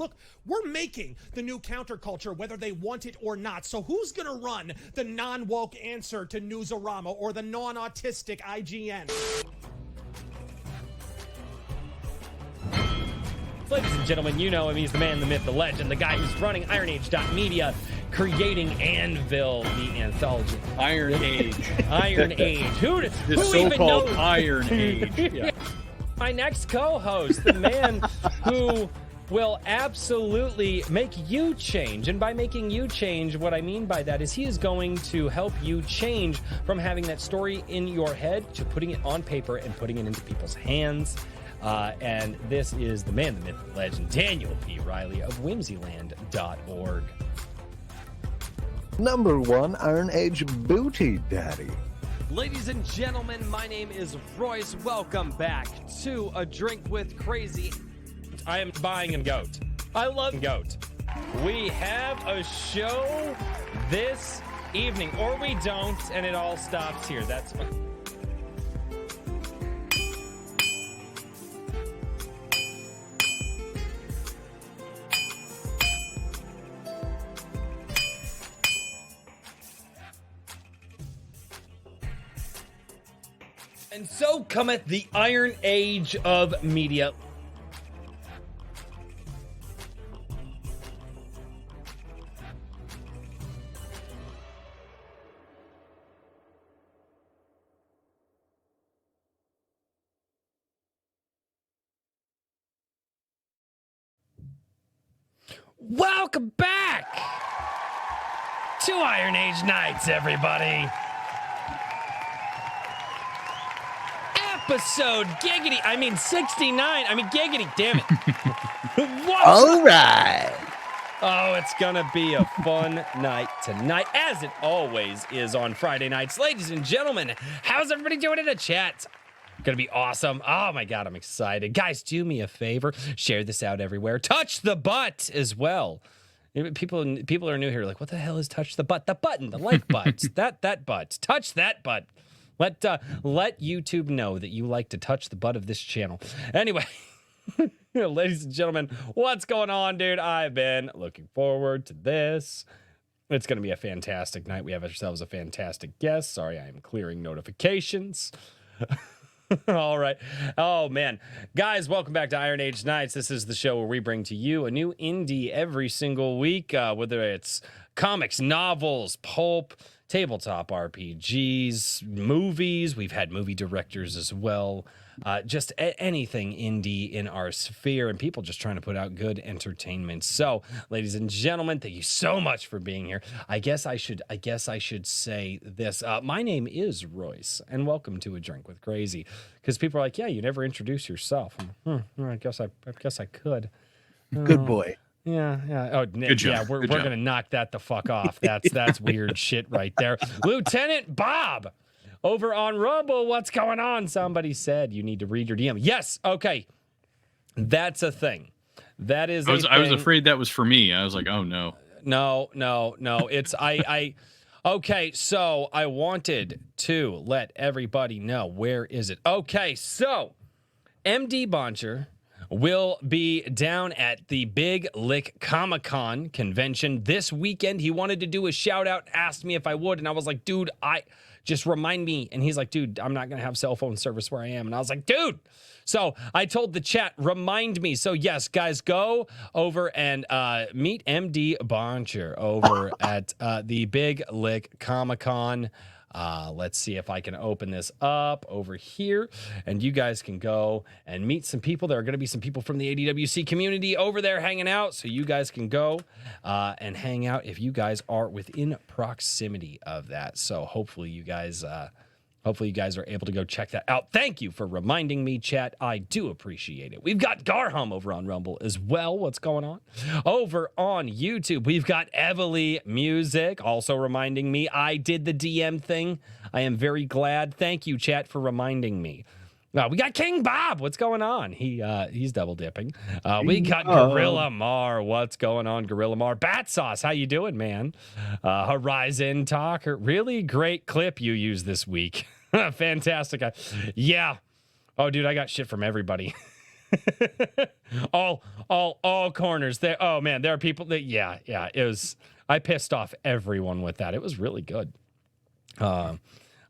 look, we're making the new counterculture whether they want it or not. So who's going to run the non-woke answer to Newsarama or the non-autistic IGN? Ladies and gentlemen, you know him. He's the man, the myth, the legend, the guy who's running IronAge.media, creating Anvil, the anthology. Iron Age. Iron Age. Who even knows? Iron Age. Yeah. My next co-host, the man who will absolutely make you change. And by making you change, what I mean by that is he is going to help you change from having that story in your head to putting it on paper and putting it into people's hands. And this is the man, the myth, the legend, Daniel P. Riley of whimsyland.org. Number one Iron Age Booty Daddy. Ladies and gentlemen, my name is Royce. Welcome back to A Drink with Crazy. I am buying a goat. I love goat. We have a show this evening, or we don't, and it all stops here. That's fine. And so cometh the Iron Age of media. Welcome back to Iron Age Nights, everybody. Episode 69. Giggity, damn it. All right. Oh, it's gonna be a fun night tonight, as it always is on Friday nights. Ladies and gentlemen, how's everybody doing in the chat? Gonna be awesome. Oh my God, I'm excited. Guys, do me a favor. Share this out everywhere. Touch the butt as well. People are new here, like, what the hell is touch the butt? The button, the like butt. that butt. Touch that butt. Let YouTube know that you like to touch the butt of this channel. Anyway, ladies and gentlemen, what's going on, dude? I've been looking forward to this. It's going to be a fantastic night. We have ourselves a fantastic guest. Sorry, I am clearing notifications. All right. Oh, man. Guys, welcome back to Iron Age Nights. This is the show where we bring to you a new indie every single week, whether it's comics, novels, pulp, tabletop RPGs, movies. We've had movie directors as well. Just anything indie in our sphere, and people just trying to put out good entertainment. So, ladies and gentlemen, thank you so much for being here. I guess I should say this. My name is Royce, and welcome to A Drink with Crazy. Because people are like, yeah, you never introduce yourself. I guess I could. Good boy. Yeah. Oh, Good job. Yeah, we're gonna knock that the fuck off. That's weird shit right there. Lieutenant Bob over on Rumble. What's going on? Somebody said you need to read your DM. Yes. Okay. That's a thing. That is. I was afraid that was for me. I was like, oh no. No. It's I. Okay, so I wanted to let everybody know. Where is it? Okay, so MD Boncher will be down at the Big Lick Comic-Con convention this weekend. He wanted to do a shout out, asked me if I would, and I was like, dude, just remind me. And he's like, dude, I'm not going to have cell phone service where I am. And I was like, dude. So I told the chat, remind me. So yes, guys, go over and meet MD Boncher over at the Big Lick Comic-Con. Let's see if I can open this up over here, and you guys can go and meet some people. There are going to be some people from the ADWC community over there hanging out, so you guys can go and hang out if you guys are within proximity of that. So hopefully you guys are able to go check that out. Thank you for reminding me, chat. I do appreciate it. We've got Garhum over on Rumble as well. What's going on? Over on YouTube, we've got Evely Music also reminding me I did the DM thing. I am very glad. Thank you, chat, for reminding me. We got King Bob. What's going on? He's double dipping. We got Gorilla Mar. What's going on, Gorilla Mar? Bat Sauce, how you doing, man? Horizon Talker. Really great clip you used this week. Fantastic. Yeah. Oh, dude, I got shit from everybody. all corners there. Oh man, there are people that it was. I pissed off everyone with that. It was really good.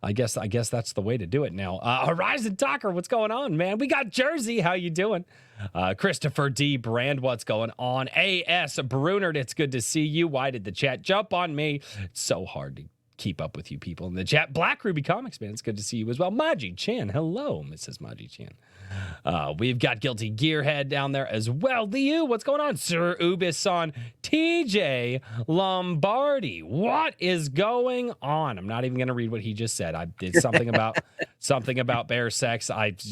I guess that's the way to do it now. Horizon Talker, what's going on, man? We got Jersey. How you doing? Christopher D. Brand, what's going on? A.S. Brunert, it's good to see you. Why did the chat jump on me? It's so hard to keep up with you people in the chat. Black Ruby Comics, man, it's good to see you as well. Maji Chan, hello, Mrs. Maji Chan. We've got Guilty Gearhead down there as well. Liu, what's going on? Sir Ubison, TJ Lombardi, what is going on? I'm not even going to read what he just said. I did something about bear sex.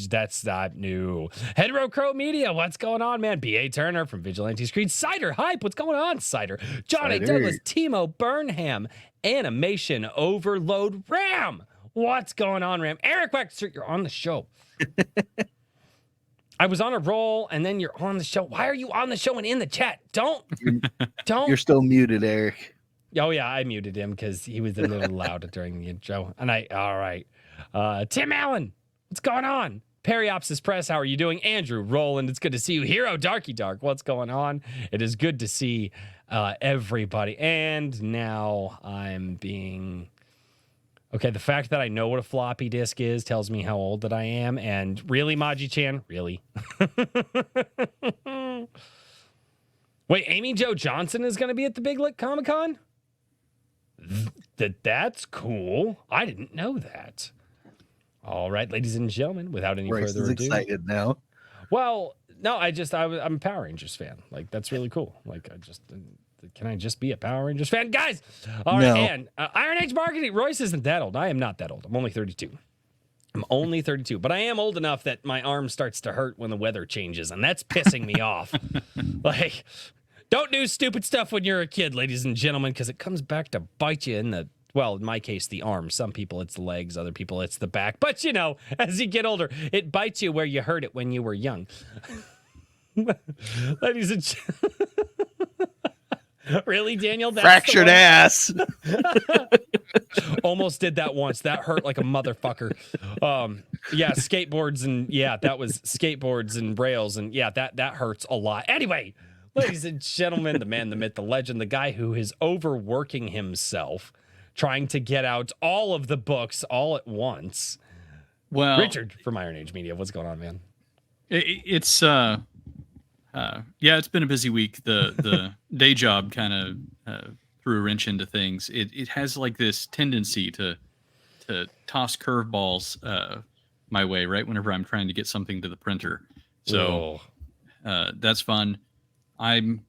That's not new. Hetero Crow Media, what's going on, man? B.A. Turner from Vigilante Screed. Cider Hype, what's going on, Cider? Johnny Douglas, Timo Burnham, Animation Overload, Ram, what's going on, Ram? Eric Wexter, you're on the show. I was on a roll, and then you're on the show. Why are you on the show and in the chat? Don't. You're still muted, Eric. Oh, yeah, I muted him because he was a little loud during the intro. And all right. Tim Allen, what's going on? Periopsis Press, how are you doing? Andrew Rowland, it's good to see you. Hero Darky Dark, what's going on? It is good to see everybody. And now I'm being... Okay, the fact that I know what a floppy disk is tells me how old that I am. And really, Maji-chan? Really? Wait, Amy Jo Johnson is going to be at the Big Lick Comic-Con? That's cool. I didn't know that. All right, ladies and gentlemen, without any Bryce further is ado. excited now. Well, no, I'm a Power Rangers fan. Like, that's really cool. Like, can I just be a Power Rangers fan? Guys! All right, No. and Iron Age Marketing. Royce isn't that old. I am not that old. I'm only 32. But I am old enough that my arm starts to hurt when the weather changes, and that's pissing me off. Like, don't do stupid stuff when you're a kid, ladies and gentlemen, because it comes back to bite you in the, well, in my case, the arm. Some people it's the legs, other people it's the back. But, you know, as you get older, it bites you where you hurt it when you were young. Ladies and gentlemen. Really, Daniel? That's Fractured ass. Almost did that once. That hurt like a motherfucker. Yeah, skateboards and that was skateboards and rails and that hurts a lot. Anyway, ladies and gentlemen, the man, the myth, the legend, the guy who is overworking himself, trying to get out all of the books all at once. Well, Richard from Iron Age Media, what's going on, man? It's it's been a busy week. The day job kind of threw a wrench into things. It has like this tendency to toss curveballs my way right whenever I'm trying to get something to the printer. So that's fun. I'm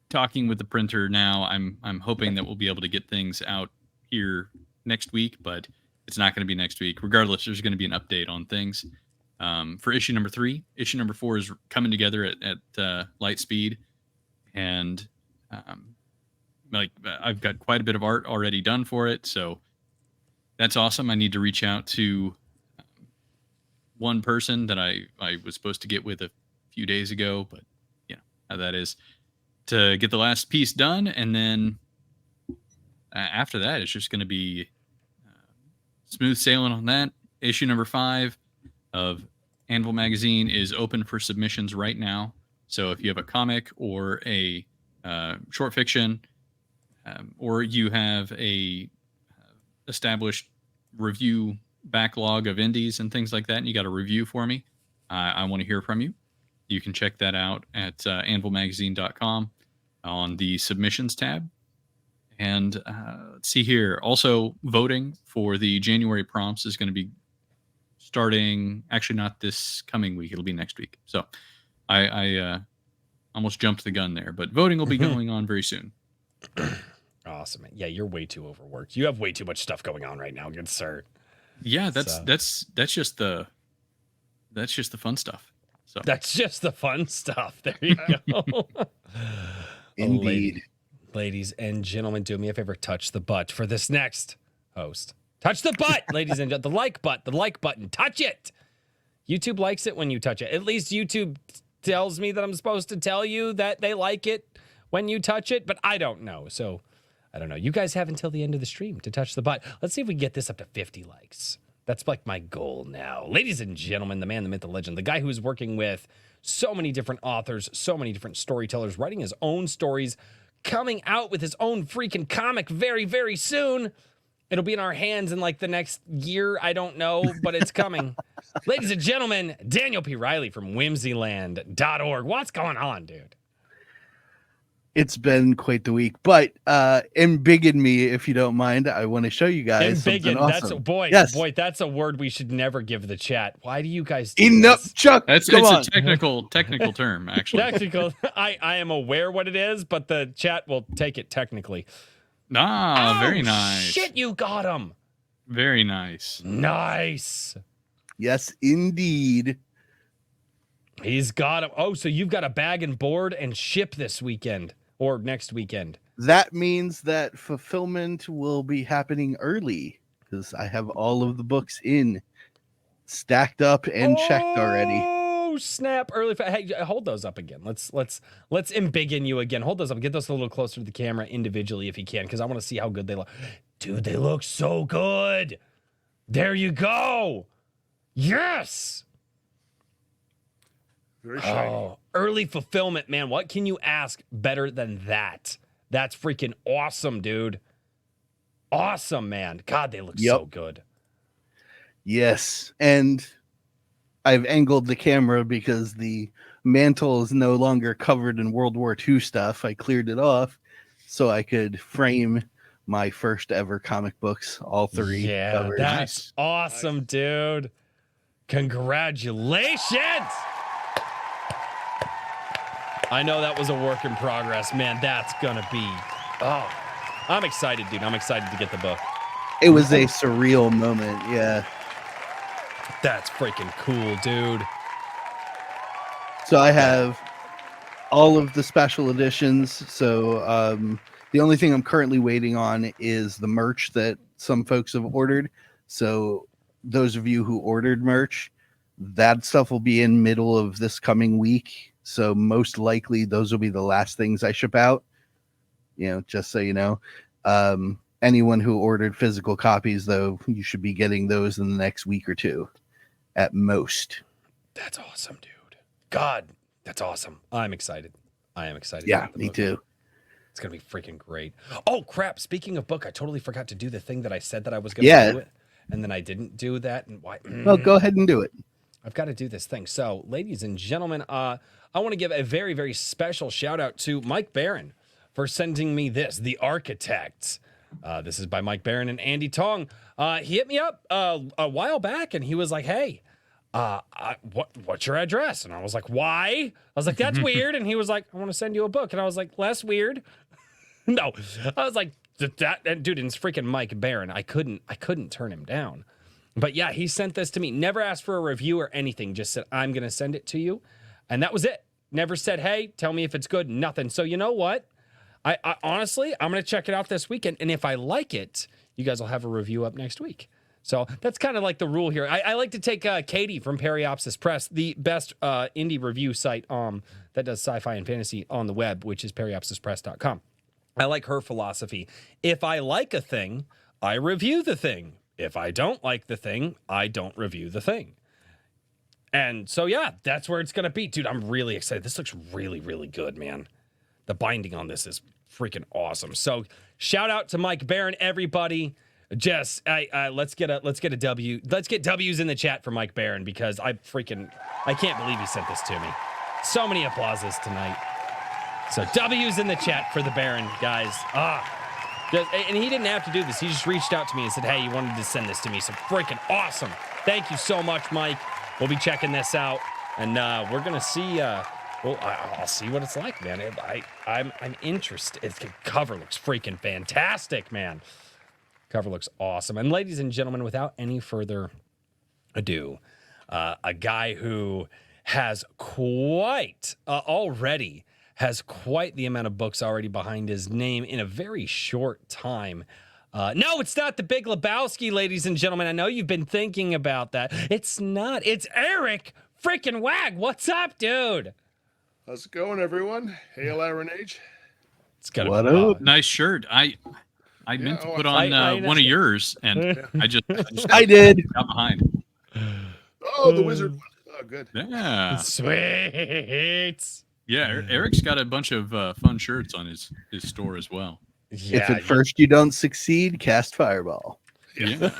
talking with the printer now. I'm hoping that we'll be able to get things out here next week, but it's not going to be next week. Regardless, there's going to be an update on things. For issue number 3, issue number 4 is coming together at light speed, and I've got quite a bit of art already done for it, so that's awesome. I need to reach out to one person that I was supposed to get with a few days ago, but you know how that is, to get the last piece done, and then after that, it's just going to be smooth sailing on that. Issue number 5 of Anvil Magazine is open for submissions right now. So if you have a comic or a short fiction, or you have a established review backlog of indies and things like that, and you got a review for me, I want to hear from you. You can check that out at anvilmagazine.com on the submissions tab. And let's see here. Also, voting for the January prompts is going to be starting, actually not this coming week, it'll be next week. So I almost jumped the gun there, but voting will be going on very soon. Awesome. Yeah, you're way too overworked. You have way too much stuff going on right now, good sir. Yeah, that's just the fun stuff. So that's just the fun stuff. There you go. Indeed. Ladies and gentlemen, do me a favor, touch the butt for this next host. Touch the butt, ladies and gentlemen. The like button. Touch it. YouTube likes it when you touch it. At least YouTube tells me that I'm supposed to tell you that they like it when you touch it, but I don't know. So I don't know. You guys have until the end of the stream to touch the butt. Let's see if we can get this up to 50 likes. That's like my goal now. Ladies and gentlemen, the man, the myth, the legend, the guy who's working with so many different authors, so many different storytellers, writing his own stories, coming out with his own freaking comic very, very soon. It'll be in our hands in like the next year. I don't know, but it's coming. Ladies and gentlemen, Daniel P. Riley from whimsyland.org. What's going on, dude? It's been quite the week, but embiggen me if you don't mind. I want to show you guys something awesome. That's a word we should never give the chat. Why do you guys do Enough, this? Chuck. It's a technical term, actually. Technical. I am aware what it is, but the chat will take it technically. Very nice. Shit, you got him. Very nice. Nice. Yes, indeed. He's got him. Oh, so you've got a bag and board and ship this weekend or next weekend. That means that fulfillment will be happening early because I have all of the books stacked up and checked already. Oh, snap. Early. Hey, hold those up again. Let's embiggen you again. Hold those up. Get those a little closer to the camera individually if you can, because I want to see how good they look. Dude, they look so good. There you go. Yes. Very shiny. Oh, early fulfillment, man. What can you ask better than that? That's freaking awesome, dude. Awesome, man. God, they look so good. Yes. And I've angled the camera because the mantle is no longer covered in World War II stuff. I cleared it off so I could frame my first ever comic books, all three. Yeah, covered. that's awesome, dude. Congratulations. I know that was a work in progress, man. That's gonna be. Oh, I'm excited, dude. I'm excited to get the book. It was a surreal moment. Yeah. That's freaking cool, dude. So I have all of the special editions. So the only thing I'm currently waiting on is the merch that some folks have ordered. So those of you who ordered merch, that stuff will be in middle of this coming week. So most likely those will be the last things I ship out, just so you know. Anyone who ordered physical copies, though, you should be getting those in the next week or two at most. That's awesome, dude. God, that's awesome. I'm excited. I am excited. Yeah, me too. It's going to be freaking great. Oh, crap. Speaking of book, I totally forgot to do the thing that I said that I was going to do it. And then I didn't do that. And why? Well, go ahead and do it. I've got to do this thing. So, ladies and gentlemen, I want to give a very, very special shout out to Mike Barron for sending me this, The Architects. This is by Mike Barron and Andy Tong. He hit me up a while back and he was like, hey, what's your address? And I was like, why? I was like, that's weird. And he was like, I want to send you a book. And I was like, less weird. No, I was like, that dude, it's freaking Mike Barron. I couldn't turn him down. But yeah, he sent this to me. Never asked for a review or anything. Just said, I'm going to send it to you. And that was it. Never said, hey, tell me if it's good. Nothing. So you know what? I honestly, I'm going to check it out this weekend. And if I like it, you guys will have a review up next week. So that's kind of like the rule here. I like to take Katie from Periopsis Press, the best indie review site that does sci-fi and fantasy on the web, which is periopsispress.com. I like her philosophy. If I like a thing, I review the thing. If I don't like the thing, I don't review the thing. And so, yeah, that's where it's going to be. Dude, I'm really excited. This looks really, really good, man. The binding on this is freaking awesome. So shout out to Mike Barron, everybody. Jess, let's get a W. Let's get W's in the chat for Mike Barron because I can't believe he sent this to me. So many applauses tonight. So W's in the chat for the Baron, guys. And he didn't have to do this. He just reached out to me and said, hey, you wanted to send this to me. So freaking awesome. Thank you so much, Mike. We'll be checking this out. And we're going to see, I'll see what it's like, man. I'm interested. The cover looks freaking fantastic, man. Cover looks awesome. And ladies and gentlemen, without any further ado, a guy who has quite the amount of books already behind his name in a very short time. No, it's not the Big Lebowski, ladies and gentlemen. I know you've been thinking about that. It's not. It's Eric freaking Waag. What's up, dude? How's it going, everyone? Hail Aaron Age. It's got what up? Nice shirt. I I meant to oh, put I on one of yours, and Yeah. I just I did. got behind. Oh, the wizard one. Oh, good. Yeah, Sweet. yeah. Eric's got a bunch of fun shirts on his store as well. If Yeah. at first you don't succeed, cast fireball. Yeah. Got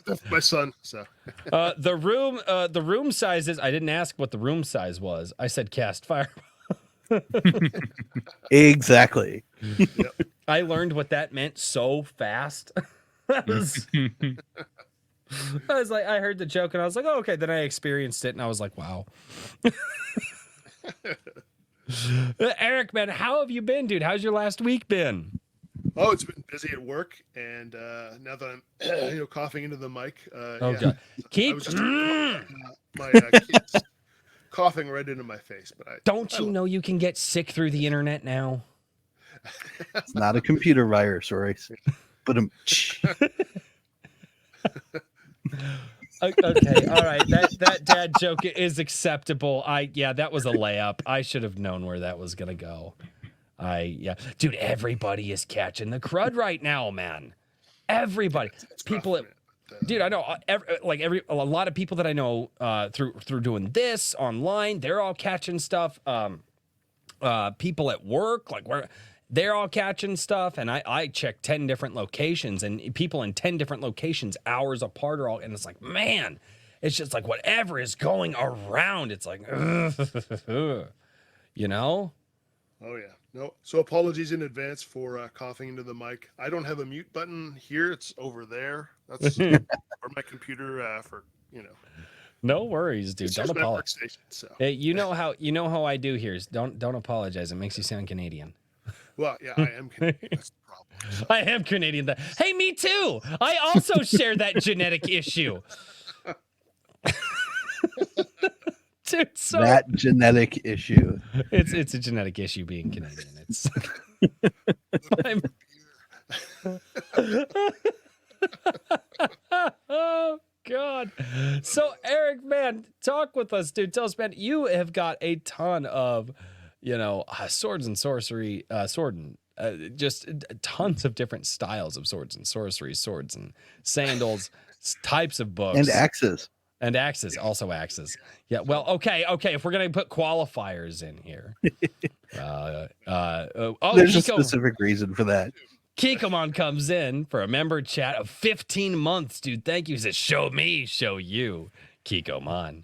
that for my son. So The room sizes. I didn't ask what the room size was. I said cast fire. Exactly. I learned what that meant so fast. I was like, I heard the joke and I was like, oh, okay. Then I experienced it and I was like, wow. Eric, man, how have you been, dude? How's your last week been? oh, it's been busy at work, and now that I'm coughing into the mic. Oh, yeah. God. I Keep. was just my kids coughing right into my face, but Don't you know you can get sick through the internet now? It's not a computer virus, Royce. But Okay, all right. That dad joke is acceptable. That was a layup. I should have known where that was gonna go. Dude, everybody is catching the crud right now, man. Everybody, it's people, rough, man. dude, I know a lot of people that I know through doing this online. They're all catching stuff. People at work, they're all catching stuff, and I checked 10 different locations, and people in 10 different locations, hours apart, are all, and it's like, man, it's just like whatever is going around. It's like, you know. Oh yeah, no. So apologies in advance for coughing into the mic. I don't have a mute button here. It's over there. That's or my computer for No worries, dude. It's Don't just my apologize. workstation. So Hey, you know how I do here is don't apologize. It makes you sound Canadian. well, yeah, I am Canadian. That's the problem. So, I am Canadian. Hey, me too. I also share that genetic issue. Dude, so that genetic issue. it's a genetic issue being Canadian. It's I'm- oh God. So Eric, man, talk with us, dude. Tell us, man, you have got a ton of, swords and sorcery, just tons of different styles of swords and sorcery, swords and sandals, types of books. And axes. And axes, also axes. Yeah, well, okay. If we're gonna put qualifiers in here, There's a specific reason for that. Kikomon comes in for a member chat of 15 months, dude. Thank you. He says, show me, show you, Kikomon.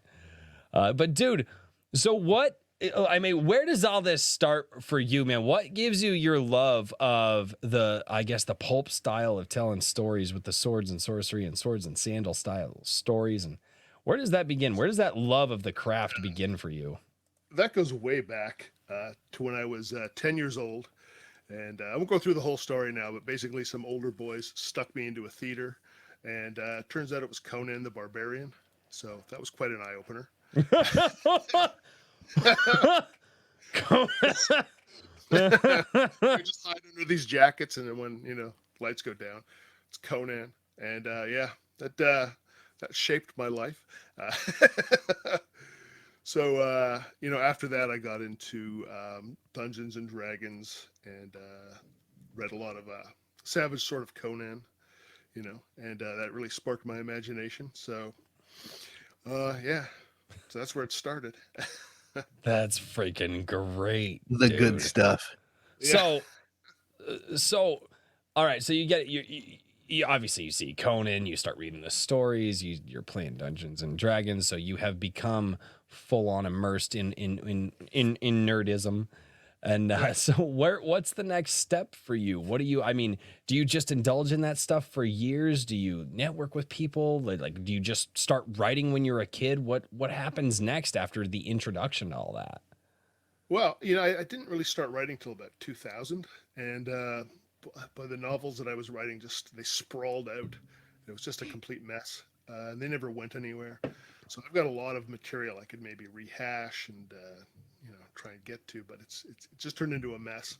But dude, so what? I mean, where does all this start for you, man? What gives you your love of the pulp style of telling stories with the swords and sorcery and swords and sandal style stories, and where does that begin? Where does that love of the craft begin for you? that goes way back to when I was 10 years old. And I won't go through the whole story now, but basically some older boys stuck me into a theater. And turns out it was Conan the Barbarian. So that was quite an eye-opener. We just hide under these jackets, and then when lights go down, it's Conan, and that shaped my life. So after that, I got into Dungeons and Dragons and read a lot of Savage Sword of Conan, and that really sparked my imagination. So so that's where it started. That's freaking great. The dude. good stuff. Yeah. So, all right. So you get you obviously you see Conan. You start reading the stories. You're playing Dungeons and Dragons. So you have become full on immersed in nerdism. And so what's the next step for you? What do you? I mean, do you just indulge in that stuff for years? Do you network with people? Like, do you just start writing when you're a kid? What happens next after the introduction to all that? Well, I didn't really start writing till about 2000, and by the novels that I was writing, they sprawled out. It was just a complete mess, and they never went anywhere. So I've got a lot of material I could maybe rehash and try and get to, but it just turned into a mess.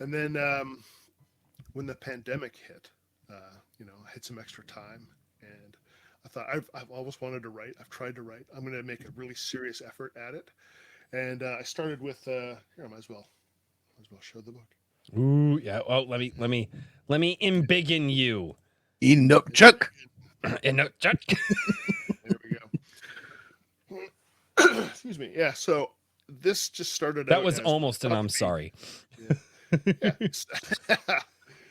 And then when the pandemic hit, I had some extra time, and I thought I've always wanted to write. I've tried to write. I'm going to make a really serious effort at it. And I started with here. I might as well show the book. Ooh, yeah. Oh, let me embiggen you. Inukchuk. And There we go. Excuse me. Yeah. So this just started that out was as almost an thought I'm to be- sorry. Yeah. Yeah.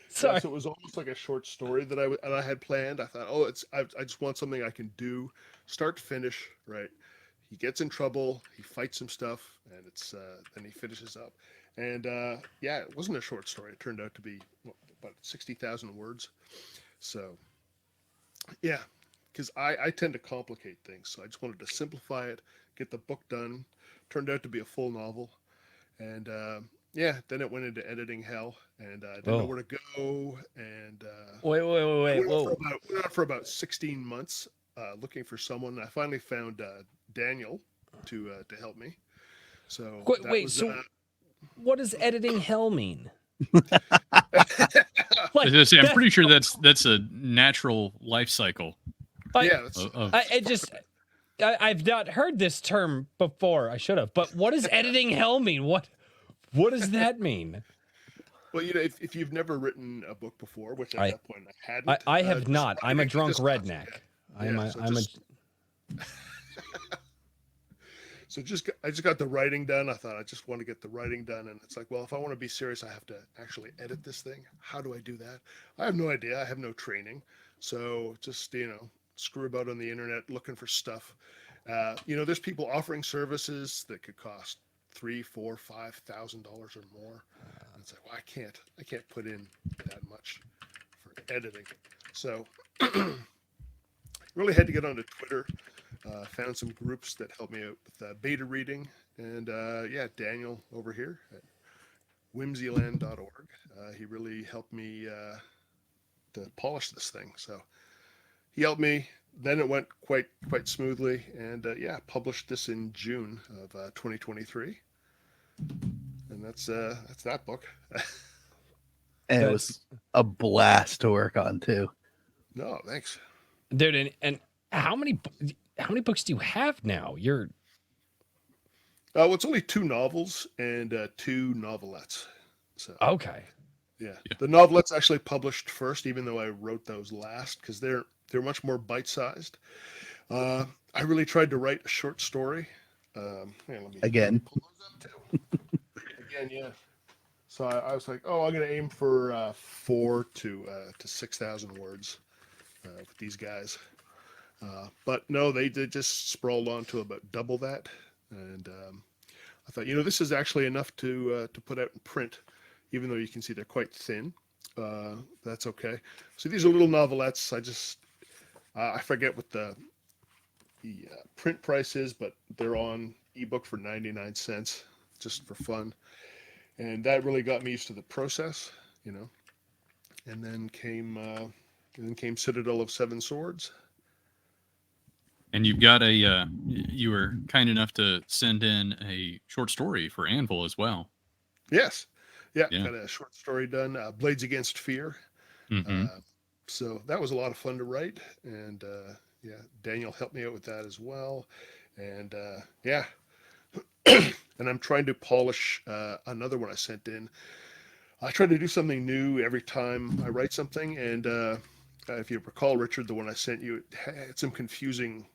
Sorry. So it was almost like a short story that I had planned. I thought, I just want something I can do, start to finish. Right. He gets in trouble. He fights some stuff, and then he finishes up. And yeah, it wasn't a short story. It turned out to be about 60,000 words. So yeah, because I tend to complicate things, so I just wanted to simplify it, get the book done. Turned out to be a full novel, and yeah, then it went into editing hell, and I didn't know Oh. where to go, and Wait. Whoa. went on for about 16 months looking for someone. I finally found Daniel to help me. So that Wait. was So, what does editing hell mean? I was gonna say, I'm that- pretty sure that's a natural life cycle yeah. That's, of I've not heard this term before. I should have. But what does editing hell mean? What does that mean? well, if you've never written a book before, which at I- that point I hadn't, I have not. I'm a I drunk just redneck. I just got the writing done. I thought I just want to get the writing done, and it's like, well, if I want to be serious, I have to actually edit this thing. How do I do that? I have no idea. I have no training, so just screw about on the internet looking for stuff. There's people offering services that could cost $3, $4, $5,000 or more. And it's like, well, I can't put in that much for editing. So really had to get onto Twitter. Found some groups that helped me out with beta reading, and yeah, Daniel over here at whimsyland.org. He really helped me to polish this thing. So he helped me. Then it went quite smoothly, and yeah, published this in June of 2023, and that's that book. And it was a blast to work on too. No, thanks, dude. And how many books do you have now? You're well, it's only 2 novels and 2 novelettes. So okay. yeah, the novelettes actually published first, even though I wrote those last, because they're much more bite-sized. I really tried to write a short story. Let me Again. pull those up too. Again, yeah. So I was like, oh, I'm gonna aim for 4 to 6,000 words with these guys. But no, they just sprawled on to about double that, and I thought, this is actually enough to put out in print, even though you can see they're quite thin. That's okay. So these are little novelettes. I forget what the print price is, but they're on ebook for 99 cents, just for fun. And that really got me used to the process, And then came Citadel of Seven Swords. And you've got you were kind enough to send in a short story for Anvil as well. Yes. Yeah. Got a short story done, Blades Against Fear. Mm-hmm. So that was a lot of fun to write. And yeah, Daniel helped me out with that as well. And yeah. And I'm trying to polish another one I sent in. I try to do something new every time I write something. And if you recall, Richard, the one I sent you, it had some confusing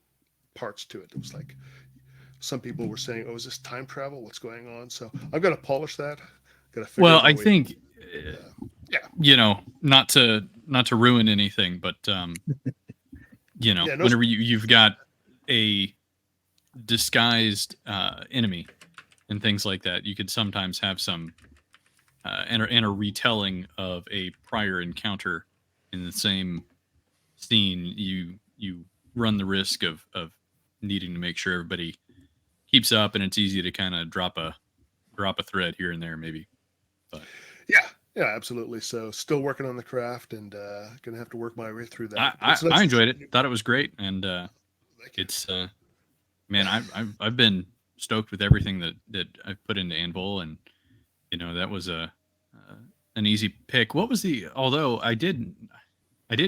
parts to it. It was like some people were saying, "Oh, is this time travel? What's going on?" So I've got to polish that. Got to figure. Well, I think, yeah, not to ruin anything, but whenever you've got a disguised enemy and things like that, you could sometimes have some and a retelling of a prior encounter in the same scene. You run the risk of needing to make sure everybody keeps up, and it's easy to kind of drop a thread here and there, maybe. But yeah, absolutely. So still working on the craft, and gonna have to work my way through that. I enjoyed it. Thought it was great, and it's man, I've been stoked with everything that I've put into Anvil, and that was an easy pick. What was the? Although I did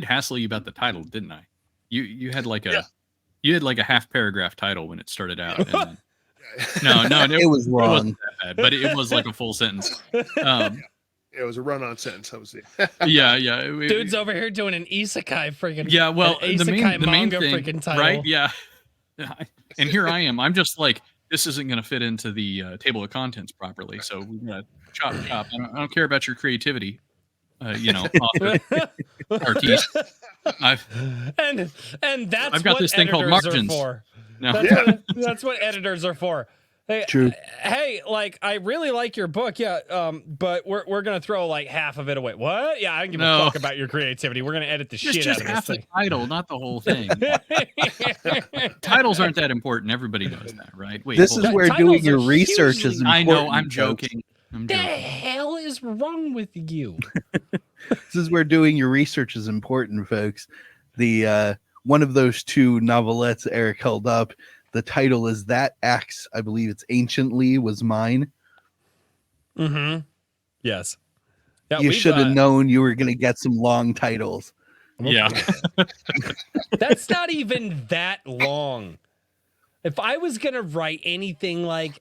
hassle you about the title, didn't I? You had like a half paragraph title when it started out. And then, no, it was wrong. It wasn't that bad, but it was like a full sentence. It was a run-on sentence. That was it. Yeah. Dude's over here doing an isekai freaking. Yeah, well, an the main manga thing, freaking title. right? Yeah. And here I am. I'm just like, this isn't going to fit into the table of contents properly. So we got chop. I don't care about your creativity. Author, artiste. And that's I've got what this thing called editors margins. are for. No. That's what editors are for. Hey, True. Hey, like I really like your book, yeah. But we're gonna throw like half of it away. What? Yeah, I don't give a fuck about your creativity. We're gonna edit the shit out of this half thing. the title, not the whole thing. Titles aren't that important. Everybody knows that, right? Wait, This hold is on. where Titles doing your are research is hugely- important. I know. I'm folks. joking. I'm The joking. hell is wrong with you? This is where doing your research is important, folks. The one of those two novelettes Eric held up, the title is That Axe, I believe it's Anciently, was mine. Mm-hmm. Yes. Yeah, You we've, should have known you were going to get some long titles. Yeah. That's not even that long. If I was gonna write anything like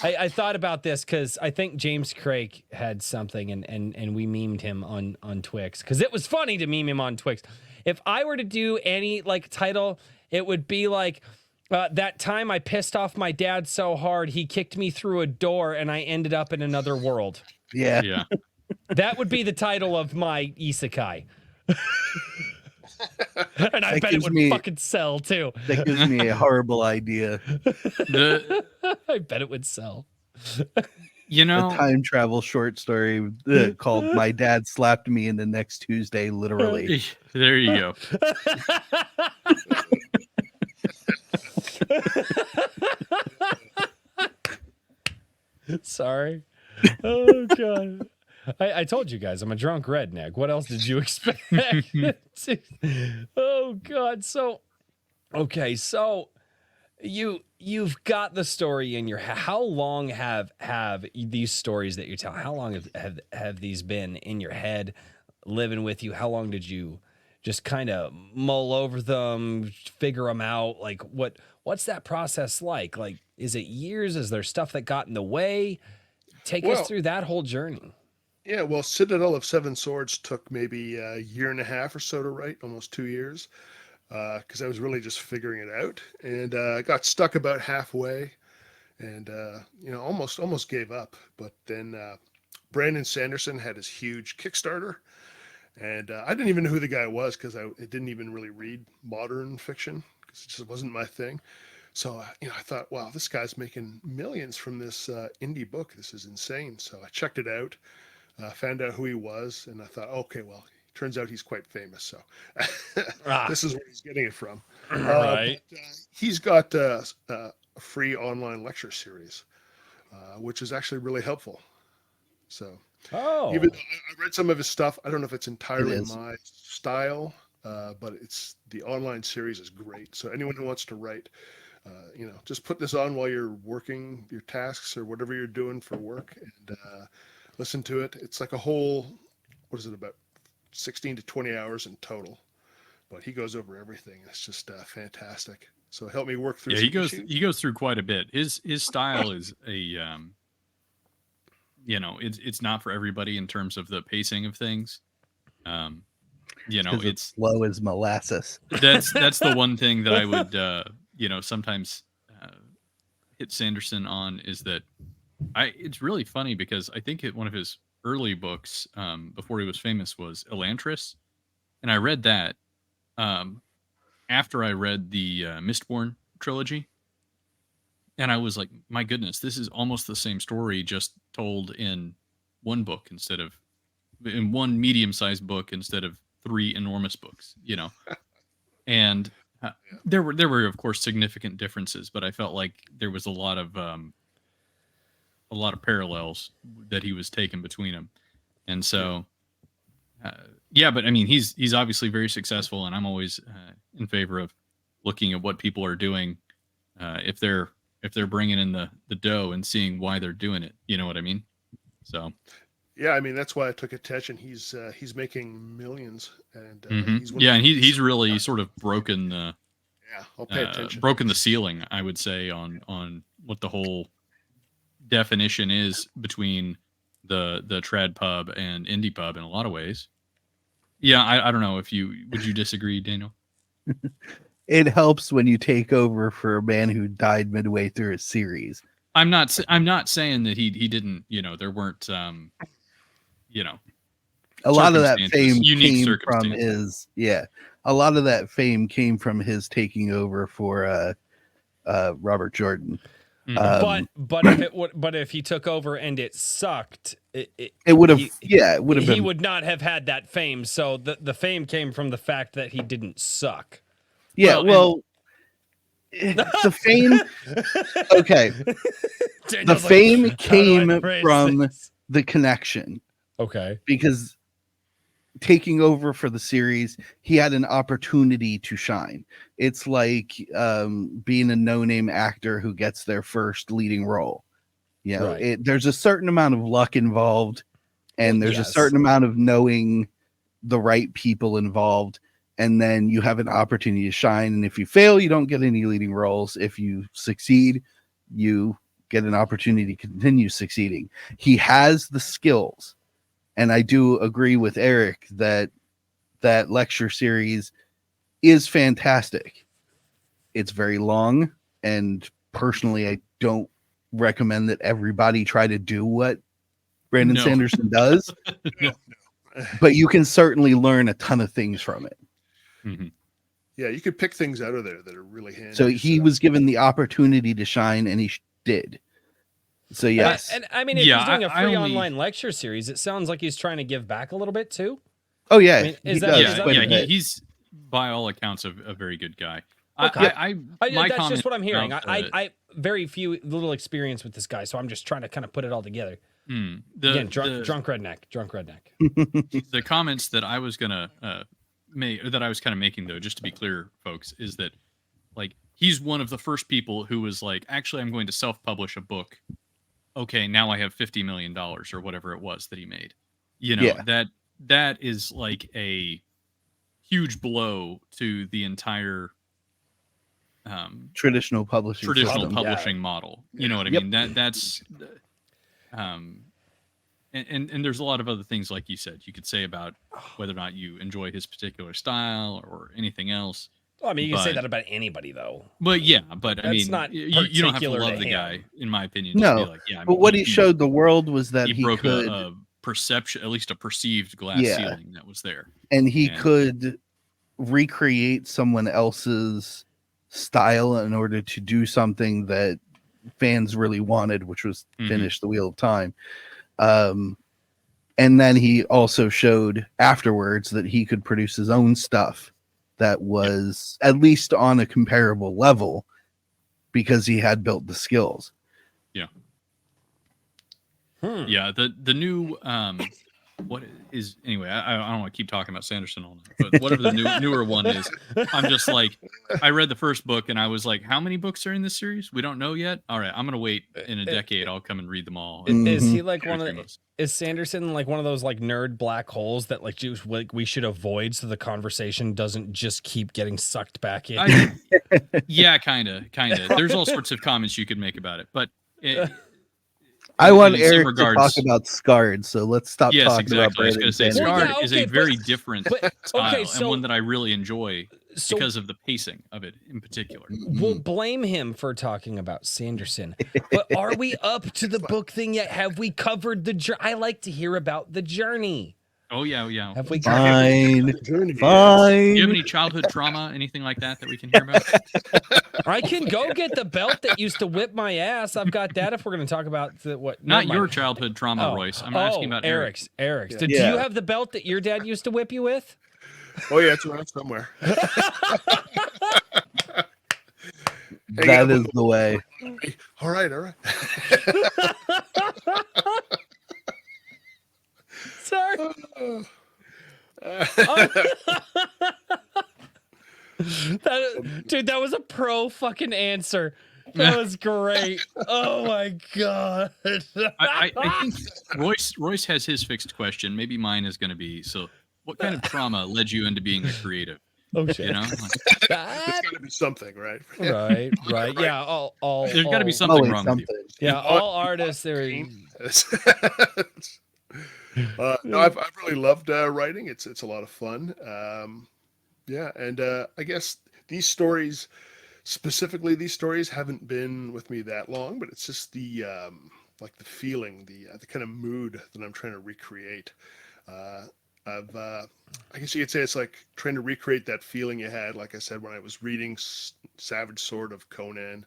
I thought about this because I think James Craig had something and we memed him on Twix because it was funny to meme him on Twix. If I were to do any like title, it would be like that time I pissed off my dad so hard he kicked me through a door and I ended up in another world. Yeah. Yeah. That would be the title of my isekai. And I That bet it gives would me- fucking sell too. That gives me a horrible idea. I bet it would sell. You A know, time travel short story called My Dad Slapped Me in the Next Tuesday, literally. there you go. Sorry. Oh god. I told you guys I'm a drunk redneck. What else did you expect? Oh god. So okay, so you've got the story in your head. How long have these stories that you're telling? How long have these been in your head, living with you? How long did you just kind of mull over them, figure them out? Like what's that process like? Like, is it years? Is there stuff that got in the way? Take us through that whole journey. Yeah, well, Citadel of Seven Swords took maybe a year and a half or so to write, almost 2 years, because I was really just figuring it out, and I got stuck about halfway, and almost gave up. But then Brandon Sanderson had his huge Kickstarter, and I didn't even know who the guy was because I didn't even really read modern fiction because it just wasn't my thing. So I thought, wow, this guy's making millions from this indie book. This is insane. So I checked it out. Found out who he was, and I thought, okay, well, turns out he's quite famous, so this is where he's getting it from. Right. But, he's got a free online lecture series, which is actually really helpful. So even though I read some of his stuff, I don't know if it's entirely my style, but the online series is great. So anyone who wants to write, just put this on while you're working your tasks or whatever you're doing for work, and listen to it. It's like a whole, what is it, about 16 to 20 hours in total. But he goes over everything. It's just fantastic. So help me work through. Yeah, he goes through quite a bit. His style is it's not for everybody in terms of the pacing of things. It's slow as molasses. That's the one thing that I would sometimes hit Sanderson on is that it's really funny because I think one of his early books before he was famous was Elantris, and I read that after I read the Mistborn trilogy, and I was like, my goodness, this is almost the same story just told in one book in one medium-sized book instead of 3 enormous books, and there were of course significant differences, but I felt like there was a lot of parallels that he was taking between them. And so, but I mean, he's obviously very successful, and I'm always in favor of looking at what people are doing, if they're bringing in the dough and seeing why they're doing it. You know what I mean? So, yeah, I mean, that's why I took attention. He's making millions, and he's really sort of broken the I'll pay attention. Broken the ceiling, I would say, on what the whole definition is between the trad pub and indie pub in a lot of ways. Yeah, I don't know if would you disagree, Daniel? It helps when you take over for a man who died midway through a series. I'm not saying that he didn't, there weren't A lot of that circumstances, fame unique came from circumstances. a lot of that fame came from his taking over for Robert Jordan. Mhm. But if he took over and it sucked, It would have he been. would not have had that fame. So the fame came from the fact that he didn't suck. Yeah, the fame. Okay, the fame came from the connection. Okay, because taking over for the series, he had an opportunity to shine. It's like being a no-name actor who gets their first leading role. You know, Right. there's a certain amount of luck involved, and there's a Yes. certain amount of knowing the right people involved, and then you have an opportunity to shine. And if you fail, you don't get any leading roles. If you succeed, you get an opportunity to continue succeeding. He has the skills. And I do agree with Eric that that lecture series is fantastic. It's very long, and personally, I don't recommend that everybody try to do what Brandon No. Sanderson does. But you can certainly learn a ton of things from it. Mhm. Yeah, you could pick things out of there that are really handy. So he was given the opportunity to shine, and he did. So yes, And I mean, if Yeah, he's doing a I free only- online lecture series, it sounds like he's trying to give back a little bit too. oh yeah, I mean, he is that- does is that- quite a yeah, bit. he's by all accounts a very good guy. Okay. My That's just comment what I'm hearing. about I very little experience with this guy, so I'm just trying to kind of put it all together. the Again, drunk redneck. the comments that I was gonna make, or that I was kind of making though, just to be clear, folks, is that like he's one of the first people who was like, actually, I'm going to self-publish a book. Okay, now I have $50 million or whatever it was that he made. Yeah. That is like a huge blow to the entire Traditional publishing traditional system. publishing model. You know what I Yep. mean? That's and there's a lot of other things like you said you could say about whether or not you enjoy his particular style or anything else. Well, I mean, you can say But- that about anybody, though. But yeah, but I That's mean, not you don't have to particular love to the him. guy, in my opinion. Just No, be like, yeah. I mean, But what he showed the world was that he he broke could, a perception, at least a perceived glass Yeah. ceiling that was there. and he and- could recreate someone else's style in order to do something that fans really wanted, which was Mhm. finish the Wheel of Time. And then he also showed afterwards that he could produce his own stuff that was at least on a comparable level because he had built the skills. Yeah, the new what is anyway? I don't want to keep talking about Sanderson all night, but whatever the newer one is, I'm just like, I read the first book and I was like, how many books are in this series? We don't know yet. All right, I'm gonna wait in a decade. I'll come and read them all. Is he Mhm. like Two or one of three the, months. is Sanderson like one of those like nerd black holes that like we should avoid so the conversation doesn't just keep getting sucked back in? Yeah, kind of. There's all sorts of comments you could make about it, but I want in some Eric regards- to talk about Scarred, so let's stop yes, talking about exactly. I was going to say, Brandon Sanderson. Scarred Well, is yeah, a okay, very but- different but- style okay, and so- one that I really enjoy So because of the pacing of it in particular. we'll blame him for talking about Sanderson, but are we up to the book thing yet? Have we covered the journey? I like to hear about the journey. Oh yeah. Have we? Fine, Journey, fine. Do you have any childhood trauma, anything like that we can hear about? I can go get the belt that used to whip my ass. I've got that. If we're going to talk about what, Not never your mind. childhood trauma, Royce. I'm asking about Eric. Eric's. Do Yeah. you have the belt that your dad used to whip you with? Oh yeah, it's around somewhere. That is the way. All right. Sorry. Dude, that was a pro fucking answer. That was great. Oh my god. I think Royce has his fixed question. Maybe mine is going to be, so what kind of trauma led you into being a creative? Oh shit. You know, like, There's That- got to be something, right? right. Yeah. All. there's got to be all- something Always wrong with you. something. Yeah. All artists. They're. No, I've really loved writing. It's a lot of fun. Yeah, and I guess these stories, specifically these stories, haven't been with me that long, but it's just the like the feeling, the kind of mood that I'm trying to recreate. Uh, I guess you could say it's like trying to recreate that feeling you had, like I said, when I was reading Savage Sword of Conan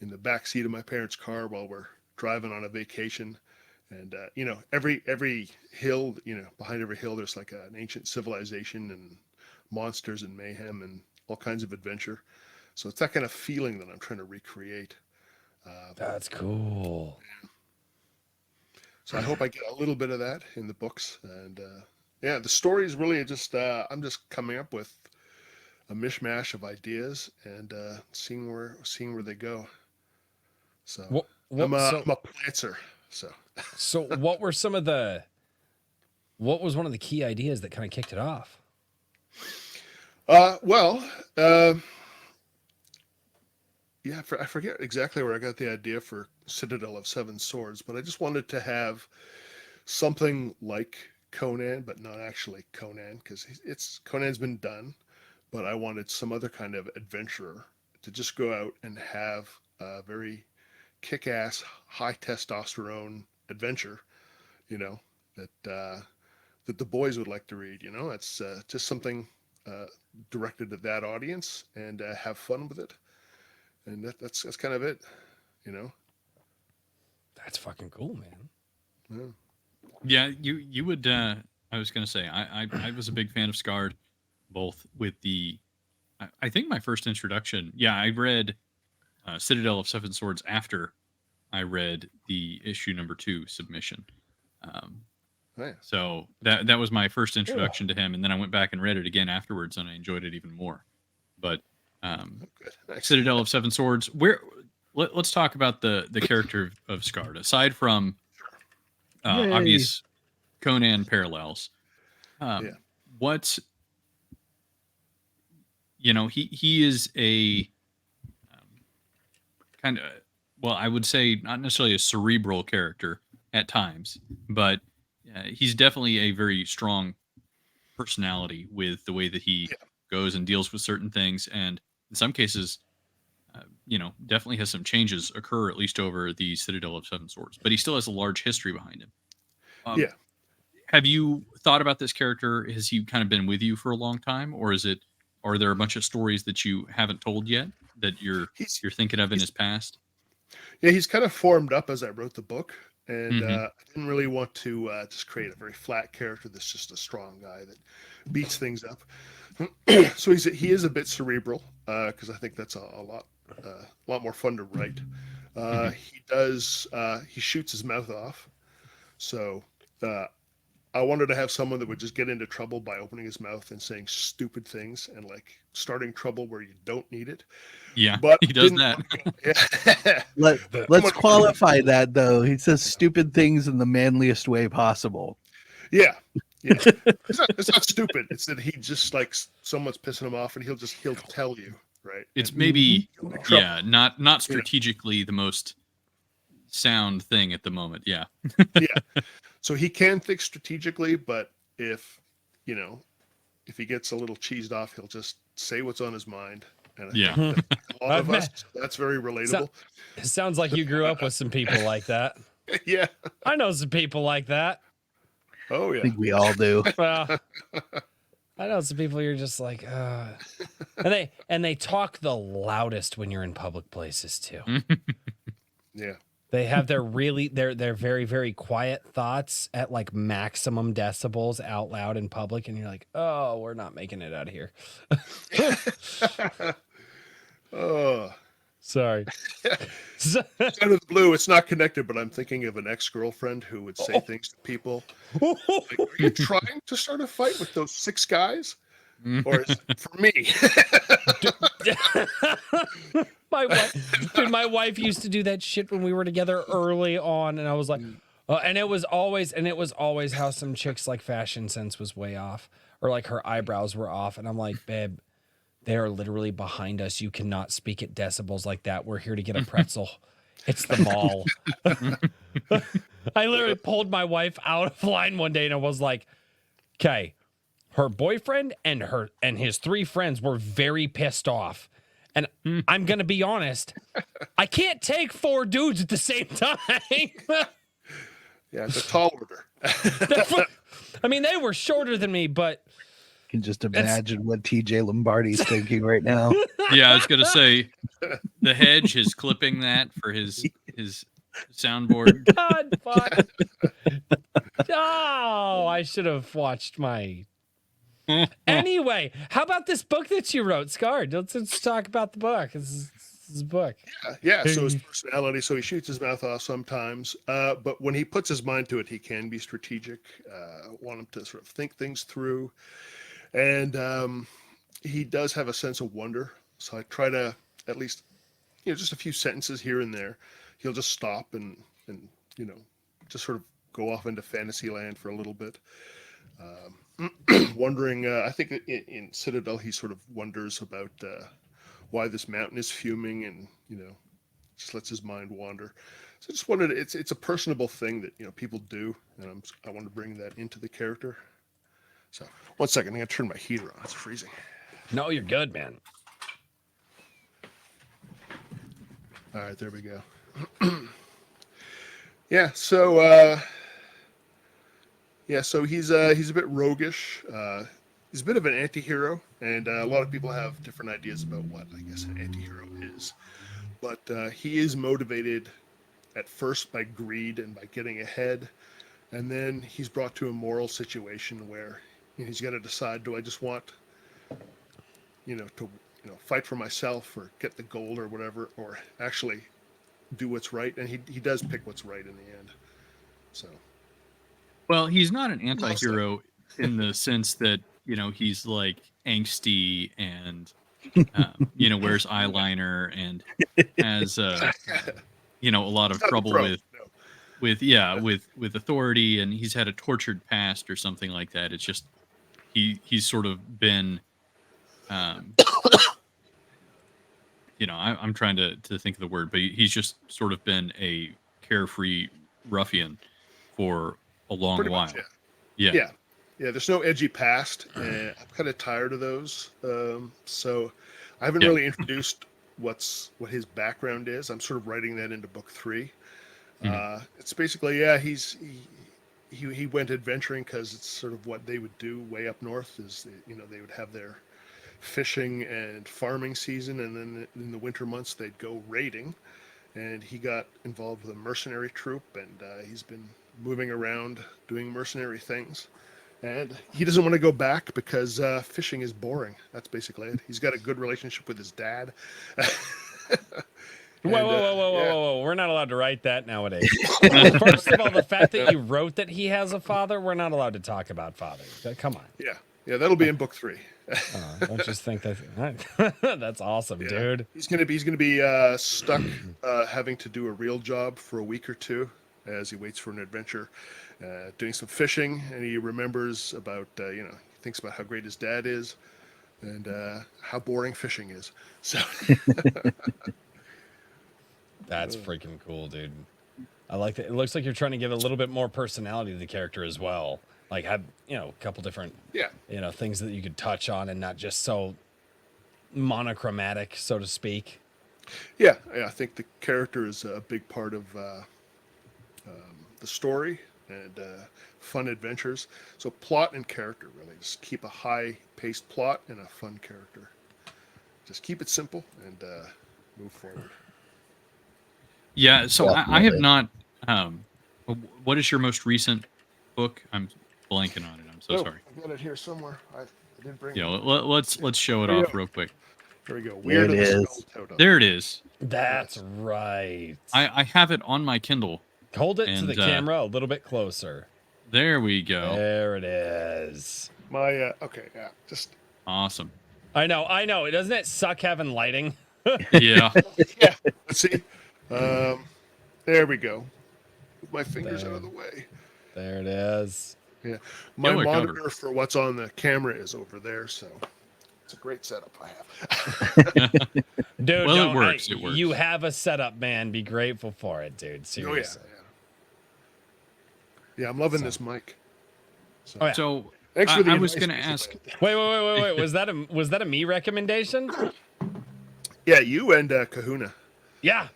in the back seat of my parents' car while we're driving on a vacation. And every hill, behind every hill, there's like an ancient civilization and monsters and mayhem and all kinds of adventure. So it's that kind of feeling that I'm trying to recreate. That's cool. So I hope I get a little bit of that in the books. And yeah, the story is really just I'm just coming up with a mishmash of ideas and seeing where they go. So I'm a plantser. So what were what was one of the key ideas that kind of kicked it off? Yeah, I forget exactly where I got the idea for Citadel of Seven Swords, but I just wanted to have something like Conan, but not actually Conan, because Conan's been done, but I wanted some other kind of adventurer to just go out and have a very kick-ass, high testosterone adventure, that the boys would like to read. It's just something directed at that audience and have fun with it. And that's kind of it. That's fucking cool, man. Yeah, you would. I was gonna say I was a big fan of Scarred, both with the. I think my first introduction. Yeah, I read Citadel of Seven Swords after I read the issue number 2 submission. Yeah. So that was my first introduction to him, and then I went back and read it again afterwards, and I enjoyed it even more. But Good. Nice. Citadel of Seven Swords. Let's talk about the character of Scarred. Aside from Yay. obvious Conan parallels, Yeah. what he is a kind of, well, I would say not necessarily a cerebral character at times, but he's definitely a very strong personality with the way that he goes and deals with certain things, and in some cases, definitely has some changes occur, at least over the Citadel of Seven Swords. But he still has a large history behind him. Yeah. Have you thought about this character? Has he kind of been with you for a long time, or are there a bunch of stories that you haven't told yet that you're thinking of in his past? Yeah, he's kind of formed up as I wrote the book, and Mhm. I didn't really want to just create a very flat character that's just a strong guy that beats things up. So he is a bit cerebral because I think that's a lot more fun to write. He shoots his mouth off, so I wanted to have someone that would just get into trouble by opening his mouth and saying stupid things and like starting trouble where you don't need it. Yeah, But he does didn't that. want to go- Let's qualify that though. He says stupid things in the manliest way possible. Yeah. It's not stupid. It's that he just like someone's pissing him off and he'll tell you, right? It's And maybe you'll be in trouble. not strategically the most sound thing at the moment. Yeah. Yeah. So he can think strategically, but if he gets a little cheesed off, he'll just say what's on his mind. And I think that a lot of us, that's very relatable. It sounds like you grew up with some people like that. Yeah. I know some people like that. Oh I yeah. think we all do. Well, I know some people you're just like, and they talk the loudest when you're in public places too. Yeah. They have their very, very quiet thoughts at like maximum decibels out loud in public, and you're like, oh, we're not making it out of here. Oh. Sorry. Out of the blue, it's not connected, but I'm thinking of an ex-girlfriend who would say things to people. Like, are you trying to start a fight with those 6 guys? Or is it for me? My wife used to do that shit when we were together early on, and I was like, and it was always how some chicks like fashion sense was way off, or like her eyebrows were off, and I'm like, babe, They are literally behind us. You cannot speak at decibels like that. We're here to get a pretzel. It's the mall. I literally pulled my wife out of line one day and I was like, okay, her boyfriend and his 3 friends were very pissed off. And I'm going to be honest, I can't take 4 dudes at the same time. Yeah, it's a tall order. I mean, they were shorter than me, but can just imagine what TJ Lombardi's thinking right now. Yeah, I was gonna say the hedge is clipping that for his soundboard. God, fuck. Oh, I should have watched my. Anyway, how about this book that you wrote, Scarred? Let's talk about the book. This is a book. Yeah. So his personality. So he shoots his mouth off sometimes, but when he puts his mind to it, he can be strategic. Want him to sort of think things through, and he does have a sense of wonder. So I try to at least, just a few sentences here and there. He'll just stop and just sort of go off into fantasy land for a little bit. Wondering, I think in Citadel, he sort of wonders about why this mountain is fuming, and just lets his mind wander. So I just wanted, it's a personable thing that people do, and I want to bring that into the character. So 1 second, I'm gonna turn my heater on. It's freezing. No, you're good, man. All right, there we go. Yeah, so he's a bit roguish. He's a bit of an anti-hero, and a lot of people have different ideas about what I guess an anti-hero is. But he is motivated at first by greed and by getting ahead, and then he's brought to a moral situation where he's got to decide: do I just want, to fight for myself or get the gold or whatever, or actually do what's right? And he does pick what's right in the end. So. Well, he's not an anti-hero in the sense that, he's like angsty and, wears eyeliner and has, a lot of trouble with authority, and he's had a tortured past or something like that. It's just, he's sort of been, I'm trying to think of the word, but he's just sort of been a carefree ruffian for a long Pretty while. Much, yeah. There's no edgy past, and I'm kind of tired of those. So I haven't really introduced what his background is. I'm sort of writing that into book 3. It's basically, he went adventuring because it's sort of what they would do way up north. Is they would have their fishing and farming season, and then in the winter months they'd go raiding. And he got involved with a mercenary troop, and he's been moving around doing mercenary things. And he doesn't want to go back because fishing is boring. That's basically it. He's got a good relationship with his dad. Whoa. We're not allowed to write that nowadays. First of all, the fact that you wrote that he has a father, we're not allowed to talk about fathers. Come on. Yeah, that'll be in book 3. I just think that's awesome, dude. He's gonna be stuck having to do a real job for a week or two as he waits for an adventure, doing some fishing, and he remembers about he thinks about how great his dad is and how boring fishing is. So that's freaking cool, dude. I like that. It looks like you're trying to give a little bit more personality to the character as well. Like have a couple different things that you could touch on, and not just so monochromatic, so to speak. Yeah, I think the character is a big part of the story and fun adventures. So plot and character, really, just keep a high-paced plot and a fun character. Just keep it simple and move forward. Yeah. So I have not. What is your most recent book? I'm blanking on it. I'm so sorry. I got it here somewhere. I didn't bring it. Let's show it off real quick. There we go. There it is. There it is. That's right. I have it on my Kindle. Hold it to the camera a little bit closer. There we go. There it is. My just awesome. I know. Doesn't it suck having lighting? Yeah. Yeah. Let's see. There we go. With my fingers out of the way. There it is. Yeah. My Killer monitor cover. for what's on the camera is over there, so It's a great setup I have. Dude, Well, no, it works. It works. You have a setup, man. Be grateful for it, dude. Oh yeah, Seriously. yeah. I'm loving this mic. So, Oh, yeah. So thanks for the I was advice, going to basically. ask. Wait. Was that a me recommendation? Yeah, you and Kahuna. Yeah.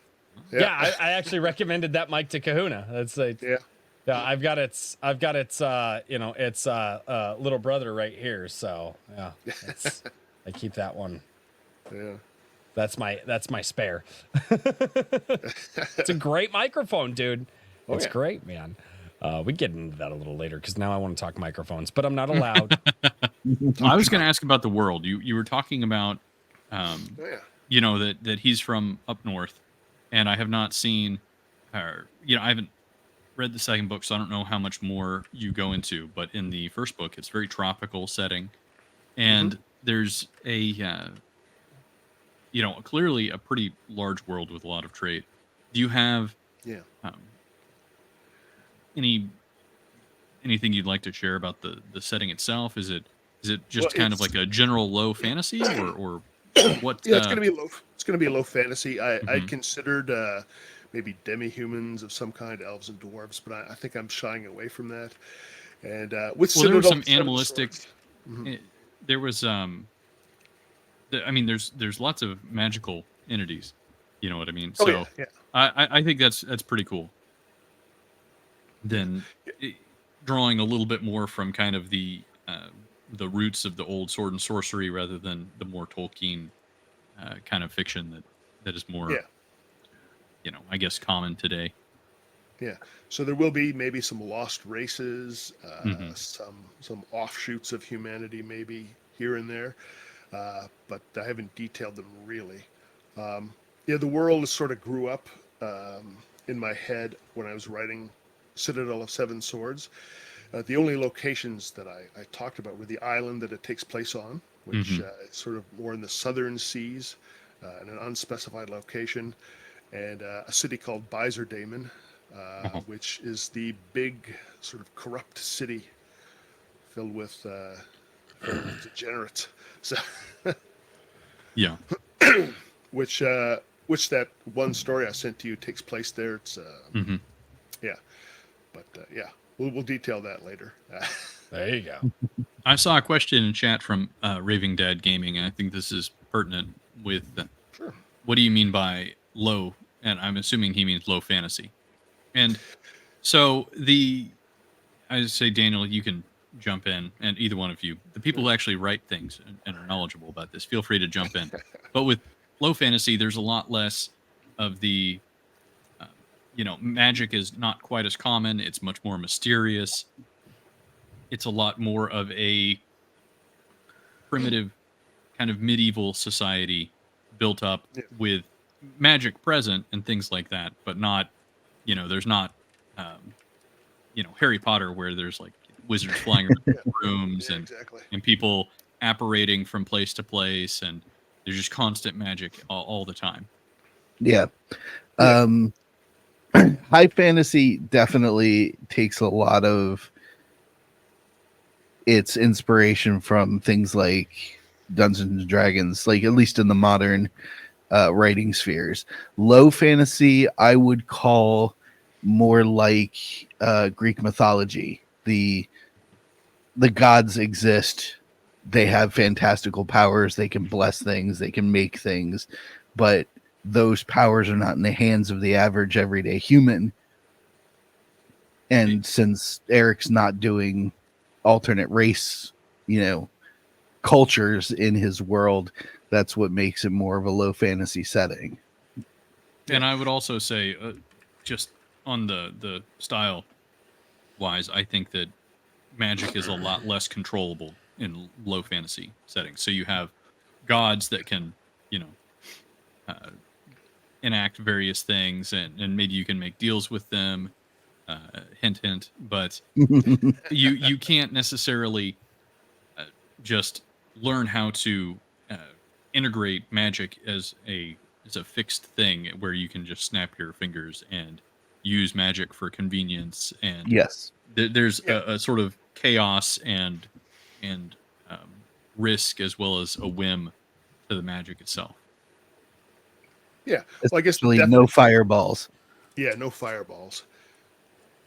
Yeah. Yeah, I actually recommended that mic to Kahuna. That's like, Yeah. yeah, I've got its little brother right here. So yeah, I keep that one. Yeah. That's my spare. It's a great microphone, dude. Oh, It's yeah. great, man. We get into that a little later because now I want to talk microphones, but I'm not allowed. I was going to ask about the world. You were talking about, Oh yeah. you know, that he's from up north, and I have not seen, or I haven't read the second book, so I don't know how much more you go into. But in the first book, it's very tropical setting, and there's a, clearly a pretty large world with a lot of trade. Do you have Yeah. um, anything you'd like to share about the setting itself? Is it just Well, kind of it's like a general low fantasy, or what? yeah, it's gonna be low. It's gonna be a low fantasy. I Mhm. considered maybe demi-humans of some kind, elves and dwarves, but I think I'm shying away from that. And with Well, there was Citadel some of Seven animalistic. Swords- Mhm. There was I mean, there's lots of magical entities. You know what I mean? Oh So yeah, yeah. I think that's pretty cool. Then drawing a little bit more from kind of the roots of the old sword and sorcery rather than the more Tolkien kind of fiction that is more, Yeah. I guess common today. Yeah. So there will be maybe some lost races, Mhm. some offshoots of humanity, maybe here and there, but I haven't detailed them really. Yeah, the world sort of grew up in my head when I was writing Citadel of Seven Swords. The only locations that I talked about were the island that it takes place on, which Mhm. is sort of more in the southern seas, in an unspecified location, and a city called Damon, Uh-huh. which is the big sort of corrupt city filled with degenerates. So, Yeah. which that one story I sent to you takes place there. It's Hmm. yeah, but yeah, we'll detail that later. There you go. I saw a question in chat from Raving Dad Gaming, and I think this is pertinent with Sure. what do you mean by low? And I'm assuming he means low fantasy. And so I say, Daniel, you can jump in, and either one of you, the people who actually write things and are knowledgeable about this, feel free to jump in. But with low fantasy, there's a lot less of the, uh, magic is not quite as common. It's much more mysterious. It's a lot more of a primitive kind of medieval society built up Yeah. with magic present and things like that, but not, there's not, um, Harry Potter where there's like wizards flying around rooms Yeah, exactly. and people apparating from place to place, and there's just constant magic all the time. Yeah. Yeah. High fantasy definitely takes a lot of its inspiration from things like Dungeons and Dragons, like at least in the modern writing spheres. Low fantasy, I would call more like Greek mythology. The gods exist. They have fantastical powers. They can bless things. They can make things, but those powers are not in the hands of the average everyday human. And since Eric's not doing alternate race, cultures in his world, that's what makes it more of a low fantasy setting. And I would also say, just on the style wise, I think that magic is a lot less controllable in low fantasy settings. So you have gods that can, uh, enact various things, and maybe you can make deals with them. Hint, hint. But you can't necessarily just learn how to uh, integrate magic as a fixed thing where you can just snap your fingers and use magic for convenience. And Yes. there's Yeah. a sort of chaos and um, risk as well as a whim to the magic itself. Yeah. Well, I guess Especially no definitely- fireballs. Yeah, no fireballs.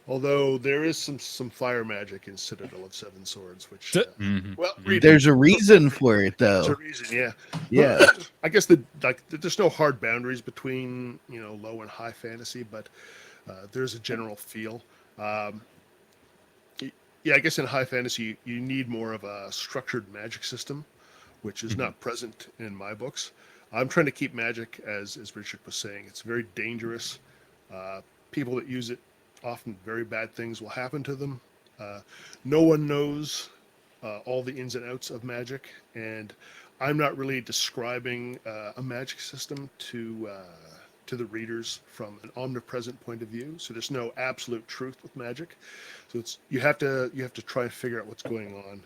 Although there is some fire magic in Citadel of Seven Swords, which well, read it. There's a reason for it, There's a though. reason, yeah. Yeah. I guess there's no hard boundaries between low and high fantasy, but there's a general feel. Yeah, I guess in high fantasy you need more of a structured magic system, which is not present in my books. I'm trying to keep magic, as Richard was saying, it's very dangerous. People that use it, often very bad things will happen to them. No one knows all the ins and outs of magic, and I'm not really describing a magic system to the readers from an omnipresent point of view. So there's no absolute truth with magic. So you have to try and figure out what's going on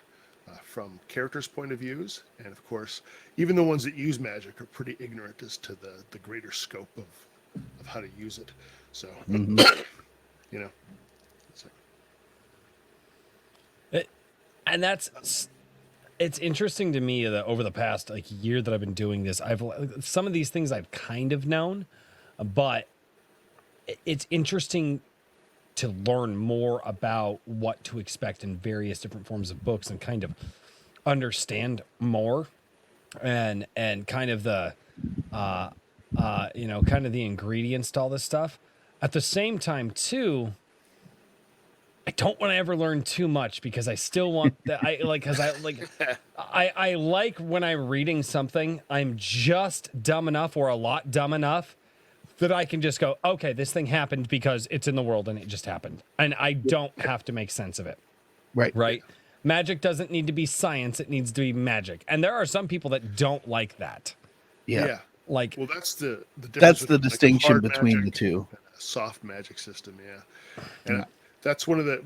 from characters' point of views, and of course, even the ones that use magic are pretty ignorant as to the greater scope of how to use it. So And it's interesting to me that over the past year that I've been doing this, some of these things I've kind of known, but it's interesting to learn more about what to expect in various different forms of books and kind of understand more and kind of the kind of the ingredients to all this stuff. At the same time too, I don't want to ever learn too much because I still want that. I like when I'm reading something, I'm just dumb enough or a lot dumb enough that I can just go, okay, this thing happened because it's in the world and it just happened. And I don't have to make sense of it. Right. Magic doesn't need to be science. It needs to be magic. And there are some people that don't like that. Yeah. Well, that's the difference. That's the between, distinction hard between the magic two. and a soft magic system, yeah. And that's one of the.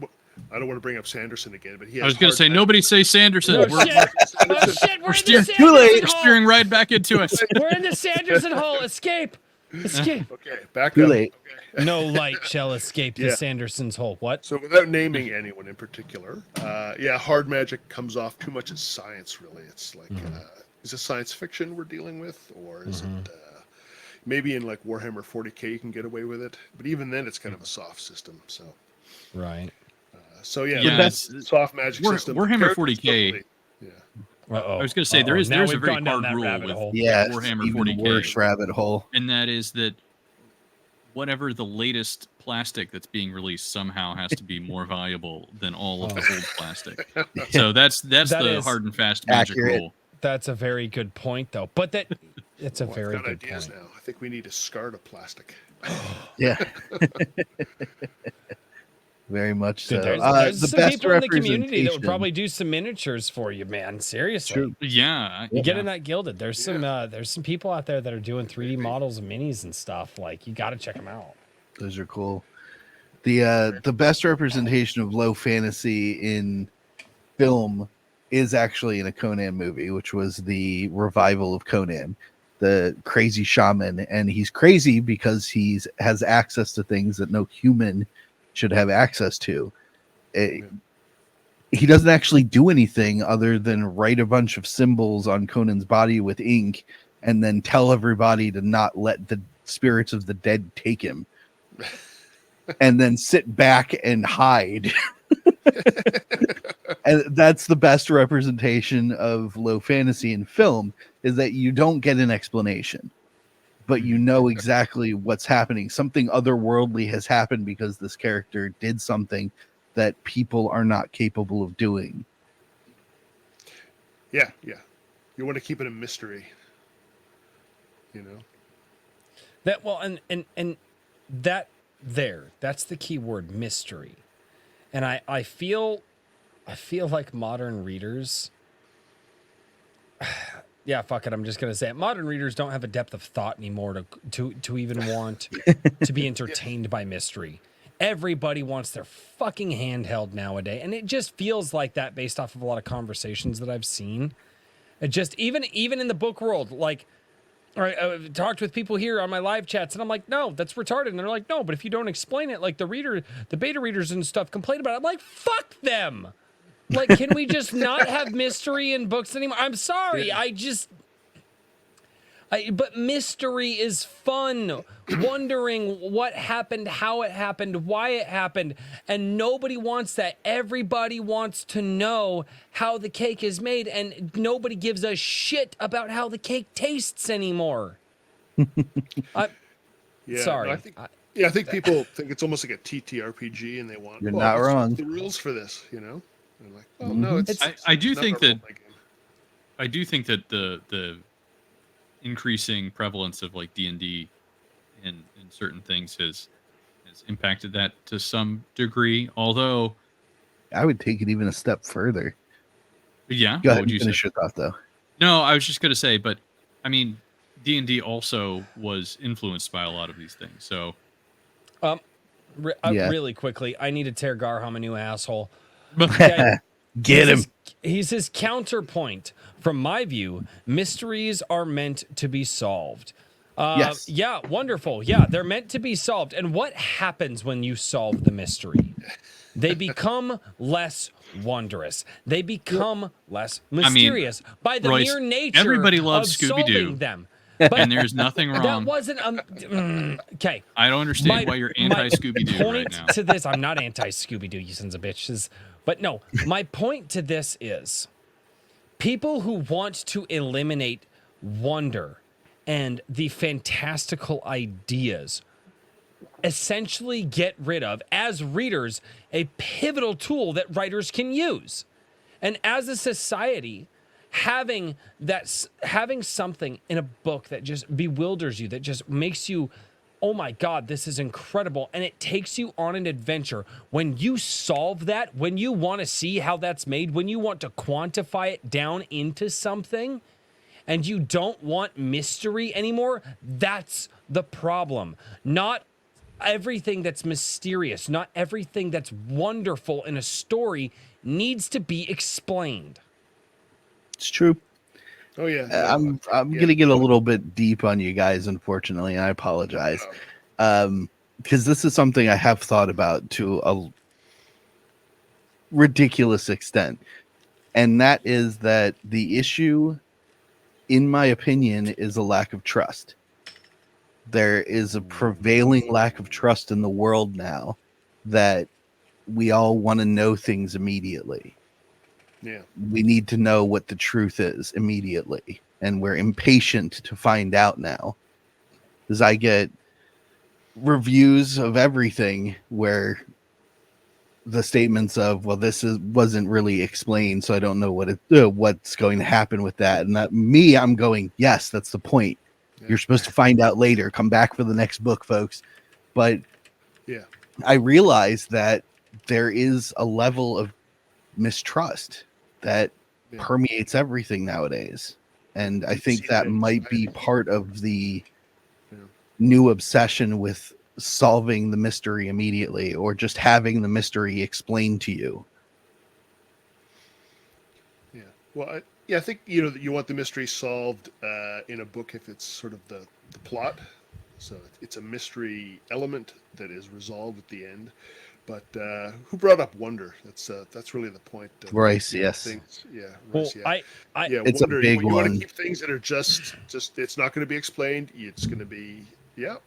I don't want to bring up Sanderson again, but he has I was going to hard say, magic. nobody say Sanderson. No we're shit. Oh shit, we're in the steering- Sanderson too late. we're hole. steering right back into it. We're in the Sanderson hole. Escape. Okay, back Too up. late. Okay. No light shall escape the Yeah. Sanderson's hole. What? So without naming anyone in particular, hard magic comes off too much as science, really. It's like, is it science fiction we're dealing with? Or is it, maybe in like Warhammer 40k you can get away with it. But even then it's kind of a soft system, so. Right. So yeah, Yeah, the best soft magic system. Warhammer Characters 40K. totally- yeah. Uh-oh. I was going to say, Uh-oh. there's Now a we've very gone down hard that rule rabbit with hole. Yeah, Warhammer even 40K. worse rabbit hole. And that is that whatever the latest plastic that's being released somehow has to be more valuable than all of the old plastic. So that's That the is hard and fast magic accurate. rule. That's a very good point, though. But it's a Well, very I've got good ideas point. now. I think we need a SCARTA plastic. Yeah. Very much so. Dude, there's the some best people in the community that would representation- probably do some miniatures for you, man. Seriously. True. Yeah. You get yeah. in that gilded. There's some people out there that are doing 3D models of minis and stuff. Like, you got to check them out. Those are cool. The best representation of low fantasy in film is actually in a Conan movie, which was the revival of Conan, the crazy shaman, and he's crazy because has access to things that no human should have access to. He doesn't actually do anything other than write a bunch of symbols on Conan's body with ink and then tell everybody to not let the spirits of the dead take him. And then sit back and hide. And that's the best representation of low fantasy in film, is that you don't get an explanation, but you know exactly what's happening. Something otherworldly has happened because this character did something that people are not capable of doing. Yeah. You want to keep it a mystery. That and that's the key word, mystery. And I feel like modern readers, yeah, fuck it, I'm just gonna say it. Modern readers don't have a depth of thought anymore to even want to be entertained by mystery. Everybody wants their fucking handheld nowadays, and it just feels like that based off of a lot of conversations that I've seen. It just even in the book world, like. All right, I've talked with people here on my live chats, and I'm like, no, that's retarded. And they're like, no, but if you don't explain it, like the beta readers and stuff complain about it. I'm like, fuck them. Like, can we just not have mystery in books anymore? I'm sorry. Yeah. But mystery is fun. Wondering what happened, how it happened, why it happened. And nobody wants that. Everybody wants to know how the cake is made. And nobody gives a shit about how the cake tastes anymore. Yeah, Sorry. no, I think people think it's almost like a TTRPG, and they want. You're well, not what's wrong. The rules for this, you know. And like, well, no, it's. I do it's not think a that role-playing game. I do think that the increasing prevalence of like D&D in certain things has impacted that to some degree. Although, I would take it even a step further. yeah, Go what ahead would and you say? finish your thought, though. No, I was just gonna say, but I mean, D&D also was influenced by a lot of these things. So, Yeah. Really quickly, I need to tear Garham a new asshole. Okay. Get him. He's his counterpoint. From my view, mysteries are meant to be solved. Yes. Yeah, wonderful. Yeah, they're meant to be solved. And what happens when you solve the mystery? They become less wondrous. They become less mysterious by the Royce, mere nature everybody loves of Scooby-Doo. solving them. But and there's nothing that wrong. wasn't okay. I don't understand why you're anti Scooby-Doo point right now. to this, I'm not anti Scooby-Doo, you sons of bitches. But no, my point to this is people who want to eliminate wonder and the fantastical ideas essentially get rid of, as readers, a pivotal tool that writers can use. And as a society, having something in a book that just bewilders you, that just makes you, oh my God, this is incredible, and it takes you on an adventure. When you solve that, when you want to see how that's made, when you want to quantify it down into something, and you don't want mystery anymore, that's the problem. Not everything that's mysterious, not everything that's wonderful in a story needs to be explained. It's true. Oh yeah. I'm gonna get a little bit deep on you guys, unfortunately, and I apologize. Because this is something I have thought about to a ridiculous extent. And that is that the issue, in my opinion, is a lack of trust. There is a prevailing lack of trust in the world now that we all want to know things immediately. Yeah. We need to know what the truth is immediately, and we're impatient to find out now. As I get reviews of everything where the statements of, well, wasn't really explained, so I don't know what's going to happen with that. And that I'm going, yes, that's the point. Yeah. You're supposed to find out later. Come back for the next book, folks. But Yeah. I realize that there is a level of mistrust that permeates everything nowadays. And I think that might be part of the new obsession with solving the mystery immediately, or just having the mystery explained to you. Yeah. Well, I think you want the mystery solved in a book if it's sort of the plot. So it's a mystery element that is resolved at the end. But who brought up wonder? That's really the point. Royce, yes. Things. Yeah. Well, Royce, yeah. It's wonder, a big you one. want to keep things that are just it's not going to be explained. It's going to be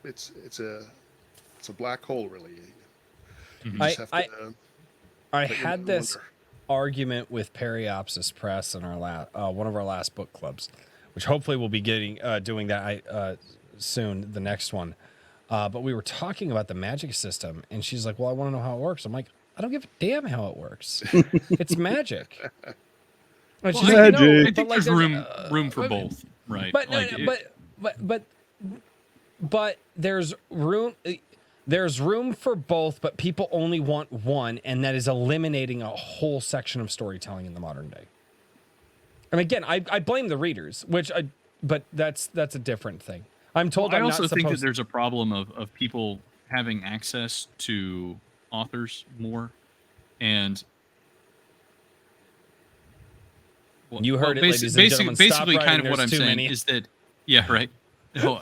it's a black hole, really. You just have to, I had this argument with Periopsis Press in our one of our last book clubs, which hopefully we'll be doing that soon, the next one. But we were talking about the magic system, and she's like, well, I want to know how it works. I'm like, I don't give a damn how it works. It's magic. And she's like, no, I think there's room for both, right? But there's room. There's room for both, but people only want one, and that is eliminating a whole section of storytelling in the modern day. And again, I blame the readers, but that's a different thing. I'm told. I also think that there's a problem of people having access to authors more, and you heard it, ladies and gentlemen. Basically, kind of what I'm saying is that, yeah, right. No,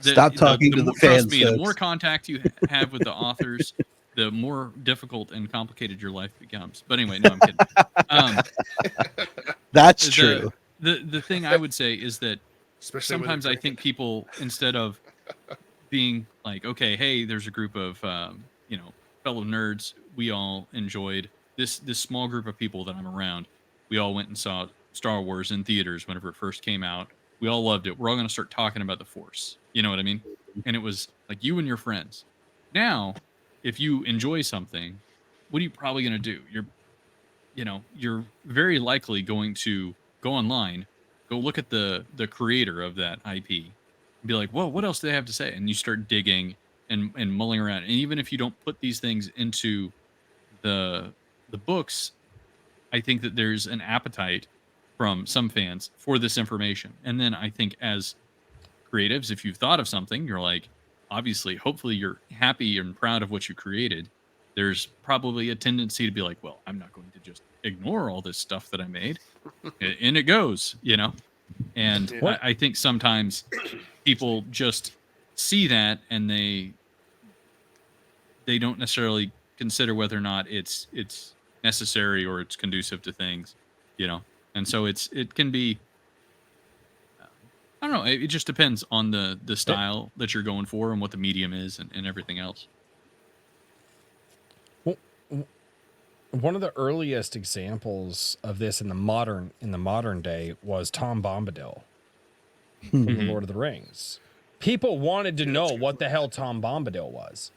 Stop talking to the fans. Trust me, the more contact you have with the authors, the more difficult and complicated your life becomes. But anyway, no, I'm kidding. Um, That's the true. the thing I would say is that Especially when they're sometimes I think drinking. people, instead of being like, okay, hey, there's a group of fellow nerds, we all enjoyed this small group of people that I'm around. We all went and saw Star Wars in theaters whenever it first came out. We all loved it. We're all going to start talking about the Force. You know what I mean? And it was like you and your friends. Now, if you enjoy something, what are you probably going to do? You're very likely going to go online, go look at the creator of that IP, and be like, whoa, what else do they have to say? And you start digging and mulling around. And even if you don't put these things into the books, I think that there's an appetite from some fans for this information. And then I think as creatives, if you've thought of something, you're like, obviously, hopefully you're happy and proud of what you created. There's probably a tendency to be like, well, I'm not going to just ignore all this stuff that I made. And it goes, And Yeah. I think sometimes people just see that and they don't necessarily consider whether or not it's necessary or it's conducive to things, And so it can be, I don't know. It just depends on the style that you're going for and what the medium is and everything else. Well, one of the earliest examples of this in the modern day was Tom Bombadil from the Lord of the Rings. People wanted to know what the hell Tom Bombadil was,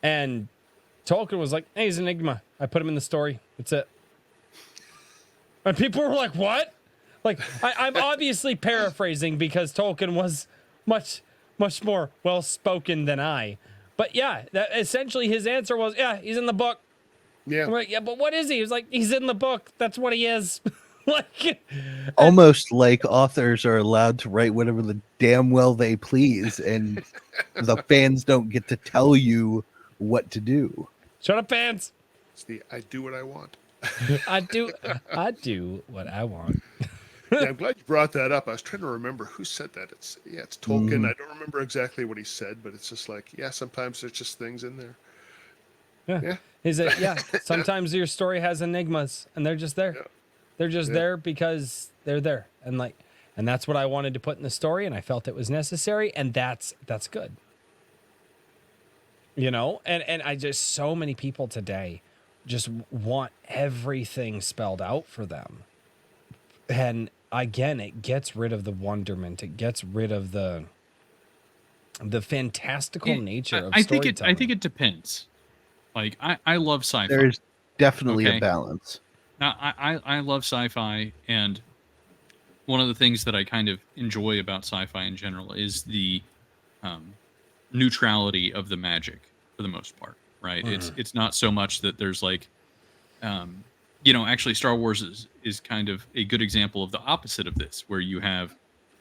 and Tolkien was like, "Hey, he's an enigma. I put him in the story. That's it." And people were like, "What?" Like, I'm obviously paraphrasing because Tolkien was much more well spoken than I. But yeah, that essentially his answer was, "Yeah, he's in the book." Yeah. I'm like, "Yeah, but what is he?" He was like, "He's in the book. That's what he is." Like, Almost like authors are allowed to write whatever the damn well they please, and the fans don't get to tell you what to do. shut up, fans. It's the I do what I want. I do what I want. Yeah, I'm glad you brought that up. I was trying to remember who said that. It's Tolkien. I don't remember exactly what he said, but it's just like, yeah, sometimes there's just things in there. Yeah. Is it? Yeah. Sometimes your story has enigmas, and they're just there. Yeah. They're just Yeah. there because they're there, and that's what I wanted to put in the story, and I felt it was necessary, and that's good. And I just, so many people today just want everything spelled out for them, and again, it gets rid of the wonderment. It gets rid of the fantastical nature of storytelling. I think it depends. Like I love sci-fi. There's definitely Okay. a balance. Now, I love sci-fi, and one of the things that I kind of enjoy about sci-fi in general is the neutrality of the magic for the most part, right? It's not so much that there's like, actually Star Wars is kind of a good example of the opposite of this, where you have,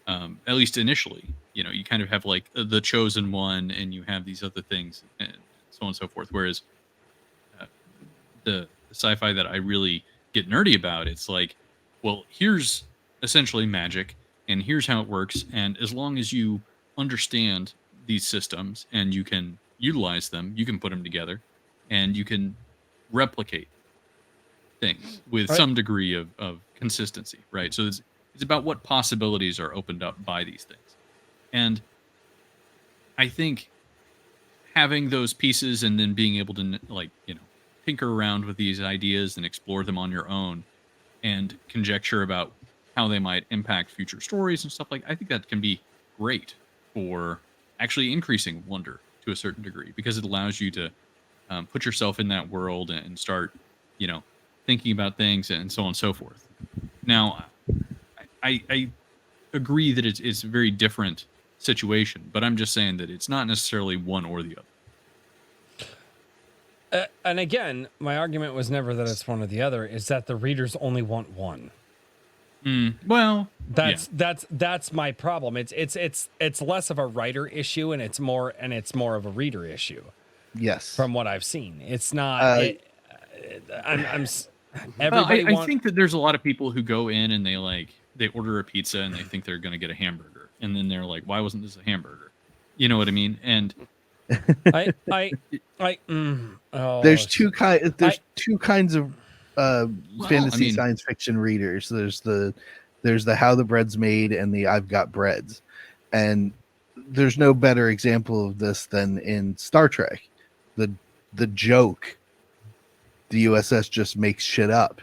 at least initially, you kind of have like the chosen one, and you have these other things, and so on and so forth. Whereas the sci-fi that I really get nerdy about, it's like, well, here's essentially magic, and here's how it works, and as long as you understand these systems and you can utilize them, you can put them together, and you can replicate things with some degree of consistency, right? So it's about what possibilities are opened up by these things. And I think having those pieces and then being able to tinker around with these ideas and explore them on your own and conjecture about how they might impact future stories and stuff I think that can be great for actually increasing wonder to a certain degree, because it allows you to put yourself in that world and start, thinking about things and so on and so forth. Now, I agree that it's a very different situation, but I'm just saying that it's not necessarily one or the other. And again, my argument was never that it's one or the other. Is that the readers only want one. Well, that's my problem. It's less of a writer issue, and it's more of a reader issue. Yes. From what I've seen, it's not. Everybody. I think that there's a lot of people who go in and they order a pizza and they think they're going to get a hamburger, and then they're like, "Why wasn't this a hamburger?" You know what I mean? And There's I- two kinds of fantasy science fiction readers. There's the how the bread's made and the I've got breads. And there's no better example of this than in Star Trek. The joke, the USS just makes shit up.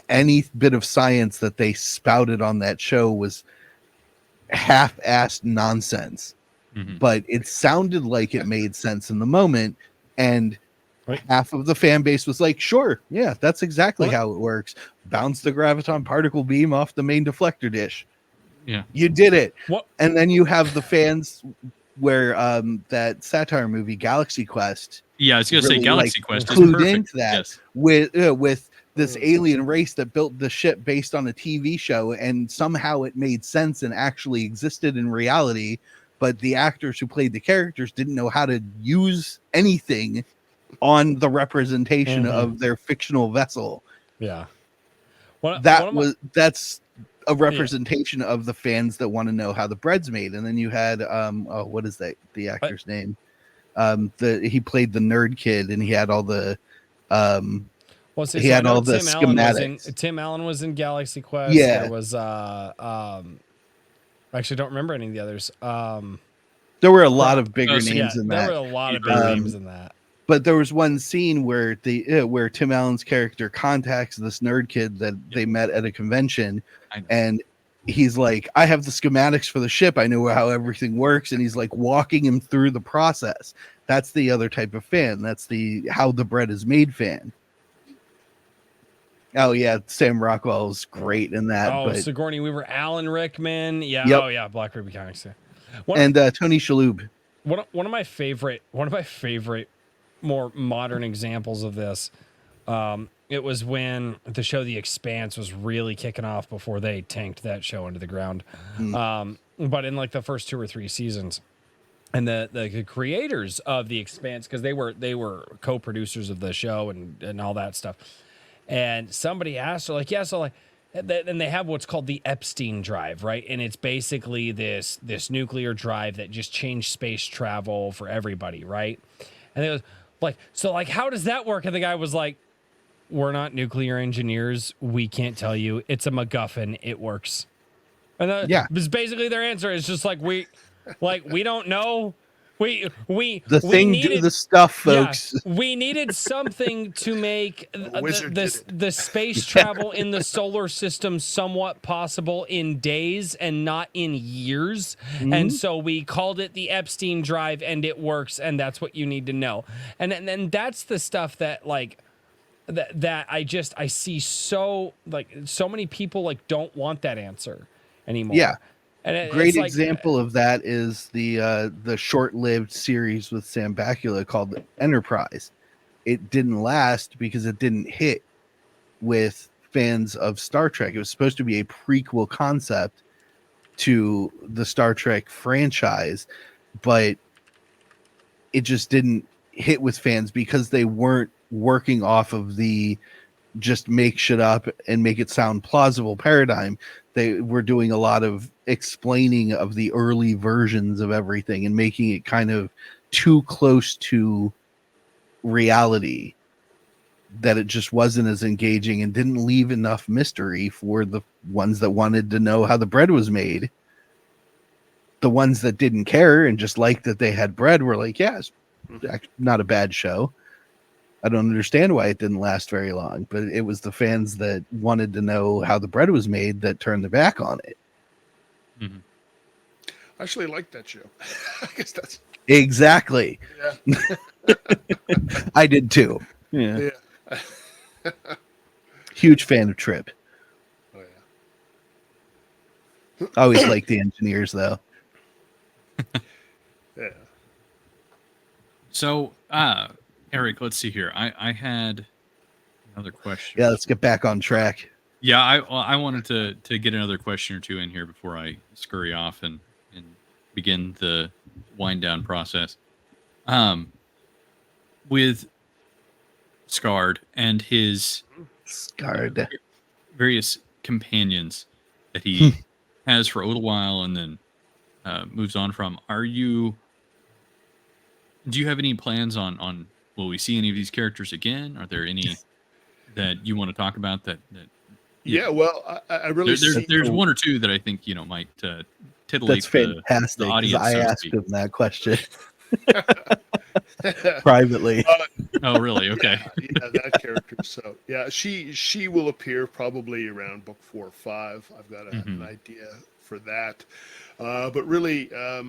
Any bit of science that they spouted on that show was half-assed nonsense, but it sounded like it made sense in the moment, and half of the fan base was like, sure, yeah, that's exactly how it works. Bounce the graviton particle beam off the main deflector dish. Yeah, you did it. What? And then you have the fans where that satire movie Galaxy Quest, yeah, I was gonna say really, Galaxy like, Quest is clued perfect. into that. Yes. With this alien race that built the ship based on a TV show, and somehow it made sense and actually existed in reality, but the actors who played the characters didn't know how to use anything on the representation of their fictional vessel. Yeah. That's a representation of the fans that want to know how the bread's made. And then you had what is that, the actor's name? He played the nerd kid, and he had all the Tim schematics. Tim Allen was in Galaxy Quest. Yeah. There was I actually don't remember any of the others. There were a lot of bigger names in that. There were a lot of big names in that. But there was one scene where where Tim Allen's character contacts this nerd kid that they met at a convention, and he's like, I have the schematics for the ship. I know how everything works. And he's like walking him through the process. That's the other type of fan. That's the how the bread is made fan. Oh yeah, Sam Rockwell's great in that. Oh, but Sigourney Weaver, Alan Rickman. Yeah. Yep. Oh yeah, Black Ruby Comics. And Tony Shalhoub. One of my favorite more modern examples of this. It was when the show The Expanse was really kicking off before they tanked that show into the ground. But in like the first 2 or 3 seasons, and the creators of The Expanse, because they were co-producers of the show and all that stuff. And somebody asked her, like, yeah, so like, and they have what's called the Epstein drive, right? And it's basically this nuclear drive that just changed space travel for everybody, right? And they was like, so like, how does that work? And the guy was like, we're not nuclear engineers. We can't tell you. It's a MacGuffin. It works. And that was basically their answer. It's just like, we don't know. We needed the stuff, folks. Yeah, we needed something to make the space travel in the solar system somewhat possible in days and not in years. And so we called it the Epstein drive, and it works, and that's what you need to know. And then that's the stuff that like that I see so many people like don't want that answer anymore. Yeah. And great example of that is the short-lived series with Sam Bakula called Enterprise. It didn't last because it didn't hit with fans of Star Trek. It was supposed to be a prequel concept to the Star Trek franchise, but it just didn't hit with fans because they weren't working off of the just make shit up and make it sound plausible paradigm. They were doing a lot of explaining of the early versions of everything and making it kind of too close to reality that it just wasn't as engaging and didn't leave enough mystery for the ones that wanted to know how the bread was made. The ones that didn't care and just liked that they had bread were like, yeah, it's not a bad show. I don't understand why it didn't last very long, but it was the fans that wanted to know how the bread was made that turned their back on it. I actually like that show. I guess that's exactly. Yeah. I did too. Yeah. Huge fan of Trip. Oh yeah. Always like the engineers though. Yeah. So, Eric, let's see here. I had another question. Yeah, let's get back on track. Yeah, I wanted to get another question or two in here before I scurry off and begin the wind down process. With Scarred and his various companions that he has for a little while and then moves on from, are you Do you have any plans on will we see any of these characters again? Are there any that you want to talk about that you Yeah, know? well, I really see. There's one or two that I think might That's titillate the fantastic because audience, I so to asked speak. him that question privately. Oh, really? Yeah, Okay. yeah, that character. So yeah, she will appear probably around book 4 or 5. I've got an Hmm. idea for that. But really, a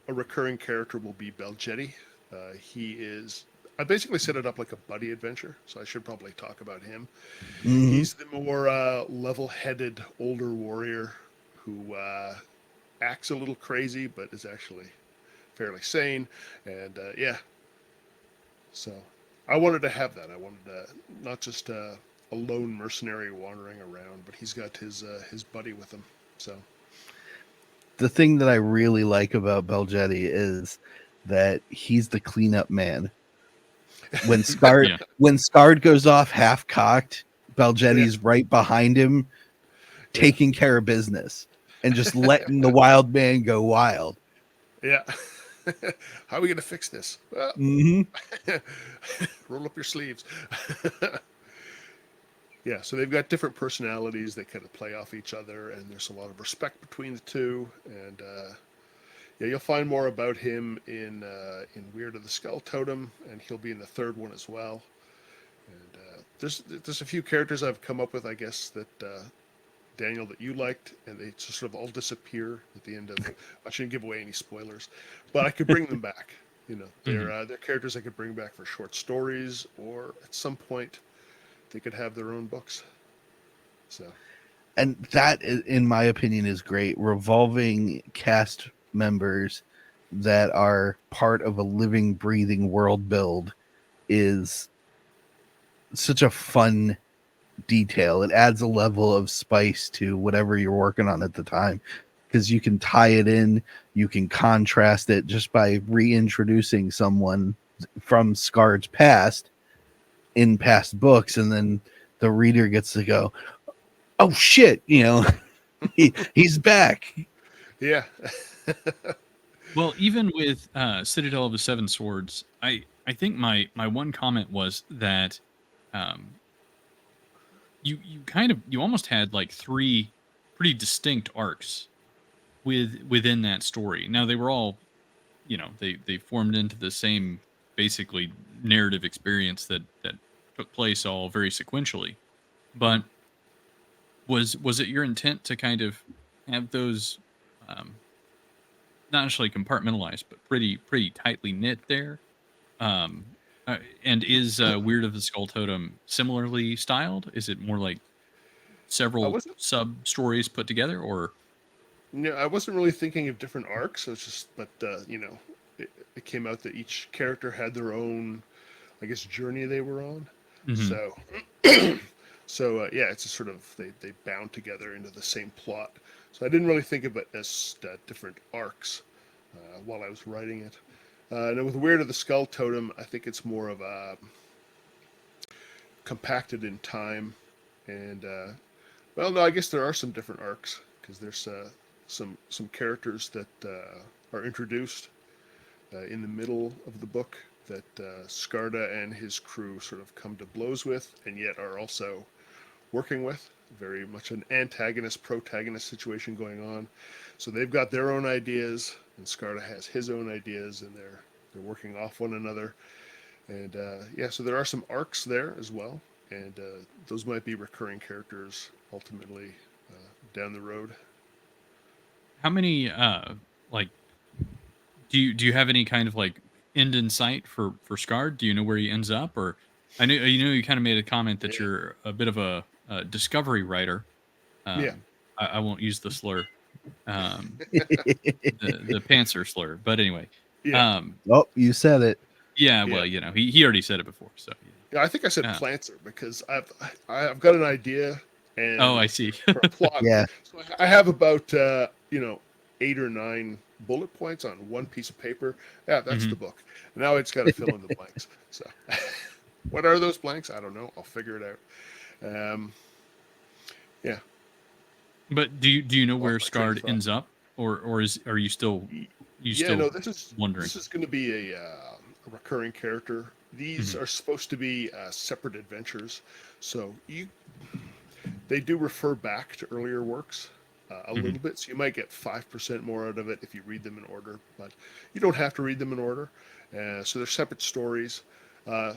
recurring character will be Beljetti. He is. I basically set it up like a buddy adventure, so I should probably talk about him. Hmm. He's the more level-headed older warrior who acts a little crazy, but is actually fairly sane. And yeah, so I wanted to have that. I wanted not just a lone mercenary wandering around, but he's got his buddy with him. So The thing that I really like about Beljetti is that he's the cleanup man. When Scarred Yeah. when Scarred goes off half cocked, yeah, Beljetti's right behind him, yeah, taking care of business and just letting the wild man go wild. yeah. How are we gonna fix this? Well, Hmm. roll up your sleeves. Yeah, so they've got different personalities. They kind of play off each other, and there's a lot of respect between the two. And yeah, you'll find more about him in Weird of the Skull Totem, and he'll be in the third one as well. And there's a few characters I've come up with, I guess, that Daniel, that you liked, and they just sort of all disappear at the end of. I shouldn't give away any spoilers, but I could bring them back. You know, Hmm. they're characters I could bring back for short stories, or at some point they could have their own books. So And that, in my opinion, is great. Revolving cast members that are part of a living, breathing world build is such a fun detail. It adds a level of spice to whatever you're working on at the time because you can tie it in, you can contrast it just by reintroducing someone from Scarred's past in past books, and then the reader gets to go, "Oh shit!" He's back. yeah, Well, even with Citadel of the Seven Swords, I think my one comment was that um, you almost had like three pretty distinct arcs within that story. Now they were all, they formed into the same basically narrative experience that took place all very sequentially. But was it your intent to kind of have those um, not necessarily compartmentalized, but pretty tightly knit there? Um, and is Weird of the Skull Totem similarly styled? Is it more like I several wasn't. sub stories put together, or? I wasn't really thinking of different arcs. It's just, but it came out that each character had their own, I guess, journey they were on. Mhm. So, yeah, it's a sort of they bound together into the same plot. So I didn't really think of it as different arcs while I was writing it. And with Weird of the Skull Totem, I think it's more of a compacted in time. And well, no, I guess there are some different arcs because there's some characters that are introduced in the middle of the book that Skarda and his crew sort of come to blows with, and yet are also working with. Very much an antagonist protagonist situation going on. So they've got their own ideas, and Skarda has his own ideas, and they're working off one another. And yeah, so there are some arcs there as well, and those might be recurring characters ultimately down the road. How many like do you have any kind of like end in sight for Scarred? Do you know where he ends up, or you kind of made a comment that Yeah, you're a bit of a discovery writer. yeah, I won't use the slur, um, the Panzer slur, but anyway, yeah, um, Oh, you said it. yeah. yeah. Well, he already said it before, so Yeah, I think I said yeah. Planter because I've got an idea Oh, I and see. for a plot. Yeah. So I have about 8 or 9 bullet points on one piece of paper. Yeah, that's Hmm. the book. Now I just got to fill in the blanks. So what are those blanks? I don't know. I'll figure it out. Yeah, But do you know where lost my train of Scarred thought. ends up, or are you still Yeah, no, this wondering? is going to be recurring character. These are supposed to be separate adventures, so they do refer back to earlier works a little bit. So you might get 5% more out of it if you read them in order, but you don't have to read them in order. So they're separate stories.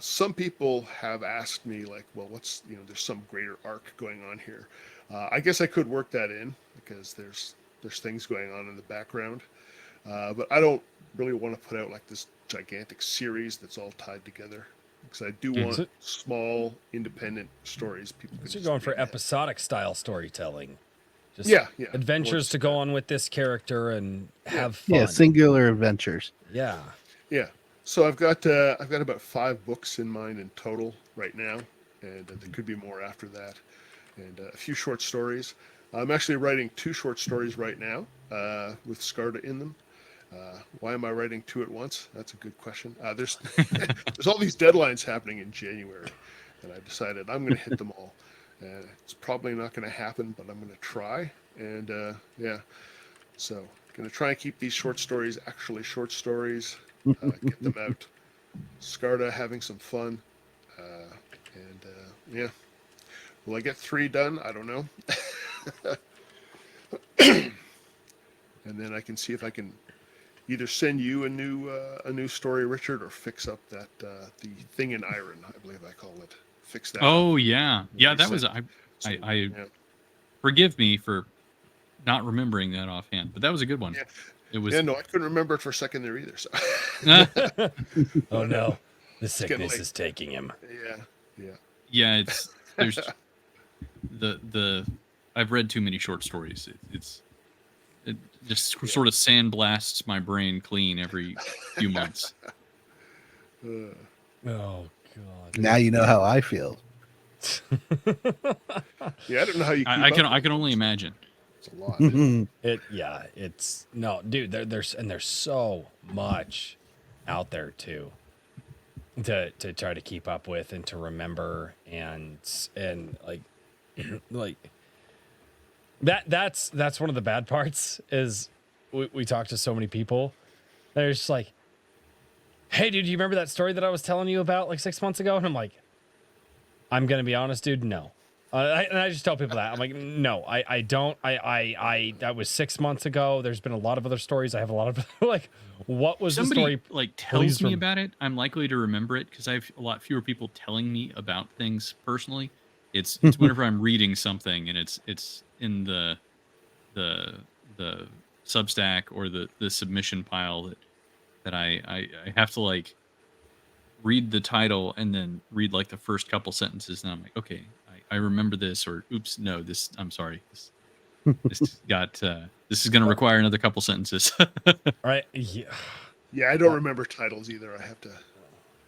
Some people have asked me, like, well, there's some greater arc going on here. I guess I could work that in because there's things going on in the background. But I don't really want to put out like this gigantic series that's all tied together, because I do want small, independent stories. People can So you're just going for read ahead. episodic style storytelling. Just Yeah. adventures to go on with this character and have fun. Yeah, singular adventures. Yeah. Yeah. So I've got about 5 books in mind in total right now, and there could be more after that, and a few short stories. I'm actually writing 2 short stories right now with Scarta in them. Why am I writing 2 at once? That's a good question. There's there's all these deadlines happening in January, and I decided I'm going to hit them all. It's probably not going to happen, but I'm going to try. And so going to try and keep these short stories actually short stories. Get them out. Scarta having some fun, Will I get 3 done? I don't know. And then I can see if I can either send you a new story, Richard, or fix up that the thing in iron, I believe I call it. Fix that. Oh up. yeah, yeah. That was I forgive me for not remembering that offhand, but that was a good one. Yeah. It was. Yeah, no, I couldn't remember it for a second there either. So. Oh no, the getting sickness late. is taking him. Yeah. Yeah, there's the I've read too many short stories. It just sort of sandblasts my brain clean every few months. Oh god. Now you know how I feel. Yeah, I don't know how you. Keep I up. can only imagine. It's a lot. It's no, dude. There's so much out there too to try to keep up with and to remember and like like that's one of the bad parts is we talk to so many people. They're just like, hey, dude, do you remember that story that I was telling you about like 6 months ago? And I'm like, I'm gonna be honest, dude, no. And I just tell people that I'm like, no, I don't. That was 6 months ago. There's been a lot of other stories. I have a lot of like, what was Somebody the story? like tells me from- about it, I'm likely to remember it because I have a lot fewer people telling me about things personally. It's whenever I'm reading something and it's in the Substack or the submission pile that I have to like read the title and then read like the first couple sentences and I'm like, okay, I remember this, or oops, no, I'm sorry. This is going to require another couple sentences. Right? Yeah. Yeah, I don't remember titles either. I have to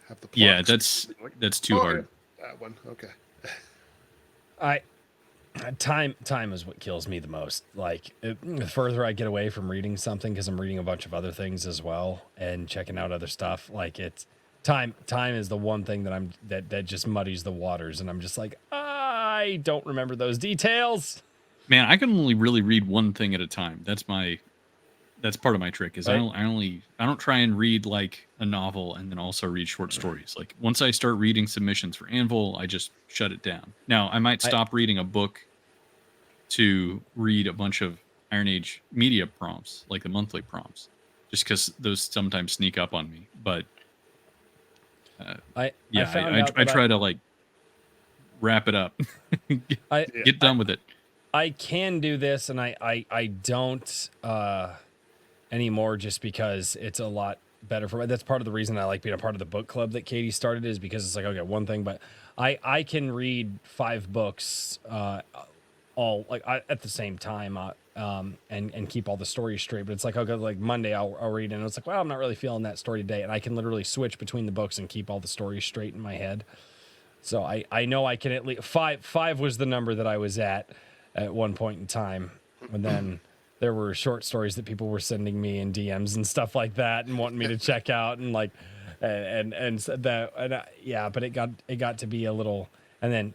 have the plot. Yeah, explained. Like, that's too hard. yeah, that one. Okay. Time is what kills me the most. Like the further I get away from reading something, because I'm reading a bunch of other things as well and checking out other stuff. Like it's time is the one thing that just muddies the waters, and I'm just like, I don't remember those details. Man, I can only really read one thing at a time. That's part of my trick. Is Right. I don't try and read like a novel and then also read short stories. Like once I start reading submissions for Anvil, I just shut it down. Now I might stop reading a book to read a bunch of Iron Age media prompts, like the monthly prompts, just because those sometimes sneak up on me. But I try to like wrap it up, get done with it. I can do this, and I don't anymore, just because it's a lot better for me. That's part of the reason I like being a part of the book club that Katie started, is because it's like, okay, one thing, but I can read 5 books all like at the same time and keep all the stories straight. But it's like, okay, like Monday I'll read and it's like, well, I'm not really feeling that story today, and I can literally switch between the books and keep all the stories straight in my head. So I know I can at least five was the number that I was at one point in time. And then there were short stories that people were sending me in DMs and stuff like that and wanting me to check out and like, yeah, but it got to be a little, and then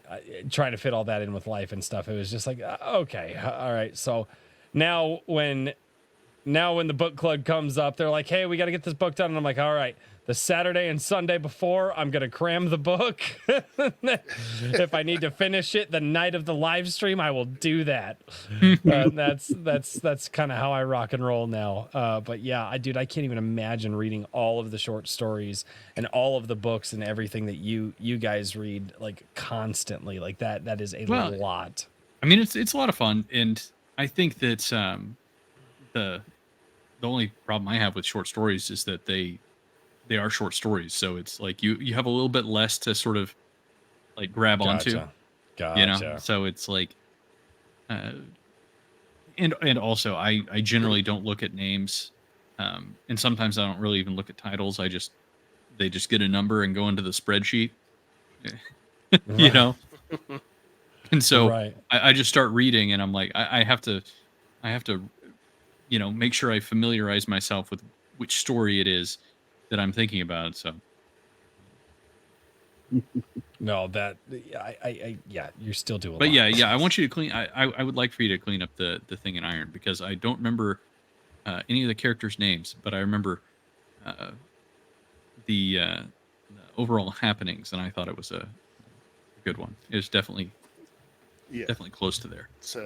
trying to fit all that in with life and stuff. It was just like, okay, all right. So now when now when the book club comes up, they're like, hey, we got to get this book done. And I'm like, all right, the Saturday and Sunday before, I'm going to cram the book. If I need to finish it the night of the live stream, I will do that. That's kind of how I rock and roll now. But yeah, I can't even imagine reading all of the short stories and all of the books and everything that you guys read like constantly. Like that is a lot. I mean, it's a lot of fun, and I think that the only problem I have with short stories is that they are short stories, so it's like you have a little bit less to sort of like grab onto, Gotcha. you know. So it's like, and also I generally don't look at names, and sometimes I don't really even look at titles. They just get a number and go into the spreadsheet, you know. And so Right. I just start reading, and I'm like, I have to, you know, make sure I familiarize myself with which story it is that I'm thinking about. So No, that yeah, you're still doing. but yeah, I want you to clean. I would like for you to clean up the thing in Iron, because I don't remember any of the characters' names, but I remember the overall happenings, and I thought it was a good one. It was definitely close to there. It's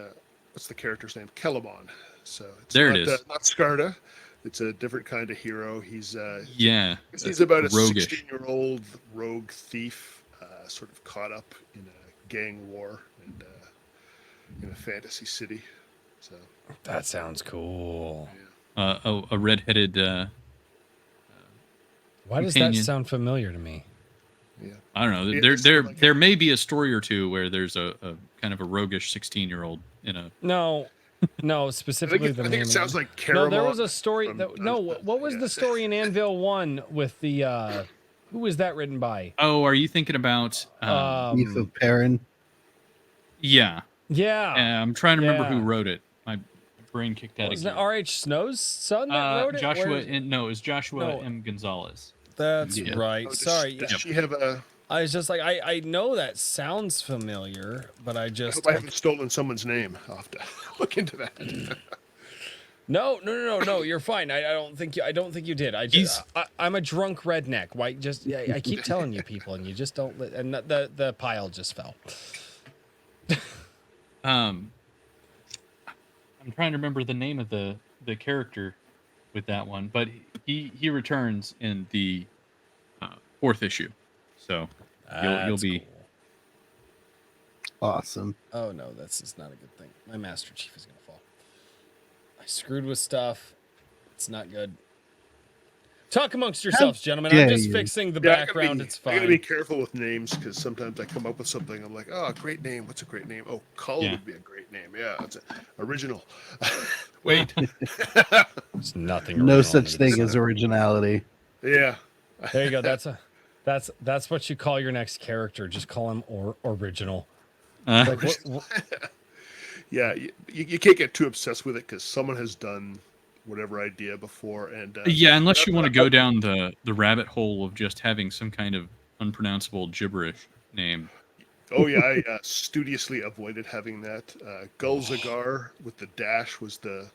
what's the character's name? Kellamon. So it's There not, it is. Not Skarda. It's a different kind of hero. He's He's about a roguish. 16-year-old rogue thief, sort of caught up in a gang war and in a fantasy city. So that sounds cool. A redheaded. Why does companion. that sound familiar to me? Yeah, I don't know. Yeah, There may be a story or two where there's a kind of a roguish 16-year-old in a. No, specifically I think it sounds like Caramon. No, there was a story. What was the story in Anvil 1 with the who was that written by? Oh, are you thinking about Youth of Perrin? Yeah. I'm trying to remember who wrote it. My brain kicked out Wasn't again. it R.H. Snow's son that wrote it? No, it was Joshua M. Gonzalez. That's right. Sorry. Does she have a? I was just like, I know that sounds familiar, but I just. I haven't stolen someone's name. I'll have to look into that. No. You're fine. I don't think you did. I'm a drunk redneck. Why? I keep telling you people, and you just don't. And the pile just fell. I'm trying to remember the name of the character with that one, but he returns in the 4th issue, so you'll be cool. Awesome. Oh no, this is not a good thing. My Master Chief is gonna fall. I screwed with stuff. It's not good. Talk amongst yourselves, gentlemen. I'm just fixing the background. It's fine. I gotta be careful with names, because sometimes I come up with something. I'm like, oh, great name. What's a great name? Oh, Cull would be a great name. Yeah, that's original. Wait. There's nothing. No such thing as originality. Yeah. There you go. That's what you call your next character. Just call him original. Like, Yeah, you can't get too obsessed with it, because someone has done whatever idea before, and unless you want to go down the rabbit hole of just having some kind of unpronounceable gibberish name. Oh yeah, I studiously avoided having that. Gulzagar with the dash was the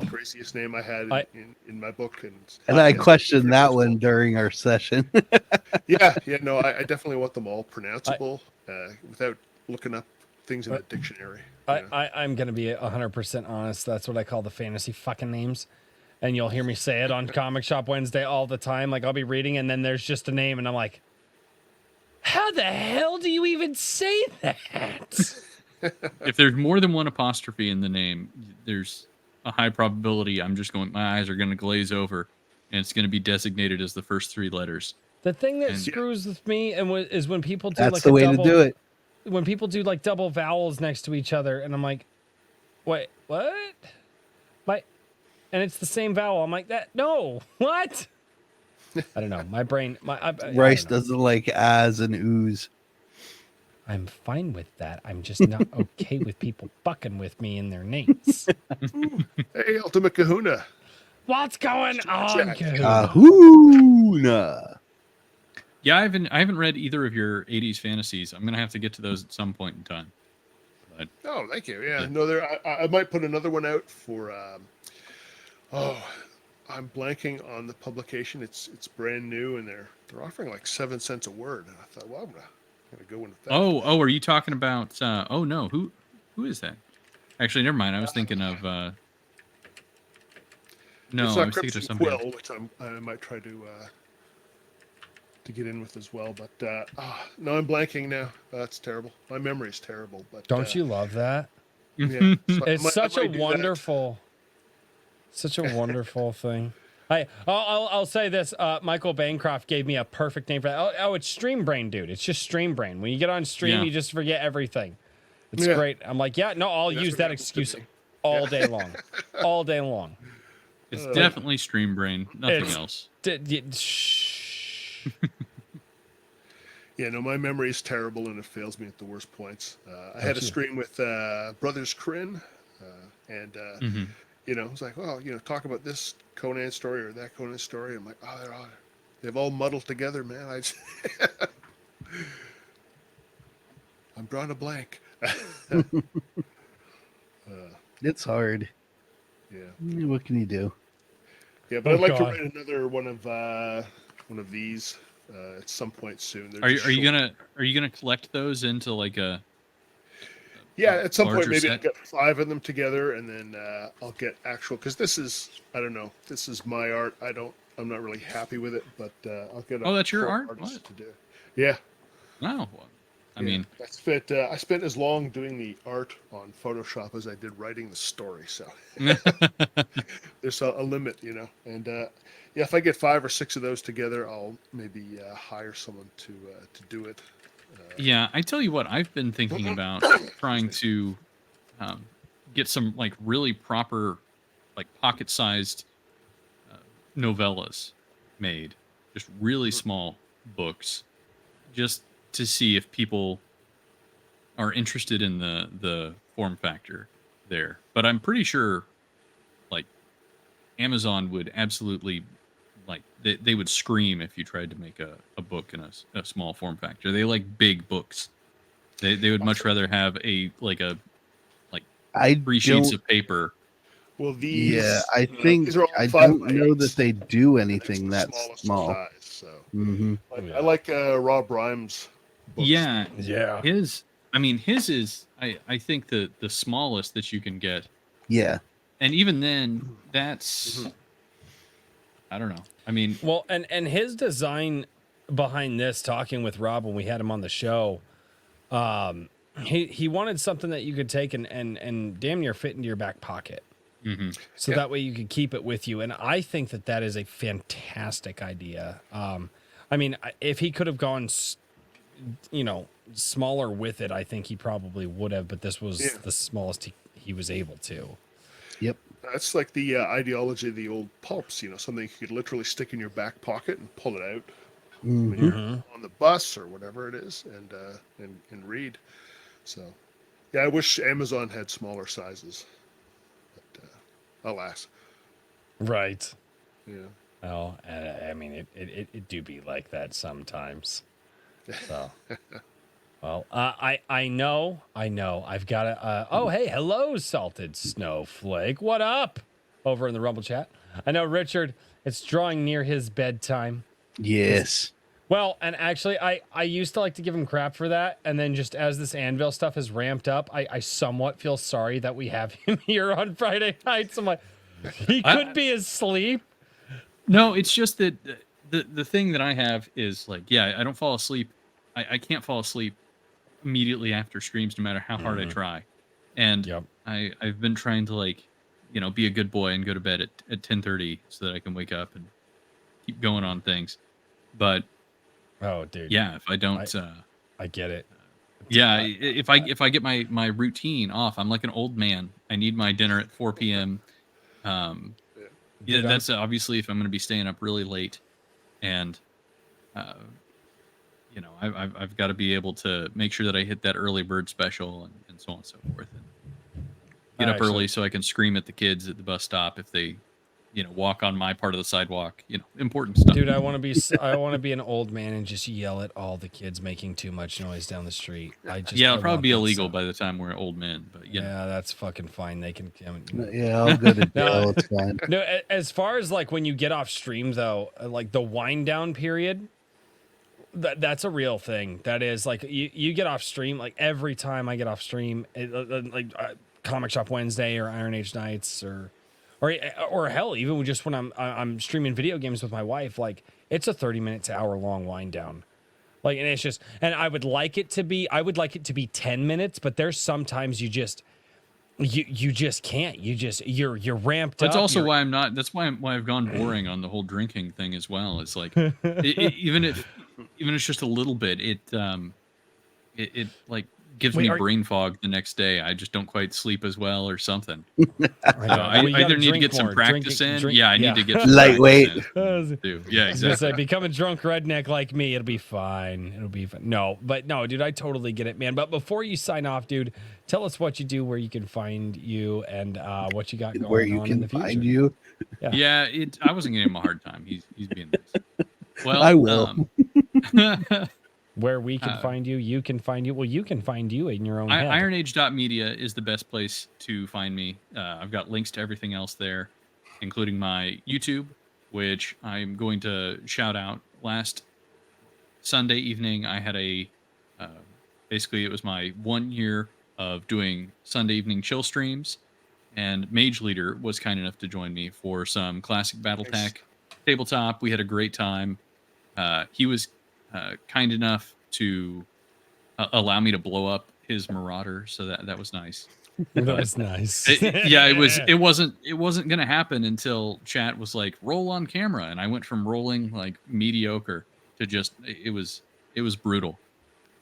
craziest name I had in my book, and I questioned that one during our session. No, I definitely want them all pronounceable without looking up things in the dictionary. I'm going to be 100% honest. That's what I call the fantasy fucking names. And you'll hear me say it on Comic Shop Wednesday all the time. Like, I'll be reading, and then there's just a name, and I'm like, how the hell do you even say that? If there's more than one apostrophe in the name, there's a high probability my eyes are going to glaze over, and it's going to be designated as the first 3 letters. The thing that screws with me is when people do That's the way to do it. When people do like double vowels next to each other, and I'm like, wait, what? And it's the same vowel. I'm like, no, what? I don't know. My brain, Rice doesn't like as and ooze. I'm fine with that. I'm just not okay with people fucking with me in their names. Hey, Ultimate Kahuna. What's going on, Kahuna? Yeah, I haven't read either of your 80s fantasies. I'm gonna have to get to those at some point in time. But oh, thank you. Yeah, no, I might put another one out for Oh, I'm blanking on the publication. It's brand new, and they're offering like 7 cents a word. And I thought, well, I'm gonna go in with that. Oh, are you talking about? Oh no, who is that? Actually, never mind. I was thinking of. It's No, I not was thinking of Crimson somebody else. Quill, which I might try to get in with as well. But no, I'm blanking now. That's terrible. My memory is terrible. But Don't you love that? yeah, so It's I such a might do that. wonderful thing. I'll say this. Michael Bancroft gave me a perfect name for that. Oh, it's Stream Brain, dude. It's just Stream Brain. When you get on stream, Yeah. you just forget everything. It's Yeah. great. I'm like, yeah, no, I'll That's use what that happens to excuse me. all day long. All day long. It's definitely Stream Brain. Nothing It's- else. Shh. Yeah, no, my memory is terrible and it fails me at the worst points. I had a stream with Brothers Crin, and Mm-hmm. it was like, well, talk about this Conan story or that Conan story. I'm like, oh, they've all muddled together, man. I'm drawing a blank. It's hard. Yeah, What can you do? yeah, but Oh, I'd like God. to write another one of these at some point soon. They're Are just you short. gonna collect those into like a Yeah, at some point larger maybe I'll set? get 5 of them together, and then I'll get actual, because this is, I don't know, this is my art. I'm not really happy with it, but I'll get. Oh, that's your pro art? artist What? to do. Yeah, Wow. Well, I yeah. mean, I spent as long doing the art on Photoshop as I did writing the story. So there's a limit, And yeah, if I get 5 or 6 of those together, I'll maybe hire someone to do it. yeah. I tell you what, I've been thinking about trying to get some like really proper, like pocket-sized novellas made, just really small books, just to see if people are interested in the form factor there. But I'm pretty sure like Amazon would absolutely like they would scream if you tried to make a book in a small form factor. They like big books. They would much rather have a like I 3 sheets don't. of paper. Well, these, Yeah, I think these are all I 5 don't by know 8s. that they do It's anything the that smallest small. size. So Hmm I like Rob Rhymes' books. Yeah, Yeah. his is I think the smallest that you can get. Yeah, And even then, that's I don't know. I mean, Well, and his design behind this, talking with Rob when we had him on the show, he wanted something that you could take and damn near fit into your back pocket. mhm. So that way you could keep it with you. And I think that is a fantastic idea. I mean, if he could have gone, smaller with it, I think he probably would have, but this was Yeah. the smallest he was able to. yep. That's like the ideology of the old pulps, something you could literally stick in your back pocket and pull it out when hmm you're on the bus or whatever it is, and read. So, yeah, I wish Amazon had smaller sizes, but alas, Right. yeah. Oh, I mean, it do be like that sometimes. So, well, I know. I've got to. Oh, hey, hello, Salted Snowflake. What up? Over in the Rumble chat. I know, Richard. It's drawing near his bedtime. Yes. Well, and actually, I used to like to give him crap for that, and then just as this Anvil stuff has ramped up, I somewhat feel sorry that we have him here on Friday nights. I'm like, he could be asleep. No, it's just that the thing that I have is like, yeah, I don't fall asleep. I can't fall asleep immediately after streams, no matter how hard I try. And Yep. I've been trying to like, be a good boy and go to bed at 10:30 so that I can wake up and keep going on things. But Oh, dude. yeah, if I don't, I get it. yeah, if I get my routine off, I'm like an old man. I need my dinner at 4 p.m. Yeah, Dude, that's obviously if I'm going to be staying up really late, and I've got to be able to make sure that I hit that early bird special and so on and so forth, and get up Actually- early so I can scream at the kids at the bus stop if they, walk on my part of the sidewalk. Important stuff. Dude, I want to be an old man and just yell at all the kids making too much noise down the street. It'll probably be illegal by the time we're old men, but yeah, that's fucking fine. They can. Yeah, I'll go to jail. It's fine. No, as far as like when you get off stream though, like the wind down period, that's a real thing. That is like you get off stream. Like every time I get off stream, Comic Shop Wednesday or Iron Age Nights or hell, even just when I'm streaming video games with my wife, like it's a 30-minute to hour long wind down. Like, and it's just, and I would like it to be 10 minutes, but there's sometimes you just can't. You're ramped up. That's also why that's why I've gone boring on the whole drinking thing as well. It's like, even if it's just a little bit, it like gives me brain fog the next day. I just don't quite sleep as well or something. I either need to get some practice in. I need to get some lightweight. Yeah, exactly. Become a drunk redneck like me. It'll be fine. No, dude, I totally get it, man. But before you sign off, dude, tell us what you do, where you can find you, and what you got going on where you can find you. Yeah, I wasn't giving him a hard time. He's being nice. Well, I will. Where we can find you, you can find you. Well, you can find you in your own head. IronAge.media is the best place to find me. I've got links to everything else there, including my YouTube, which I'm going to shout out. Last Sunday evening, I had basically it was my 1 year of doing Sunday evening chill streams, and Mage Leader was kind enough to join me for some classic BattleTech tabletop. We had a great time. He was kind enough to allow me to blow up his Marauder, so that was nice. That was nice. It wasn't gonna happen until chat was like, roll on camera, and I went from rolling like mediocre to just it was brutal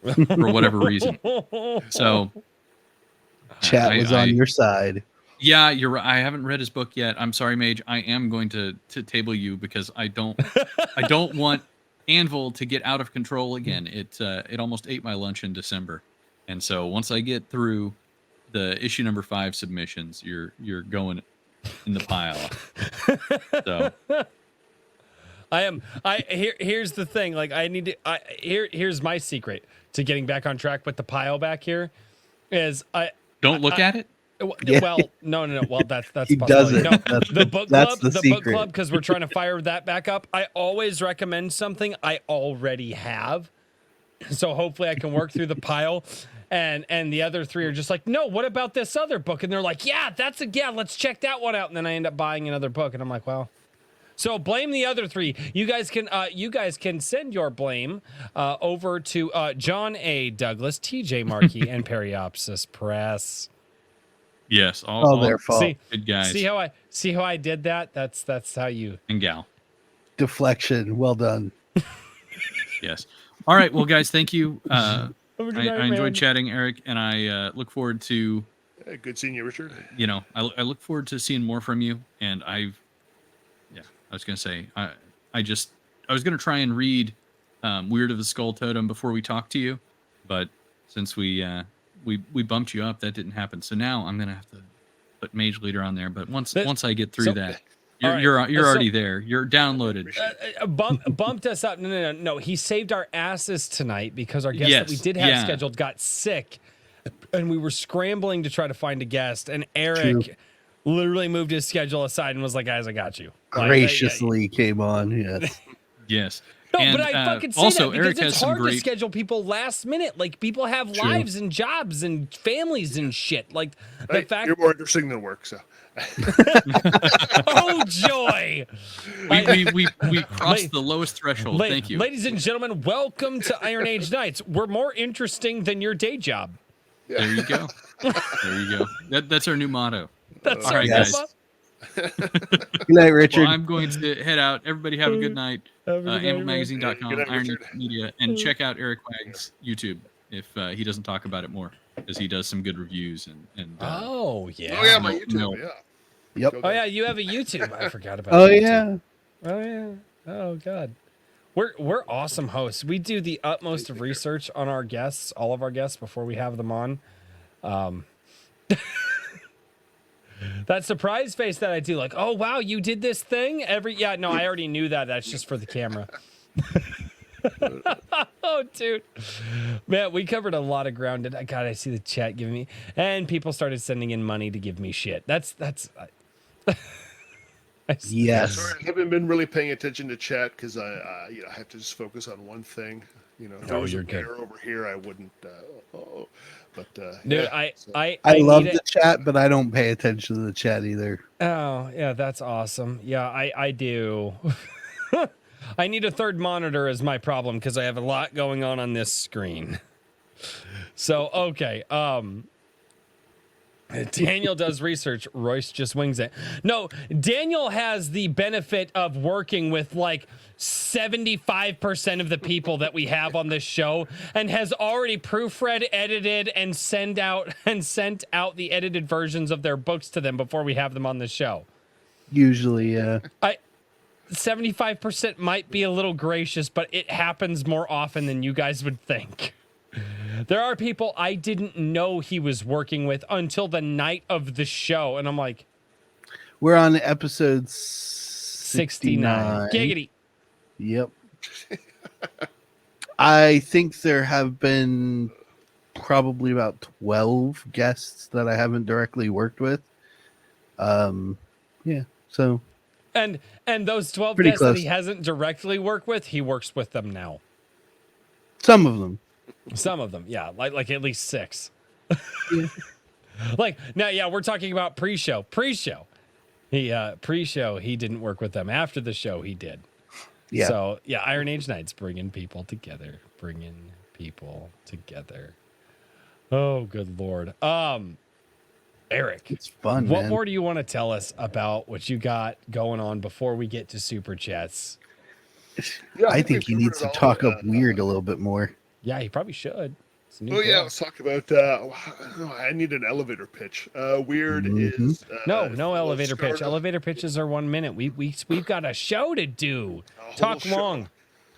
for whatever reason. So chat was on your side. Yeah, you're right. I haven't read his book yet. I'm sorry, Mage. I am going to table you because I don't want Anvil to get out of control again. It almost ate my lunch in December, and so once I get through the issue number 5 submissions, you're going in the pile. So here's the thing. Like here's my secret to getting back on track with the pile back here is don't look at it. Well, no. Well, that's he does it. No, the book club, book club, because we're trying to fire that back up. I always recommend something I already have, so hopefully I can work through the pile. And the other 3 are just like, no, what about this other book? And they're like, yeah, let's check that one out. And then I end up buying another book, and I'm like, well. So blame the other 3. You guys can send your blame over to John A. Douglas, T.J. Markey, and Periopsis Press. Yes, all their fault. Good guys. See how I did that? That's how you and gal. Deflection. Well done. Yes. All right. Well, guys, thank you. I enjoyed man. chatting, Eric, and I look forward to. Good seeing you, Richard. I look forward to seeing more from you. And I was gonna say I was gonna try and read Weird of the Skull Totem before we talk to you, but since we bumped you up, that didn't happen. So now I'm gonna have to put Mage Leader on there. But once I get through that, you're already there. You're downloaded. Bumped us up. No. He saved our asses tonight because our guest that we did have scheduled got sick, and we were scrambling to try to find a guest. And Eric literally moved his schedule aside and was like, "Guys, I got you." Graciously came on. Yes. Yes. No, but I fucking say also, that because Eric it's hard to schedule people last minute. Like, people have lives and jobs and families and shit. Like, the fact you're more interesting than work, so. Oh, joy! We crossed the lowest threshold. Thank you. Ladies and gentlemen, welcome to Iron Age Nights. We're more interesting than your day job. Yeah. There you go. There you go. That's our new motto. That's all right, guys. Good night, Richard. Well, I'm going to head out. Everybody have a good night. AnvilMagazine.com, Iron Media, and check out Eric Wagg's YouTube if he doesn't talk about it more, because he does some good reviews and my YouTube. Yep. Oh yeah, you have a YouTube. I forgot about. Oh YouTube. Oh yeah. Oh god. We're awesome hosts. We do the utmost of research on our guests, all of our guests, before we have them on. That surprise face that I do, like, oh wow, you did this thing. No, I already knew that. That's just for the camera. Oh, dude, man, we covered a lot of ground. God, I see the chat giving me, and people started sending in money to give me shit. That's. Yes. Sorry, I haven't been really paying attention to chat because I have to just focus on one thing. If there was you're a good. bear over here, I wouldn't. Dude, yeah, I love need the chat, but I don't pay attention to the chat either. Oh, yeah, that's awesome. Yeah, I do. I need a third monitor is my problem because I have a lot going on this screen. So, okay. Daniel does research. Royce just wings it. No, Daniel has the benefit of working with like 75% of the people that we have on this show and has already proofread, edited, and sent out the edited versions of their books to them before we have them on the show. Usually, yeah. 75% might be a little gracious, but it happens more often than you guys would think. There are people I didn't know he was working with until the night of the show, and I'm like, we're on episode 69. Giggity. Yep. I think there have been probably about 12 guests that I haven't directly worked with. Yeah, so And those 12 pretty guests close. that he hasn't directly worked with, he works with them now. Some of them. Some of them, yeah, like at least 6. Yeah. Like now, yeah, we're talking about pre-show. He pre-show he didn't work with them. After the show, he did. Yeah. So yeah, Iron Age Nights bringing people together. Oh, good Lord. Eric, It's fun. what man. more do you want to tell us about what you got going on before we get to super chats? Yeah, I think he we needs to covered it all, talk up weird a little bit more. Yeah, he probably should. It's a new Oh yeah, girl. let's talk about. I need an elevator pitch. Weird Mhm. is No follows elevator pitch. Scarlet- Elevator pitches are 1 minute. We've got a show to do. whole Talk show. long.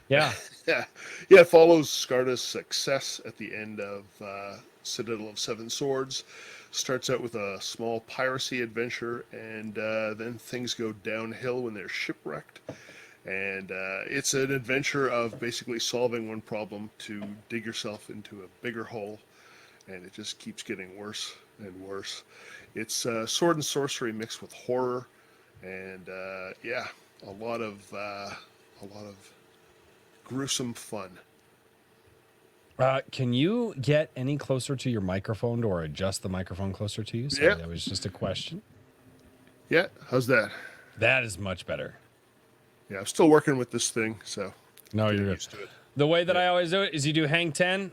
Yeah. Yeah, it follows Scarta's success at the end of Citadel of Seven Swords. Starts out with a small piracy adventure, and then things go downhill when they're shipwrecked. And it's an adventure of basically solving one problem to dig yourself into a bigger hole, and it just keeps getting worse and worse. It's sword and sorcery mixed with horror, and yeah, a lot of gruesome fun. Can you get any closer to your microphone or adjust the microphone closer to you? Sorry, Yeah. that was just a question. Yeah, how's that? That is much better. Yeah, I'm still working with this thing, so No, getting you're good. used to it. The way that I always do it is you do hang 10,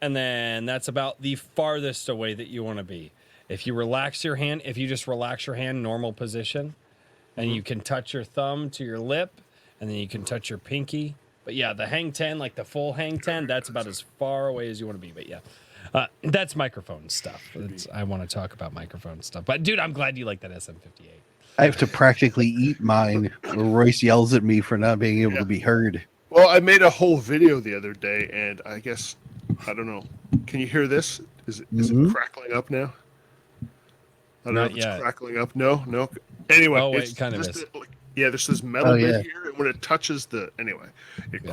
and then that's about the farthest away that you want to be. If you just relax your hand, normal position, and you can touch your thumb to your lip, and then you can touch your pinky. But yeah, the hang 10, like the full hang 10, that's about as far away as you want to be. But yeah, that's microphone stuff. I want to talk about microphone stuff. But dude, I'm glad you like that SM58. I have to practically eat mine. Royce yells at me for not being able to be heard. Well, I made a whole video the other day, and I guess I don't know. Can you hear this? Is it crackling up now? I don't know Not if it's yet. crackling up. No. Anyway, Oh, wait, it's it kind of just is. there's this metal Oh, bit yeah. here, and when it touches it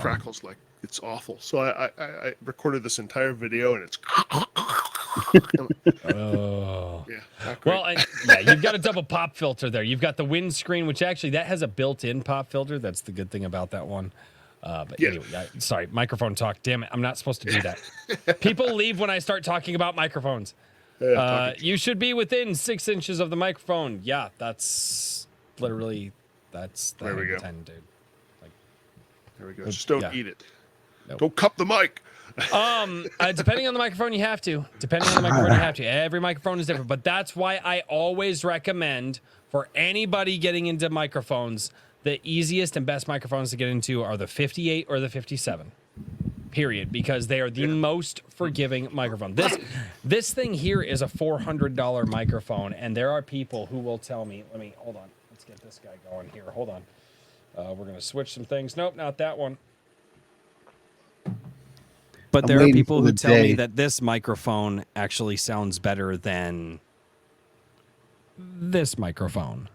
crackles like it's awful. So I recorded this entire video, and it's Oh. yeah. Not great. Well, you've got a double pop filter there. You've got the windscreen, which actually that has a built-in pop filter. That's the good thing about that one. But Yeah. anyway, sorry, microphone talk. Damn it, I'm not supposed to do that. People leave when I start talking about microphones. You should be within 6 inches of the microphone. Yeah, that's literally that's the There we hang go. 10, dude. There we go. Just don't yeah. eat it. Nope. Don't cup the mic. Depending on the microphone, you have to. Every microphone is different, but that's why I always recommend for anybody getting into microphones, the easiest and best microphones to get into are the 58 or the 57. Period, because they are the most forgiving microphone. This thing here is a $400 microphone, and there are people who will tell me, hold on. Let's get this guy going here. Hold on. We're going to switch some things. Nope, not that one. But I'm there are waiting people for who the tell me day. that this microphone actually sounds better than this microphone?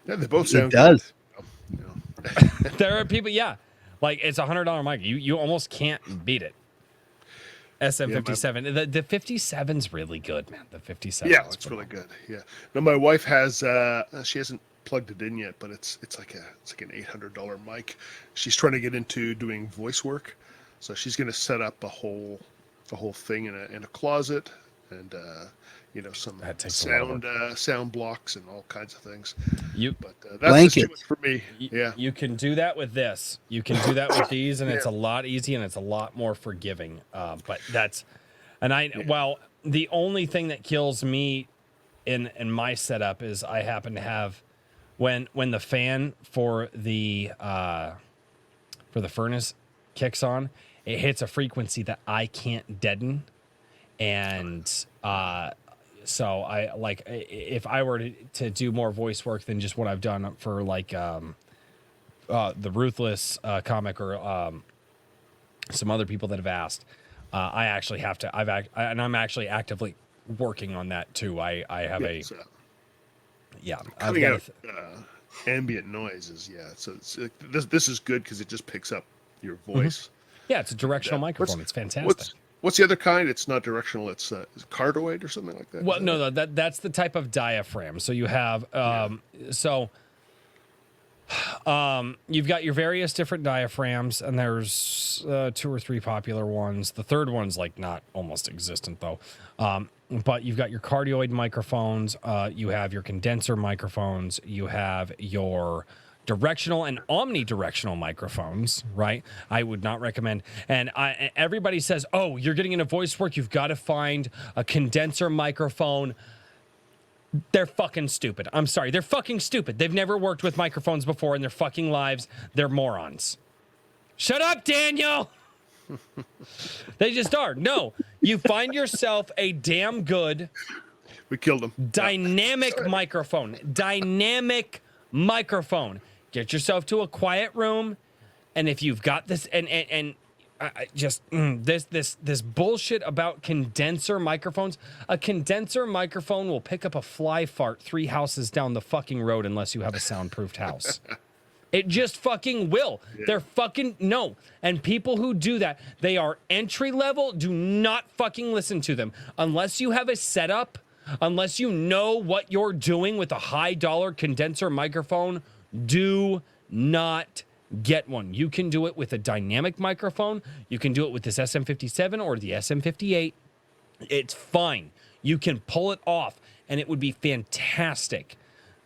Yeah, they both sound It does. good. You know. There are people, yeah, like it's $100 mic. You almost can't beat it. SM57. The 57's really good, man. The 57. Yeah, it's really good. Yeah. No, my wife has. She hasn't plugged it in yet, but it's like an $800 mic. She's trying to get into doing voice work, so she's going to set up a whole thing in a closet, and some That takes a lot of sound blocks and all kinds of things. You But that's just too Blankets. much for me. Yeah. You can do that with this. You can do that with these, and it's a lot easier and it's a lot more forgiving. But that's, and well, the only thing that kills me in my setup is I happen to have when the fan for the furnace kicks on, it hits a frequency that I can't deaden, and so I like if I were to do more voice work than just what I've done for like the Ruthless comic or some other people that have asked, I actually have to. And I'm actually actively working on that too. I have I've Cutting got out ambient noises. Yeah. So this is good because it just picks up your voice. yeah, it's a directional microphone. It's fantastic. What's the other kind? It's not directional. It's cardioid or something like that. Well, no, that's the type of diaphragm. So you have you've got your various different diaphragms, and there's 2 or 3 popular ones. The third one's like not almost existent though. But you've got your cardioid microphones. You have your condenser microphones. You have your directional and omnidirectional microphones, right? I would not recommend. And everybody says, oh, you're getting into voice work, you've got to find a condenser microphone. They're fucking stupid. I'm sorry. They're fucking stupid. They've never worked with microphones before in their fucking lives. They're morons. Shut up, Daniel. They just are. No, you find yourself a damn good We killed him. dynamic microphone. Dynamic microphone. Get yourself to a quiet room, and if you've got this, this bullshit about condenser microphones. A condenser microphone will pick up a fly fart 3 houses down the fucking road unless you have a soundproofed house. It just fucking will. Yeah. They're fucking no. And people who do that, they are entry level. Do not fucking listen to them unless you have a setup. Unless you know what you're doing with a high dollar condenser microphone, do not get one. You can do it with a dynamic microphone. You can do it with this SM57 or the SM58. It's fine. You can pull it off and it would be fantastic.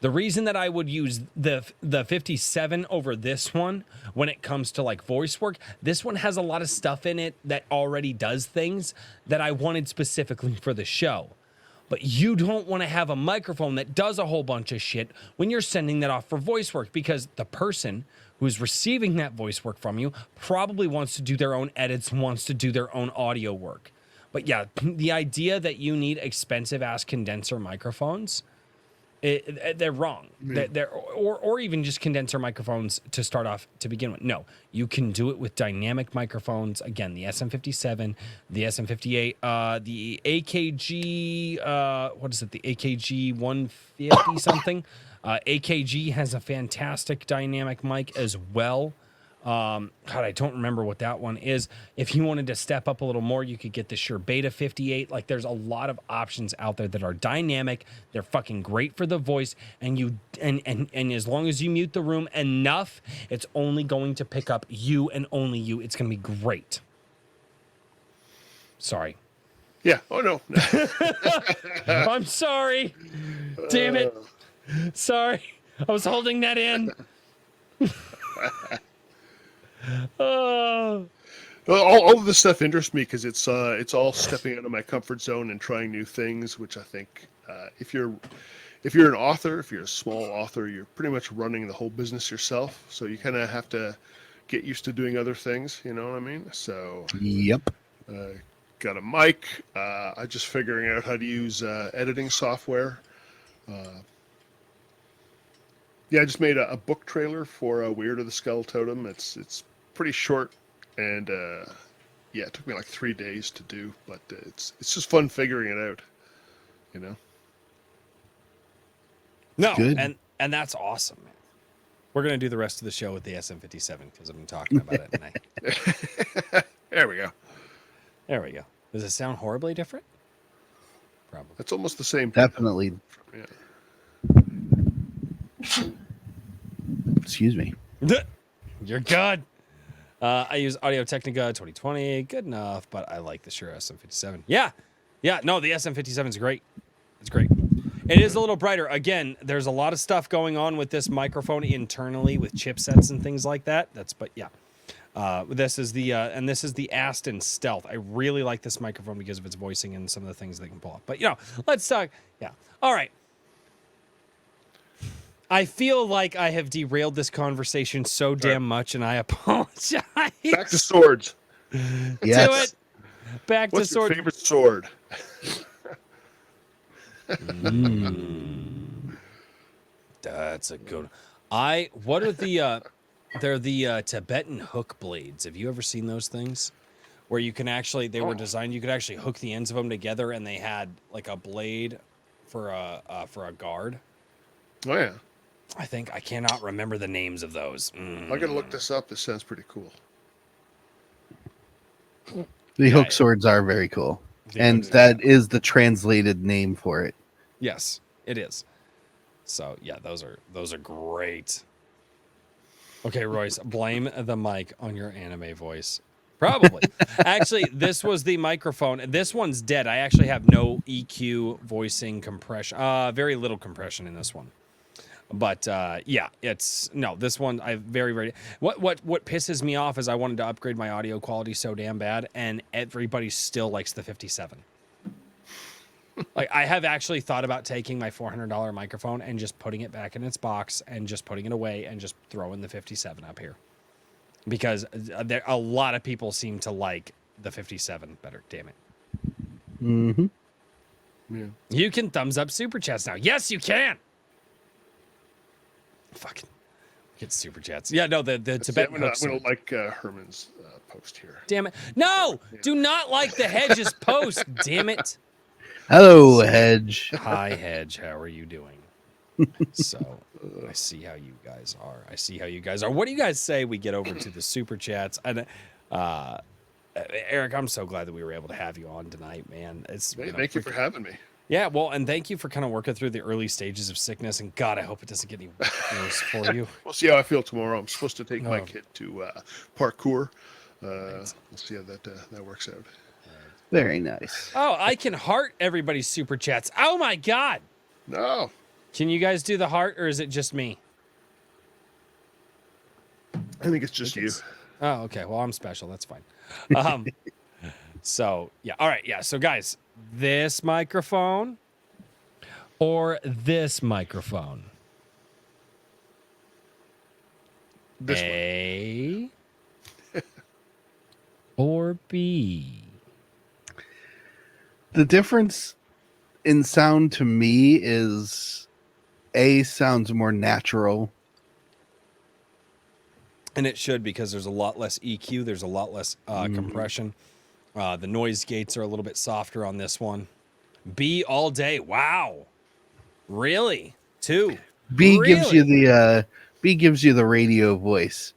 The reason that I would use the 57 over this one when it comes to like voice work, this one has a lot of stuff in it that already does things that I wanted specifically for the show. But you don't want to have a microphone that does a whole bunch of shit when you're sending that off for voice work, because the person who's receiving that voice work from you probably wants to do their own edits, wants to do their own audio work. But yeah, the idea that you need expensive ass condenser microphones, they're wrong. Or even just condenser microphones to start off to begin with. No, you can do it with dynamic microphones. Again, the SM57, the SM58, the AKG, what is it? The AKG 150 something. AKG has a fantastic dynamic mic as well. God, I don't remember what that one is. If you wanted to step up a little more, you could get the Shure Beta 58. Like, there's a lot of options out there that are dynamic. They're fucking great for the voice, and as long as you mute the room enough, it's only going to pick up you and only you. It's going to be great. Sorry. Yeah. Oh no. I'm sorry. Damn it. Sorry. I was holding that in. All of this stuff interests me because it's all stepping out of my comfort zone and trying new things, which I think if you're an author, if you're a small author, you're pretty much running the whole business yourself. So you kind of have to get used to doing other things. You know what I mean? So yep. Got a mic. I'm just figuring out how to use editing software. Yeah, I just made a book trailer for Weird of the Skull Totem. It's pretty short, and it took me like 3 days to do, but it's just fun figuring it out. You know. No, good. and that's awesome, man. We're gonna do the rest of the show with the SM57 because I've been talking about it. And There we go. there we go. Does it sound horribly different? Probably. That's almost the same. thing. Definitely. Yeah. Excuse me. You're good. I use Audio Technica 2020. Good enough, but I like the Shure SM57. Yeah. No, the SM57 is great. It's great. It is a little brighter. Again, there's a lot of stuff going on with this microphone internally with chipsets and things like that. This is the Aston Stealth. I really like this microphone because of its voicing and some of the things they can pull off. But let's talk. Yeah. All right. I feel like I have derailed this conversation so damn much, and I apologize. Back to swords. Yes. Do it. Back What's to your sword. favorite sword? That's a good one. What are they're the Tibetan hook blades. Have you ever seen those things? Where you can actually, they were designed, you could actually hook the ends of them together and they had like a blade for a guard. Oh yeah. I cannot remember the names of those. I gotta look this up. This sounds pretty cool. The hook swords are very cool. And that is the translated name for it. Yes, it is. So yeah, those are great. Okay, Royce, blame the mic on your anime voice. Probably. Actually, this was the microphone. This one's dead. I actually have no EQ, voicing, compression. Very little compression in this one. But yeah, this one I very what pisses me off is I wanted to upgrade my audio quality so damn bad, and everybody still likes the 57. Like I have actually thought about taking my $400 microphone and just putting it back in its box and just putting it away and just throwing the 57 up here, because a lot of people seem to like the 57 better. Damn it. Mm-hmm. Yeah. You can thumbs up super chats now. Yes, you can. Fucking get super chats. Yeah, no, the Tibetan I'm hooks. gonna like Herman's post here. Damn it. No, do not like the Hedge's post. Damn it. Hello, Hedge. Hi, Hedge. How are you doing? So I see how you guys are. What do you guys say we get over to the super chats? And Eric, I'm so glad that we were able to have you on tonight, man. Thank you for having me. Yeah, well, and thank you for kind of working through the early stages of sickness. And God, I hope it doesn't get any worse for you. We'll see how I feel tomorrow. I'm supposed to take my kid to parkour. We'll see how that works out. Very nice. Oh, I can heart everybody's super chats. Oh my God. No. Can you guys do the heart, or is it just me? I think it's just you. Oh, okay. Well, I'm special. That's fine. So yeah. All right. Yeah. So guys, this microphone or this microphone? This A or B? The difference in sound to me is A sounds more natural. And it should, because there's a lot less EQ. There's a lot less compression. The noise gates are a little bit softer on this one. B all day. Wow. Really? Two. B Really? gives you the radio voice.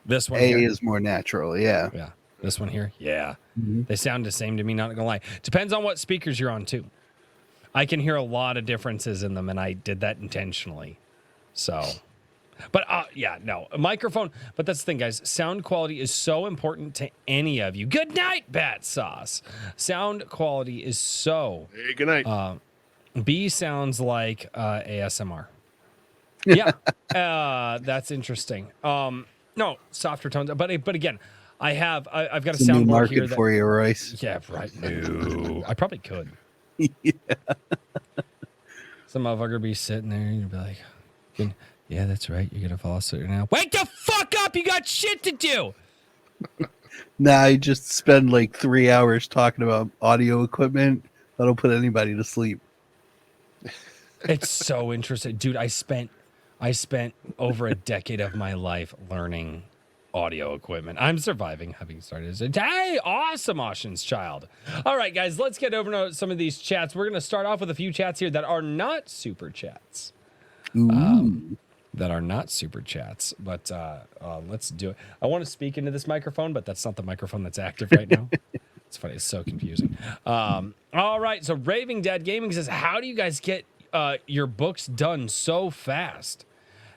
This one A here? is more natural. Yeah. Yeah. This one here? Yeah. Mm-hmm. They sound the same to me, not gonna lie. Depends on what speakers you're on, too. I can hear a lot of differences in them, and I did that intentionally. So, but yeah, no. A microphone, but that's the thing, guys. Sound quality is so important to any of you. Good night, Bat Sauce. Sound quality is so... Hey, good night. B sounds like ASMR. Yeah, that's interesting. No, softer tones, but again, I've got a It's a new soundboard market here that, for you, Royce. yeah, right. No, I probably could. Yeah. Some motherfucker be sitting there and you'd be like, yeah, that's right. You're gonna fall asleep now. Wake the fuck up! You got shit to do. Nah, I just spend like 3 hours talking about audio equipment. That'll put anybody to sleep. It's so interesting, dude. I spent over a decade of my life learning audio equipment. I'm surviving, having started as a hey, awesome, Ocean's Child. All right, guys, let's get over to some of these chats. We're going to start off with a few chats here that are not super chats. That are not super chats, but let's do it. I want to speak into this microphone, but that's not the microphone that's active right now. It's funny. It's so confusing. All right. So Raving Dad Gaming says, how do you guys get your books done so fast?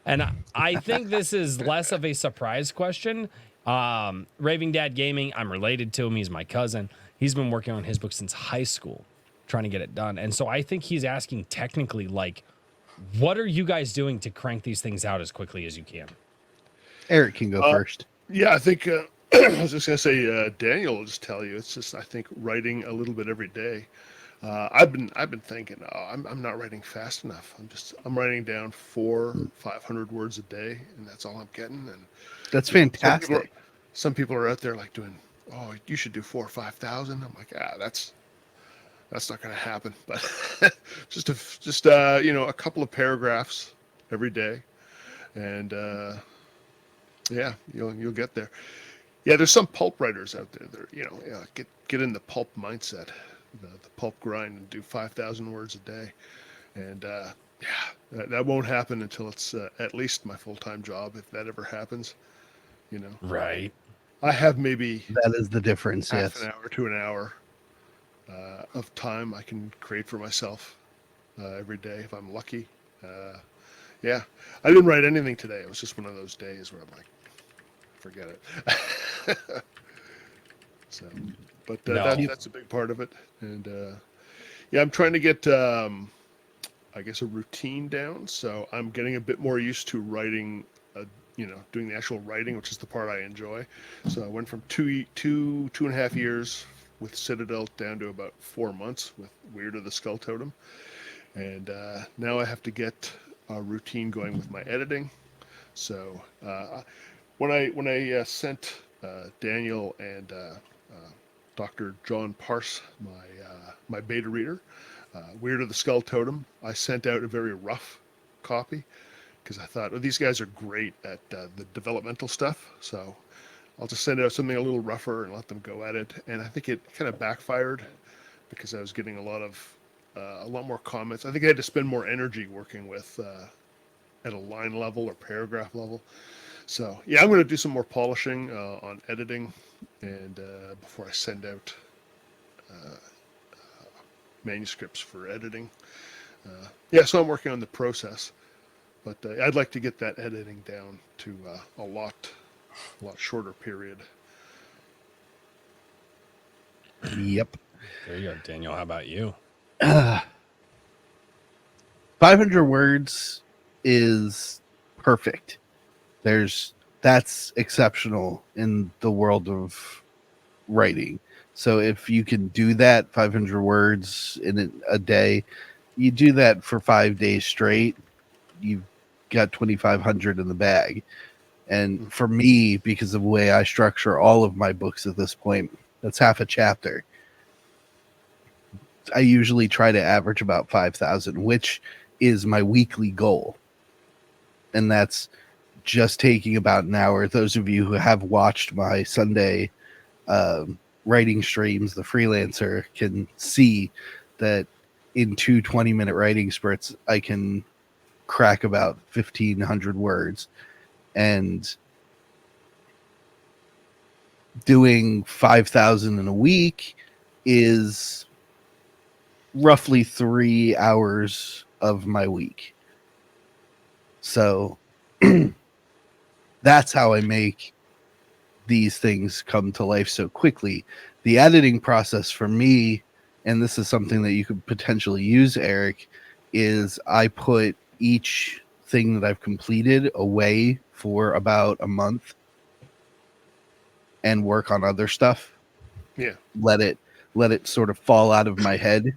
And I think this is less of a surprise question. Raving Dad Gaming, I'm related to him. He's my cousin. He's been working on his book since high school, trying to get it done. And so I think he's asking technically, like, what are you guys doing to crank these things out as quickly as you can? Eric can go first. Yeah, I think I was just gonna say Daniel will just tell you. It's just I think writing a little bit every day. I've been thinking, I'm not writing fast enough. I'm writing down 500 words a day, and that's all I'm getting. And That's fantastic. Some people are out there like doing, oh, you should do 4,000 or 5,000. I'm like, that's not going to happen. But just a couple of paragraphs every day, and yeah, you'll get there. Yeah, there's some pulp writers out there that get in the pulp mindset, the pulp grind, and do 5,000 words a day, and that won't happen until it's at least my full-time job, if that ever happens. Right. I have maybe That is the difference. half Yes. an hour to an hour of time I can create for myself every day if I'm lucky. Yeah, I didn't write anything today. It was just one of those days where I'm like, forget it. So, but that's a big part of it. And yeah, I'm trying to get, I guess, a routine down. So I'm getting a bit more used to writing, doing the actual writing, which is the part I enjoy. So I went from two and a half years with Citadel down to about 4 months with Weird of the Skull Totem. And now I have to get a routine going with my editing. So when I sent Daniel and Dr. John Parse my beta reader, Weird of the Skull Totem, I sent out a very rough copy because I thought, these guys are great at the developmental stuff. So I'll just send out something a little rougher and let them go at it. And I think it kind of backfired because I was getting a lot more comments. I think I had to spend more energy working with at a line level or paragraph level. So yeah, I'm going to do some more polishing on editing, and before I send out manuscripts for editing. Yeah, so I'm working on the process, but I'd like to get that editing down to a lot shorter period. Yep. There you go, Daniel. How about you? 500 words is perfect. That's exceptional in the world of writing. So if you can do that 500 words in a day, you do that for 5 days straight, you've got 2,500 in the bag. And for me, because of the way I structure all of my books at this point, that's half a chapter. I usually try to average about 5,000, which is my weekly goal. And that's just taking about an hour. Those of you who have watched my Sunday writing streams, the freelancer, can see that in 2 20-minute writing spurts, I can crack about 1,500 words. And doing 5,000 in a week is roughly 3 hours of my week. So that's how I make these things come to life so quickly. The editing process for me, and this is something that you could potentially use, Eric, is I put each thing that I've completed away for about a month and work on other stuff. Yeah. Let it sort of fall out of my head,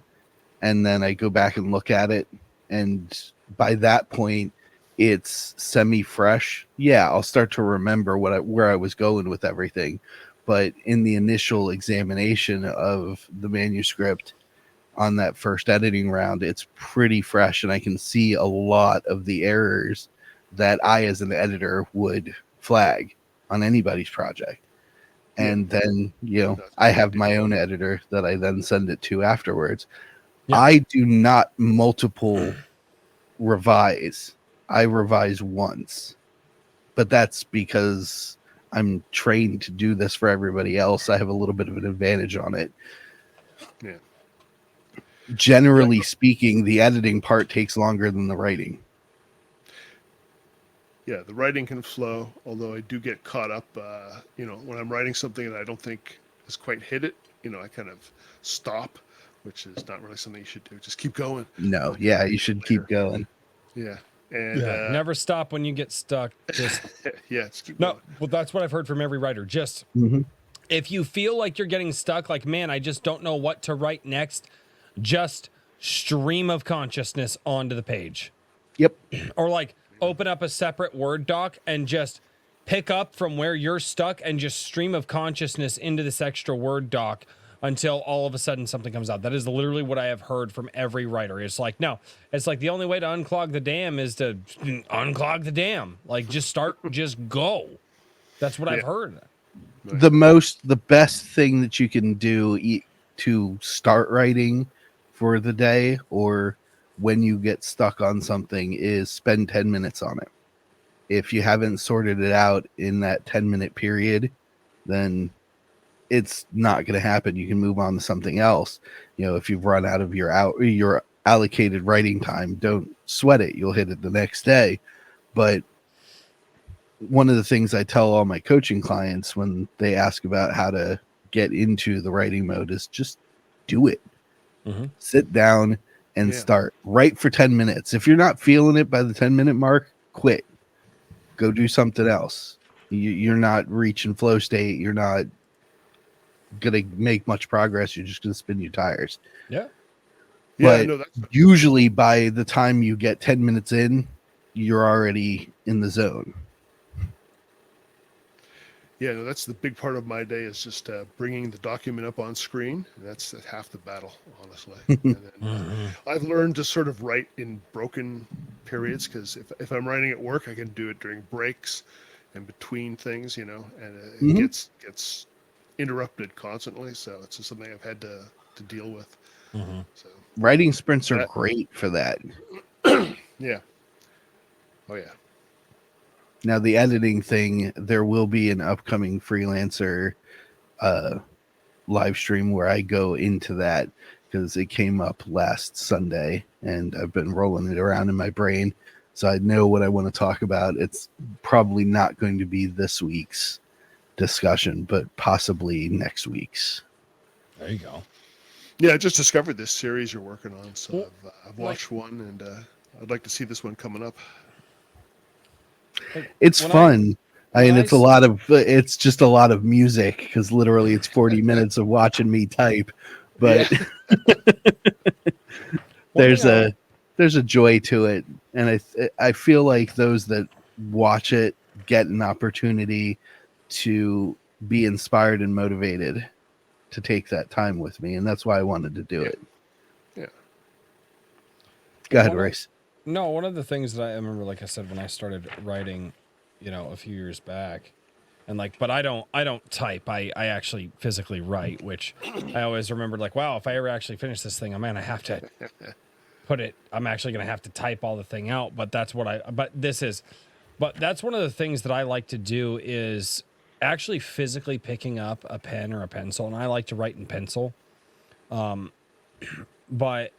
and then I go back and look at it, and by that point it's semi-fresh. Yeah, I'll start to remember where I was going with everything, but in the initial examination of the manuscript on that first editing round, it's pretty fresh, and I can see a lot of the errors that I as an editor would flag on anybody's project. And then, That's I what have do. my own editor that I then send it to afterwards. Yeah. I do not multiple revise. I revise once. But that's because I'm trained to do this for everybody else. I have a little bit of an advantage on it. Yeah. Generally speaking, the editing part takes longer than the writing. Yeah, the writing can flow, although I do get caught up, when I'm writing something and I don't think has quite hit it, I kind of stop, which is not really something you should do. Just keep going. No, yeah, you should keep going. Yeah. And Never stop when you get stuck. Just yeah, just keep no. going. Well, that's what I've heard from every writer. Just Mhm. if you feel like you're getting stuck, like, man, I just don't know what to write next, just stream of consciousness onto the page. Yep. Or like open up a separate Word doc and just pick up from where you're stuck and just stream of consciousness into this extra Word doc until all of a sudden something comes out. That is literally what I have heard from every writer. It's like, no, it's like the only way to unclog the dam is to unclog the dam. Like, just start, just go. That's what I've heard. The best thing that you can do to start writing for the day or when you get stuck on something is spend 10 minutes on it. If you haven't sorted it out in that 10-minute period, then it's not going to happen. You can move on to something else. If you've run out of your allocated writing time, don't sweat it. You'll hit it the next day. But one of the things I tell all my coaching clients when they ask about how to get into the writing mode is just do it. Mm-hmm. Sit down and start. Write for 10 minutes. If you're not feeling it by the 10-minute mark, quit. Go do something else. You're not reaching flow state. You're not going to make much progress. You're just going to spin your tires. Yeah. But no, that's usually by the time you get 10 minutes in, you're already in the zone. Yeah, no, that's the big part of my day is just bringing the document up on screen. And that's half the battle, honestly. And then, I've learned to sort of write in broken periods because if I'm writing at work, I can do it during breaks and between things, and it gets interrupted constantly. So it's just something I've had to deal with. Mm-hmm. So Writing sprints are great for that. yeah. Oh yeah. Now, the editing thing, there will be an upcoming freelancer live stream where I go into that because it came up last Sunday and I've been rolling it around in my brain. So I know what I want to talk about. It's probably not going to be this week's discussion, but possibly next week's. There you go. Yeah, I just discovered this series you're working on. So I've watched one and I'd like to see this one coming up. It's fun. It's just a lot of music because literally it's 40 minutes of watching me type, but there's a joy to it. And I feel like those that watch it get an opportunity to be inspired and motivated to take that time with me. And that's why I wanted to do it. Yeah. Go ahead, Race. No, one of the things that I remember, like I said, when I started writing, a few years back, and but I don't type. I actually physically write, which I always remembered, like, wow, if I ever actually finish this thing, I'm actually going to have to type all the thing out. But that's one of the things that I like to do is actually physically picking up a pen or a pencil, and I like to write in pencil. But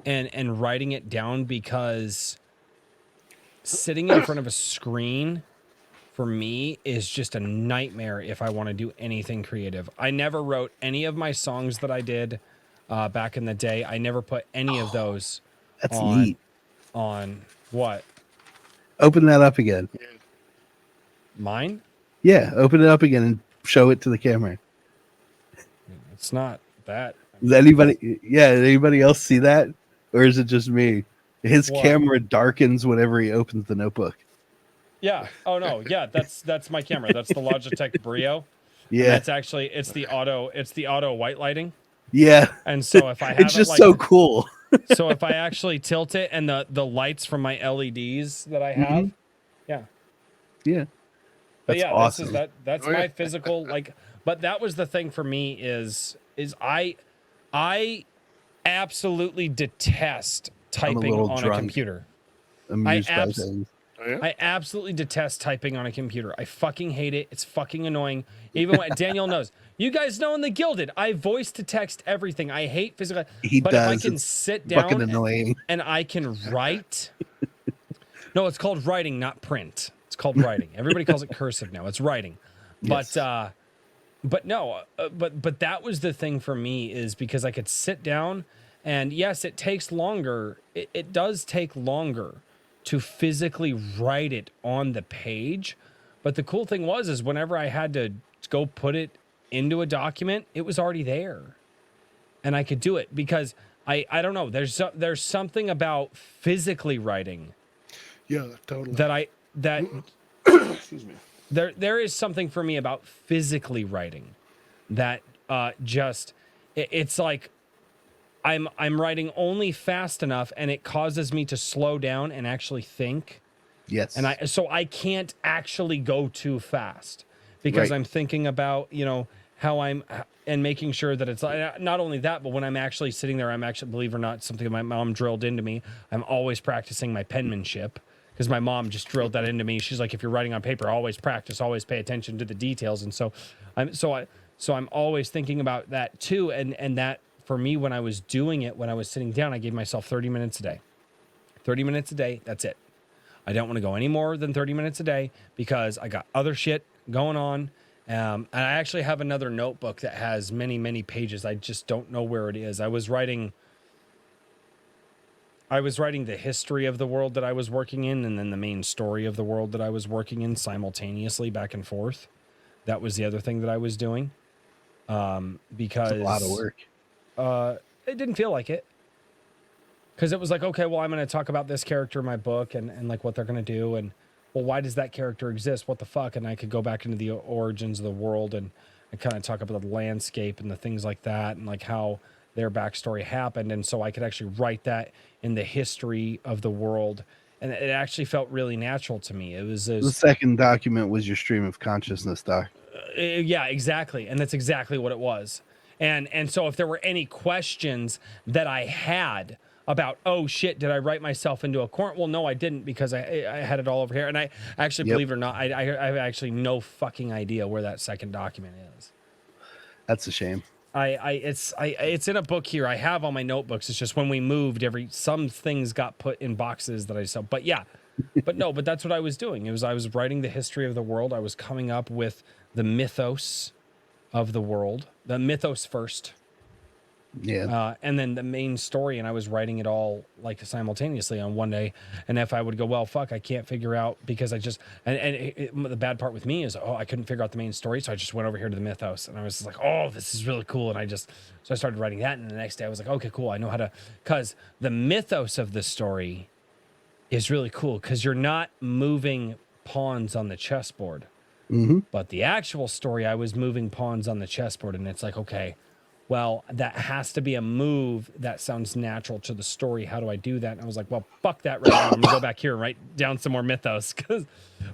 writing it down, because sitting in front of a screen for me is just a nightmare if I want to do anything creative. I never wrote any of my songs that I did back in the day. I never put any of those neat. On what? Open that up again. Mine? Yeah, open it up again and show it to the camera. It's not that. Does anybody else see that? Or is it just me? His camera darkens whenever he opens the notebook. Yeah. Oh no. Yeah, that's my camera. That's the Logitech Brio. Yeah. And that's actually it's the auto white lighting. Yeah. And so if I have it's just so cool. So if I actually tilt it and the lights from my LEDs that I have, yeah. Yeah. But That's yeah, awesome. that's Oh, yeah. my physical like. But that was the thing for me is I absolutely detest I'm a typing little on a drunk, computer. amused by things. Oh, yeah. I absolutely detest typing on a computer. I fucking hate it. It's fucking annoying. Even when Daniel knows. You guys know in the Gilded, I voice to text everything. I hate physical. He But if I does. can It's sit fucking down annoying. and I can write. No, it's called writing, not print. It's called writing. Everybody calls it cursive now. It's writing. But Yes. but no, but that was the thing for me is because I could sit down and yes, it takes longer. It does take longer to physically write it on the page. But the cool thing was is whenever I had to go put it into a document, it was already there. And I could do it because I don't know, there's something about physically writing Yeah, totally. that Excuse me. there is something for me about physically writing that it's like I'm writing only fast enough and it causes me to slow down and actually think. Yes. And I can't actually go too fast because Right. I'm thinking about, how and making sure that it's not only that, but when I'm actually sitting there, I'm actually, believe it or not, something my mom drilled into me. I'm always practicing my penmanship because my mom just drilled that into me. She's like, if you're writing on paper, always practice, always pay attention to the details. And so I'm always thinking about that too. And that for me, when I was doing it, when I was sitting down, I gave myself 30 minutes a day, 30 minutes a day. That's it. I don't want to go any more than 30 minutes a day because I got other shit going on. And I actually have another notebook that has many, many pages. I just don't know where it is. I was writing the history of the world that I was working in and then the main story of the world that I was working in simultaneously back and forth. That was the other thing that I was doing. Because It's a lot of work. It didn't feel like it. Because it was like, okay, well, I'm going to talk about this character in my book and like what they're going to do. And, well, why does that character exist? What the fuck? And I could go back into the origins of the world and kind of talk about the landscape and the things like that and like how their backstory happened. And so I could actually write that in the history of the world. And it actually felt really natural to me. It was The second document was your stream of consciousness doc. yeah, exactly. And that's exactly what it was. And so if there were any questions that I had about, oh shit, did I write myself into a corner? Well, no, I didn't because I had it all over here. And I actually, Yep. believe it or not, I have actually no fucking idea where that second document is. That's a shame. It's in a book here. I have all my notebooks. It's just when we moved, some things got put in boxes that I saw. But yeah, but that's what I was doing. I was writing the history of the world. I was coming up with the mythos of the world, the mythos first. Yeah. And then the main story, and I was writing it all like simultaneously on one day. And if I would go, well, fuck, I can't figure out because I just, the bad part with me is, I couldn't figure out the main story. So I just went over here to the mythos and I was like, oh, this is really cool. And so I started writing that. And the next day I was like, okay, cool. I know how to, cause the mythos of the story is really cool because you're not moving pawns on the chessboard. Mm-hmm. But the actual story, I was moving pawns on the chessboard, and it's like, okay, well, that has to be a move that sounds natural to the story. How do I do that? And I was like, well, fuck that right now. I'm gonna go back here and write down some more mythos.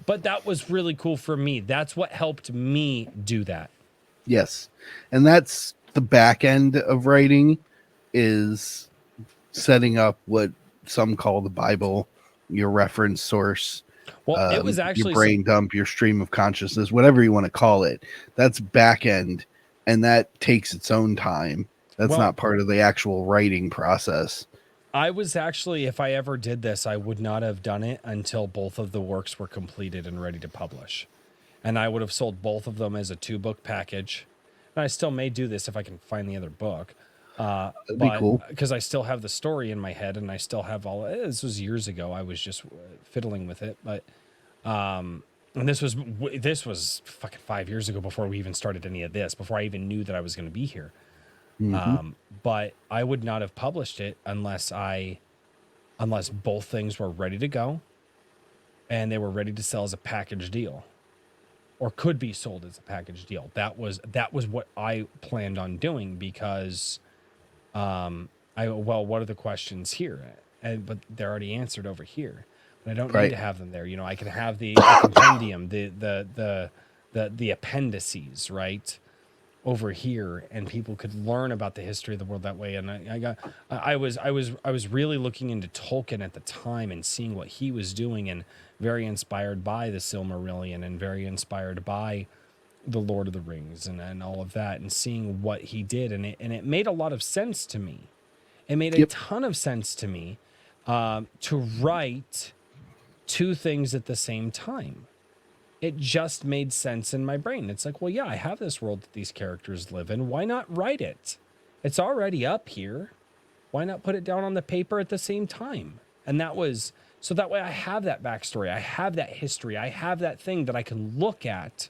But that was really cool for me. That's what helped me do that. Yes. And that's the back end of writing is setting up what some call the Bible, your reference source. Well, it was actually your brain dump, your stream of consciousness, whatever you want to call it. That's back end, and that takes its own time. That's not part of the actual writing process. I was actually, if I ever did this, I would not have done it until both of the works were completed and ready to publish. And I would have sold both of them as a 2-book package. And I still may do this if I can find the other book. That'd be cool. Because I still have the story in my head and I still have this was years ago. I was just fiddling with it. But, and this was fucking 5 years ago before we even started any of this, before I even knew that I was going to be here. Mm-hmm. But I would not have published it unless both things were ready to go and they were ready to sell as a package deal or could be sold as a package deal. That was what I planned on doing because, what are the questions here? But they're already answered over here. I don't need Right. to have them there. You know, I can have the compendium, the appendices, right, over here, and people could learn about the history of the world that way. And I was really looking into Tolkien at the time and seeing what he was doing, and very inspired by the Silmarillion, and very inspired by the Lord of the Rings, and all of that, and seeing what he did, and it made a lot of sense to me. It made a Yep. ton of sense to me to write two things at the same time. It just made sense in my brain. It's like, well, yeah, I have this world that these characters live in. Why not write it? It's already up here. Why not put it down on the paper at the same time? And that was so that way I have that backstory. I have that history. I have that thing that I can look at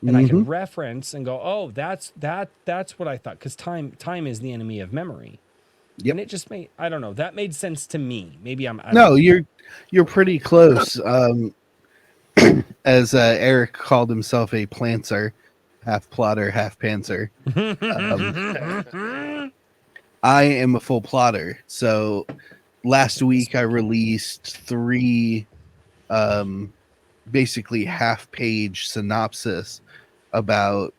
and I can reference and go, oh, that's what I thought. Because time is the enemy of memory. Yep. And it just made, I don't know, that made sense to me. Maybe I don't No, know. you're pretty close. As Eric called himself a planter, half plotter, half pantser. I am a full plotter. So last week I released 3 basically half-page synopsis about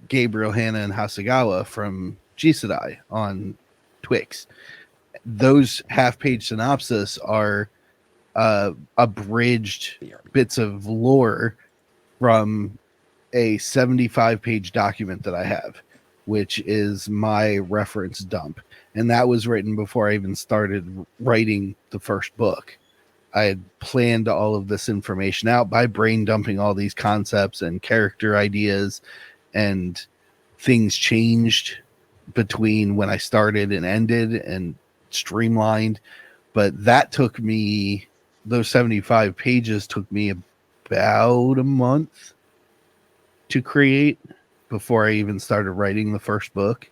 Gabriel, Hannah, and Hasegawa from Jisedai on Twix. Those half-page synopsis are abridged bits of lore from a 75-page document that I have, which is my reference dump. And that was written before I even started writing the first book. I had planned all of this information out by brain dumping all these concepts and character ideas, and things changed between when I started and ended and streamlined. But that took me, those 75 pages took me about a month to create before I even started writing the first book.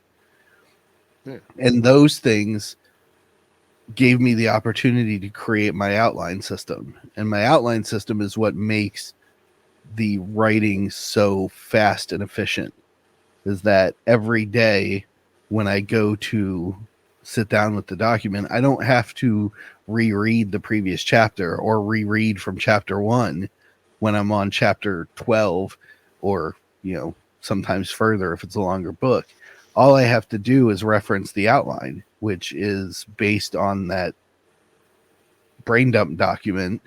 Yeah. And those things gave me the opportunity to create my outline system. And my outline system is what makes the writing so fast and efficient, is that every day when I go to sit down with the document, I don't have to reread the previous chapter or reread from chapter 1 when I'm on chapter 12, or, sometimes further if it's a longer book. All I have to do is reference the outline, which is based on that brain dump document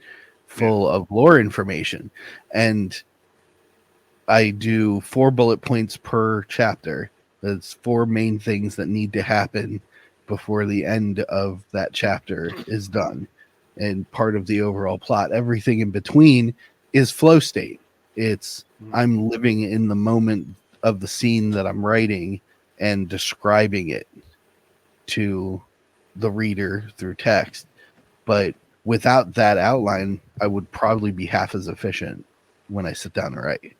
full of lore information. And I do 4 bullet points per chapter. That's 4 main things that need to happen before the end of that chapter is done, and part of the overall plot. Everything in between is flow state. It's I'm living in the moment of the scene that I'm writing and describing it to the reader through text. But without that outline, I would probably be half as efficient when I sit down to write.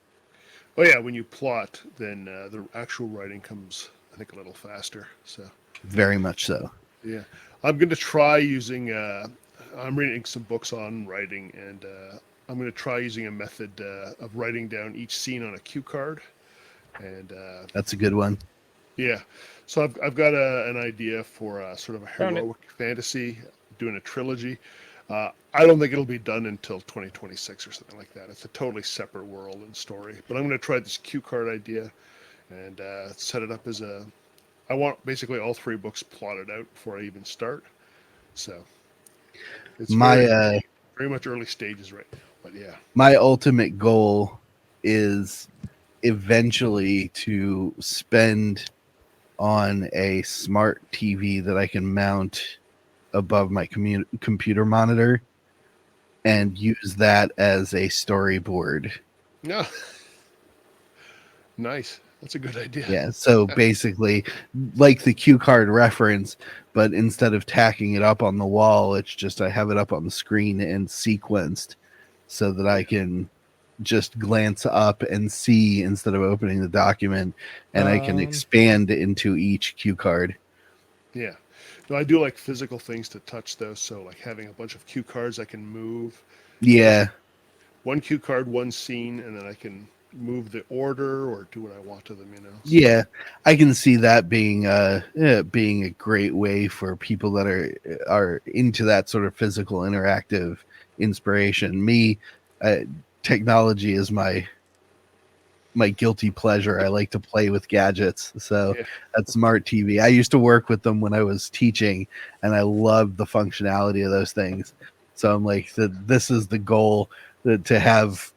Oh yeah, when you plot, then the actual writing comes, I think, a little faster. So Very much so. yeah, I'm going to try using. I'm reading some books on writing, and I'm going to try using a method of writing down each scene on a cue card. And That's a good one. yeah, so I've got an idea for sort of a Found it. heroic fantasy, doing a trilogy. I don't think it'll be done until 2026 or something like that. It's a totally separate world and story. But I'm going to try this cue card idea and set it up as a. I want basically all 3 books plotted out before I even start. So it's very much early stages right now. But yeah, my ultimate goal is eventually to spend on a smart TV that I can mount above my computer monitor and use that as a storyboard. no, nice. That's a good idea. Yeah, so basically like the cue card reference, but instead of tacking it up on the wall, it's just I have it up on the screen and sequenced so that I can just glance up and see instead of opening the document, and I can expand into each cue card. Yeah. No, I do like physical things to touch though. So like having a bunch of cue cards I can move. Yeah. One cue card, one scene, and then I can move the order or do what I want to them, you know. So, Yeah, I can see that being a great way for people that are into that sort of physical interactive inspiration. Me, uh, technology is my guilty pleasure. I like to play with gadgets. So yeah. that smart TV. I used to work with them when I was teaching, and I loved the functionality of those things. So I'm like, this is the goal, to have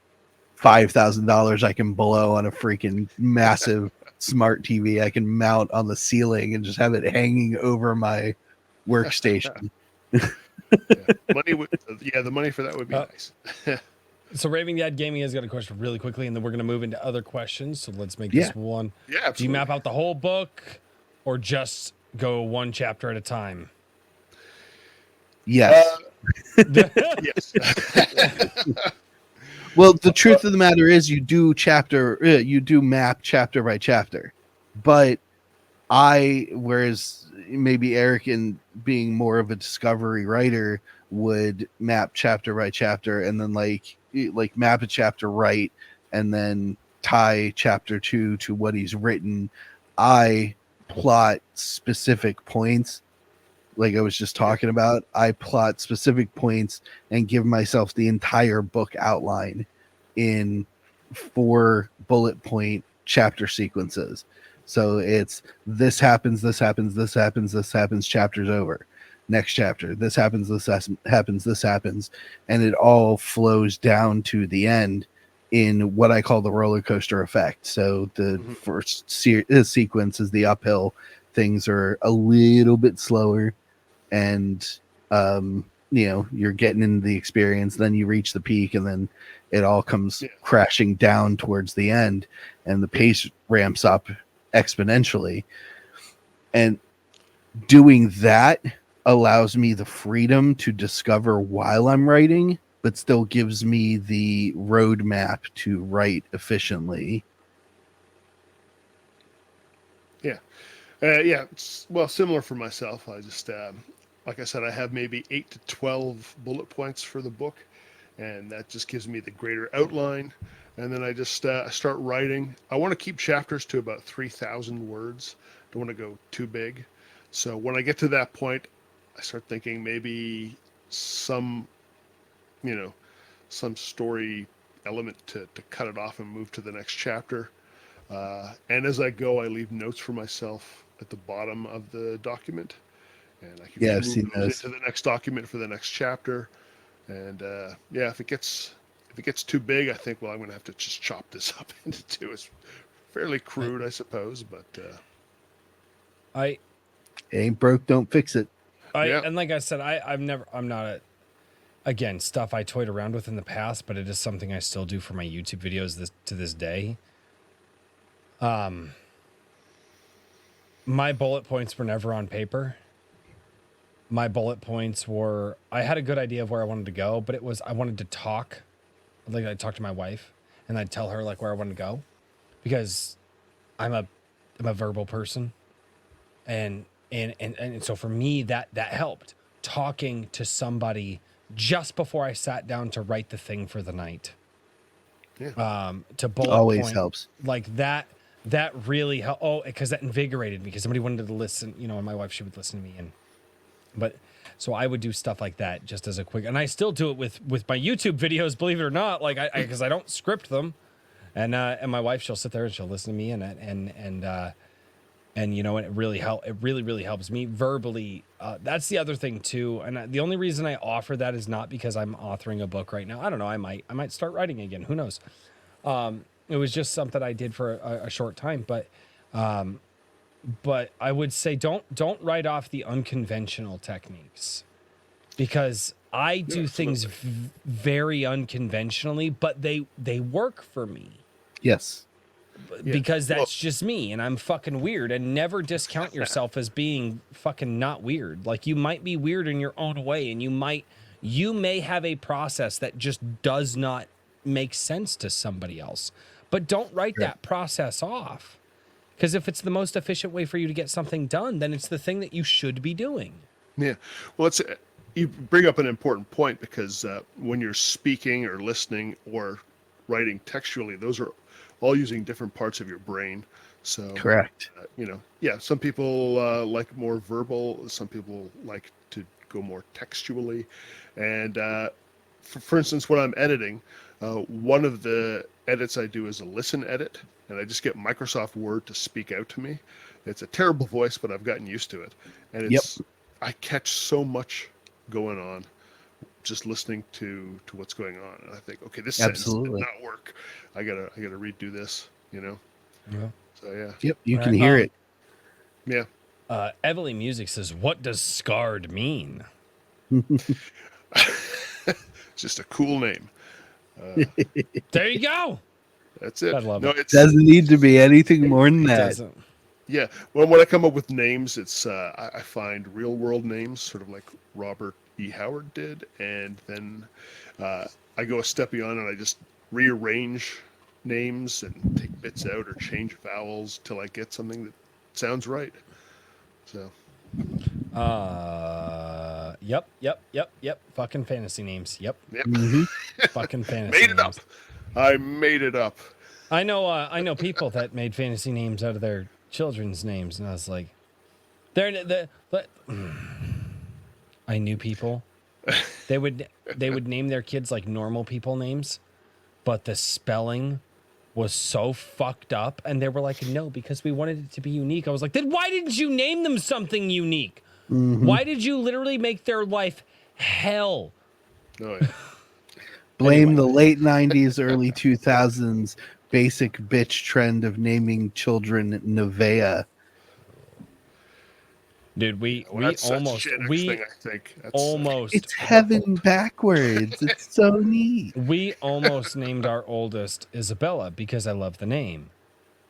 $5,000 I can blow on a freaking massive smart TV I can mount on the ceiling and just have it hanging over my workstation. Yeah. The money for that would be Uh, nice. So Raving Dad Gaming has got a question really quickly, and then we're going to move into other questions. So let's make Yeah. this one. Yeah, Do you absolutely. map out the whole book, or just go one chapter at a time? Yes. Yes. Well, the truth of the matter is, you do map chapter by chapter, but whereas maybe Eric, and being more of a discovery writer, would map chapter by chapter, and then like map a chapter right, and then tie chapter 2 to what he's written. I plot specific points, like I was just talking about. I plot specific points and give myself the entire book outline in 4 bullet point chapter sequences. So it's this happens, this happens, this happens, this happens, chapter's over. Next chapter, this happens, this happens, this happens, and it all flows down to the end in what I call the roller coaster effect. So the first sequence is the uphill. Things are a little bit slower, and you're getting into the experience. Then you reach the peak, and then it all comes crashing down towards the end, and the pace ramps up exponentially. And doing that allows me the freedom to discover while I'm writing, but still gives me the roadmap to write efficiently. Well, similar for myself. I just, like I said, I have maybe 8 to 12 bullet points for the book, and that just gives me the greater outline. And then I just start writing. I want to keep chapters to about 3,000 words. Don't want to go too big. So when I get to that point, I start thinking maybe some, some story element to cut it off and move to the next chapter. And as I go, I leave notes for myself at the bottom of the document, and I can I've move seen those those. into the next document for the next chapter. And if it gets too big, I think, well, I'm going to have to just chop this up into 2. It's fairly crude, I suppose, but I Ain't broke, don't fix it. and like I said, I'm not again, stuff I toyed around with in the past, but it is something I still do for my YouTube videos to this day. My bullet points were never on paper. My bullet points were, I had a good idea of where I wanted to go, but it was, I wanted to talk. Like, I'd talk to my wife and I'd tell her like where I wanted to go, because I'm a verbal person. And so for me, that helped, talking to somebody just before I sat down to write the thing for the night. To bullet Always point, helps. like that really helped. Oh, because that invigorated me, because somebody wanted to listen, and my wife, she would listen to me. But so I would do stuff like that just as a quick, and I still do it with my YouTube videos, believe it or not, like because I don't script them. And my wife, she'll sit there and she'll listen to me, and it really it really helps me verbally. That's the other thing too. And the only reason I offer that is not because I'm authoring a book right now. I don't know. I might start writing again. Who knows? It was just something I did for a short time, but I would say don't write off the unconventional techniques, because I do things very unconventionally, but they work for me. Yes. Because that's just me, and I'm fucking weird. And never discount yourself as being fucking not weird. Like, you might be weird in your own way, and you may have a process that just does not make sense to somebody else. But don't write that process off, because if it's the most efficient way for you to get something done, then it's the thing that you should be doing. Yeah. Well, you bring up an important point, because when you're speaking or listening or writing textually, those are all using different parts of your brain. So Correct. some people like more verbal, some people like to go more textually, and for instance, when I'm editing, one of the edits I do is a listen edit, and I just get Microsoft Word to speak out to me. It's a terrible voice, but I've gotten used to it, and I catch so much going on just listening to what's going on, and I think, okay, this sentence did not work. I gotta redo this. Yeah. So yeah. Yep, you can hear it. Yeah. Everly Music says, "What does scarred mean?" It's just a cool name. There you go. That's it. I love it. It Doesn't need to be anything more than that. Doesn't. Yeah. Well, when I come up with names, it's I find real world names, sort of like Robert E. Howard did, and then I go a step beyond and I just rearrange names and take bits out or change vowels till I get something that sounds right. So. Yep. Fucking fantasy names. Yep. Mm-hmm. Fucking fantasy Made it names. up. I made it up. I know people that made fantasy names out of their children's names, and I was like, I knew people. They would name their kids like normal people names, but the spelling was so fucked up, and they were like, no, because we wanted it to be unique. I was like, then why didn't you name them something unique? Mm-hmm. Why did you literally make their life hell? Oh, yeah. Blame the late 90s, early 2000s basic bitch trend of naming children Nevea. Dude, we That's almost such a Gen X we thing, I think. That's, almost It's heaven backwards. It's so neat. we almost named our oldest Isabella because I love the name.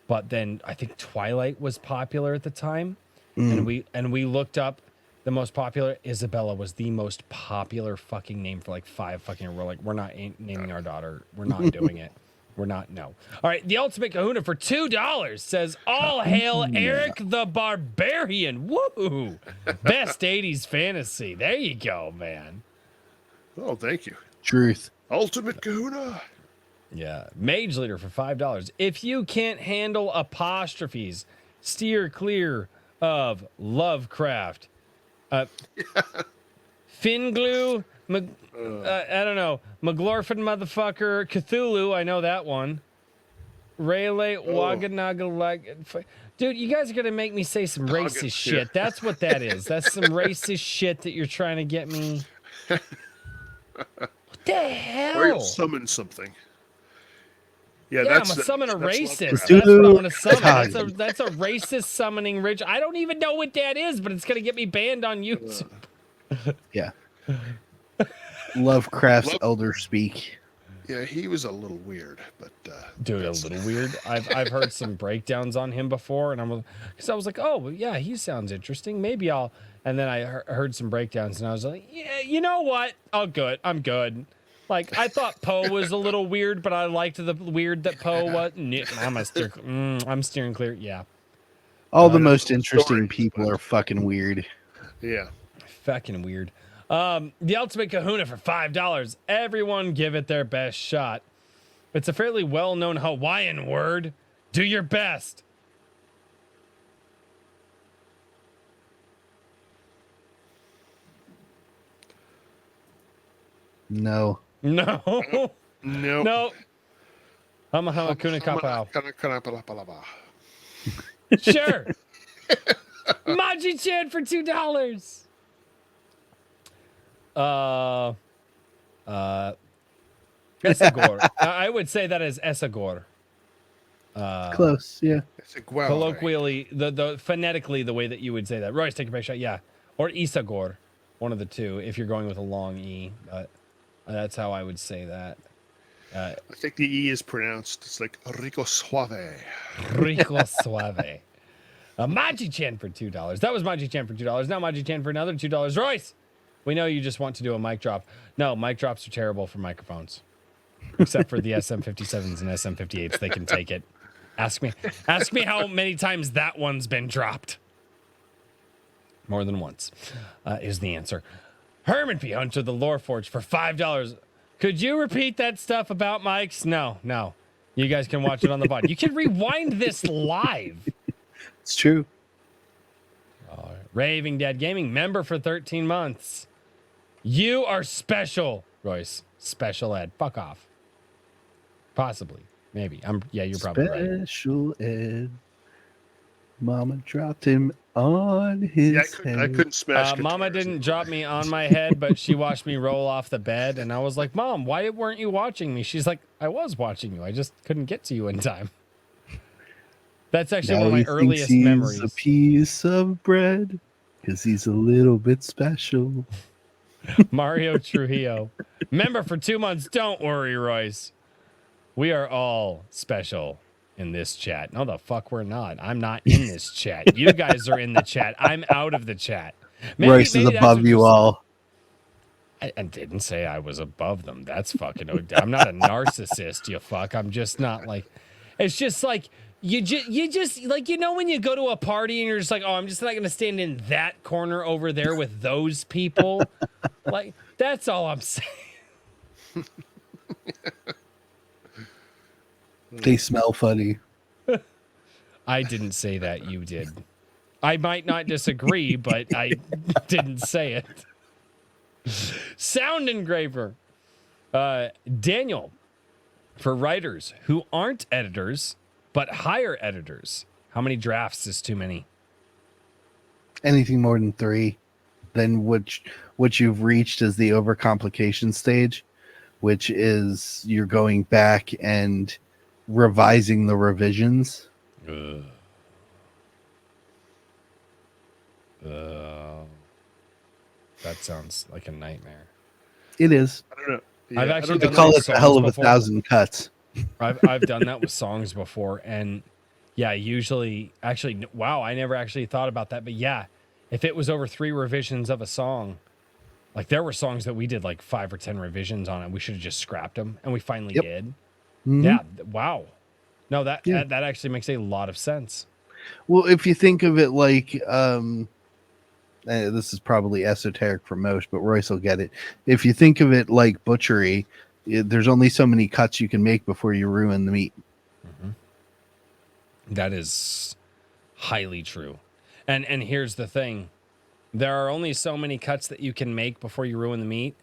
But then I think Twilight was popular at the time. And we looked up the most popular. Isabella was the most popular fucking name for like 5 fucking. We're like, we're not naming our daughter. We're not doing it. We're not. No. All right. The Ultimate Kahuna for $2 says, "All hail Eric the Barbarian." Woo! Best 80s fantasy. There you go, man. Oh, thank you. Truth. Ultimate Kahuna. Yeah. Mage Leader for $5. If you can't handle apostrophes, steer clear of Lovecraft. Finglue, I don't know, McGlorfin motherfucker, Cthulhu, I know that one. Rayleigh, Waganaga, dude, you guys are gonna make me say some racist shit. That's what that is. That's some racist shit that you're trying to get me. What the hell? Or you'll summon something. Yeah, I'm gonna summon a racist. Lovecraft. That's what I'm gonna summon. That's a racist summoning rich. I don't even know what that is, but it's gonna get me banned on YouTube. Yeah. Lovecraft's Elder Speak. Yeah, he was a little weird, but dude, a little weird. I've heard some breakdowns on him before, and I was like, oh yeah, he sounds interesting. Maybe I'll. And then I heard some breakdowns, and I was like, yeah, you know what? I'm good. Like, I thought Poe was a little weird, but I liked the weird that Poe was. I'm steering clear. Yeah. All the most interesting people are fucking weird. Yeah. Fucking weird. The Ultimate Kahuna for $5. Everyone give it their best shot. It's a fairly well-known Hawaiian word. Do your best. No. No. No. Hama kuna kapau. Kana. Sure. Maji-chan for $2. Esagor. I would say that is Esagor. Close, yeah. It's a guau. Colloquially, the phonetically, the way that you would say that. Royce, take a big shot. Yeah. Or Isagor. One of the two, if you're going with a long E. But that's how I would say that. I think the E is pronounced. It's like Rico Suave. Rico Suave. Maji-chan for $2. That was Maji-chan for $2. Now Maji-chan for another $2. Royce, we know you just want to do a mic drop. No, mic drops are terrible for microphones. Except for the SM57s and SM58s. They can take it. Ask me how many times that one's been dropped. More than once is the answer. Herman P. Hunter, the Lore Forge for $5. Could you repeat that stuff about mics? No. You guys can watch it on the VOD. You can rewind this live. It's true. All right. Raving Dad Gaming, member for 13 months. You are special, Royce. Special ed. Fuck off. Possibly. Maybe. You're probably right. Special ed. Mama dropped him on his head. I couldn't smash Mama guitars. didn't drop me on my head, but she watched me roll off the bed, and I was like, Mom, why weren't you watching me? She's like, I was watching you. I just couldn't get to you in time. That's actually one of my earliest memories. A piece of bread because he's a little bit special. Mario Trujillo. Member for 2 months. Don't worry, Royce. We are all special in this chat. No, the fuck we're not. I'm not in this chat. You guys are in the chat. I'm out of the chat. Royce is above you all. I didn't say I was above them. That's fucking... I'm not a narcissist, you fuck. I'm just not like... It's just like... You just like, you know, when you go to a party and you're just like, oh, I'm just not going to stand in that corner over there with those people. Like, that's all I'm saying. They smell funny. I didn't say that. You did. I might not disagree, but I didn't say it. Sound engraver. Daniel, for writers who aren't editors, but hire editors, how many drafts is too many? Anything more than 3, then what you've reached is the overcomplication stage, which is you're going back and revising the revisions. That sounds like a nightmare. It is. I don't know. Yeah, I've actually They done call that it with a hell of a songs before. 1,000 cuts. I've done that with songs before, and yeah, usually, actually, wow, I never actually thought about that, but yeah, if it was over 3 revisions of a song, like there were songs that we did like 5 or 10 revisions on it, we should have just scrapped them, and we finally did. Mm-hmm. Yeah, wow. No, that Yeah. that actually makes a lot of sense. Well, if you think of it like, this is probably esoteric for most, but Royce will get it. If you think of it like butchery, there's only so many cuts you can make before you ruin the meat. That is highly true. And here's the thing. There are only so many cuts that you can make before you ruin the meat,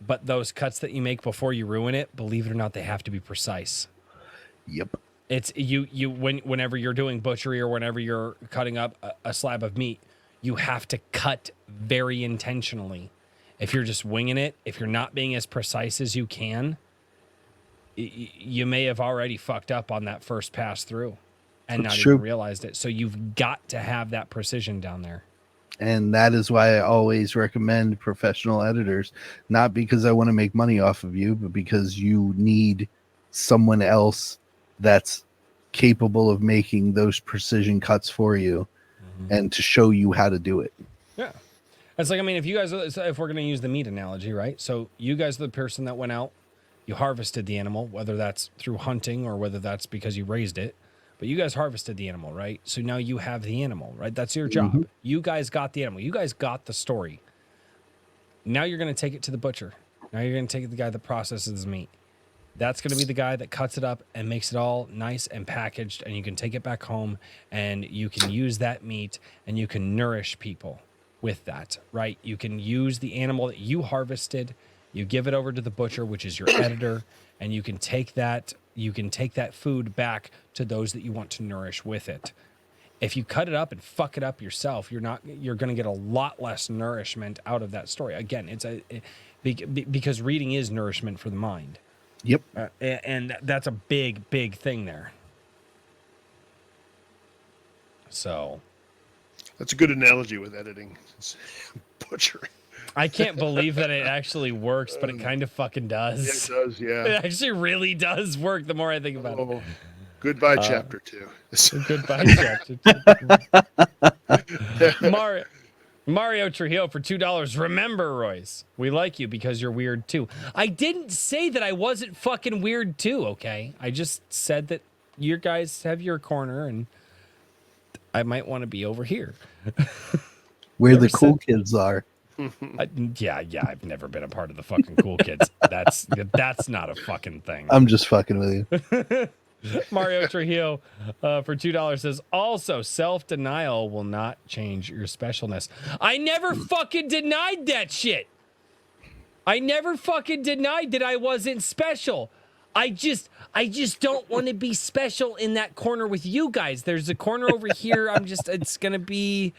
but those cuts that you make before you ruin it, believe it or not, they have to be precise. Yep. It's whenever you're doing butchery or whenever you're cutting up a slab of meat, you have to cut very intentionally. If you're just winging it, if you're not being as precise as you can, you may have already fucked up on that first pass through and That's not true. even realized it. So you've got to have that precision down there. And that is why I always recommend professional editors, not because I want to make money off of you, but because you need someone else that's capable of making those precision cuts for you and to show you how to do it. Yeah. It's like, I mean, if you guys, if we're going to use the meat analogy, right? So you guys are the person that went out, you harvested the animal, whether that's through hunting or whether that's because you raised it, but you guys harvested the animal, right? So now you have the animal, right? That's your job. You guys got the animal. You guys got the story. Now you're going to take it to the butcher. Now you're going to take it to the guy that processes the meat. That's going to be the guy that cuts it up and makes it all nice and packaged, and you can take it back home and you can use that meat and you can nourish people with that, right? You can use the animal that you harvested, you give it over to the butcher, which is your editor, and you can take that food back to those that you want to nourish with it. If you cut it up and fuck it up yourself, you're going to get a lot less nourishment out of that story. Again, because reading is nourishment for the mind. Yep. And that's a big, big thing there. So That's a good analogy with editing. Butchery. I can't believe that it actually works, but it kind of fucking does. Yeah, it does, yeah. It actually really does work the more I think about it. Oh, goodbye, chapter 2. Goodbye, chapter 2. Mario Trujillo for $2. Remember, Royce, we like you because you're weird too. I didn't say that I wasn't fucking weird too, okay? I just said that you guys have your corner and I might want to be over here. Where the cool kids are. Yeah, I've never been a part of the fucking cool kids. That's not a fucking thing. I'm just fucking with you. Mario Trujillo for $2 says, also, self-denial will not change your specialness. I never fucking denied that shit. I never fucking denied that I wasn't special. I just don't want to be special in that corner with you guys. There's a corner over here. I'm gonna be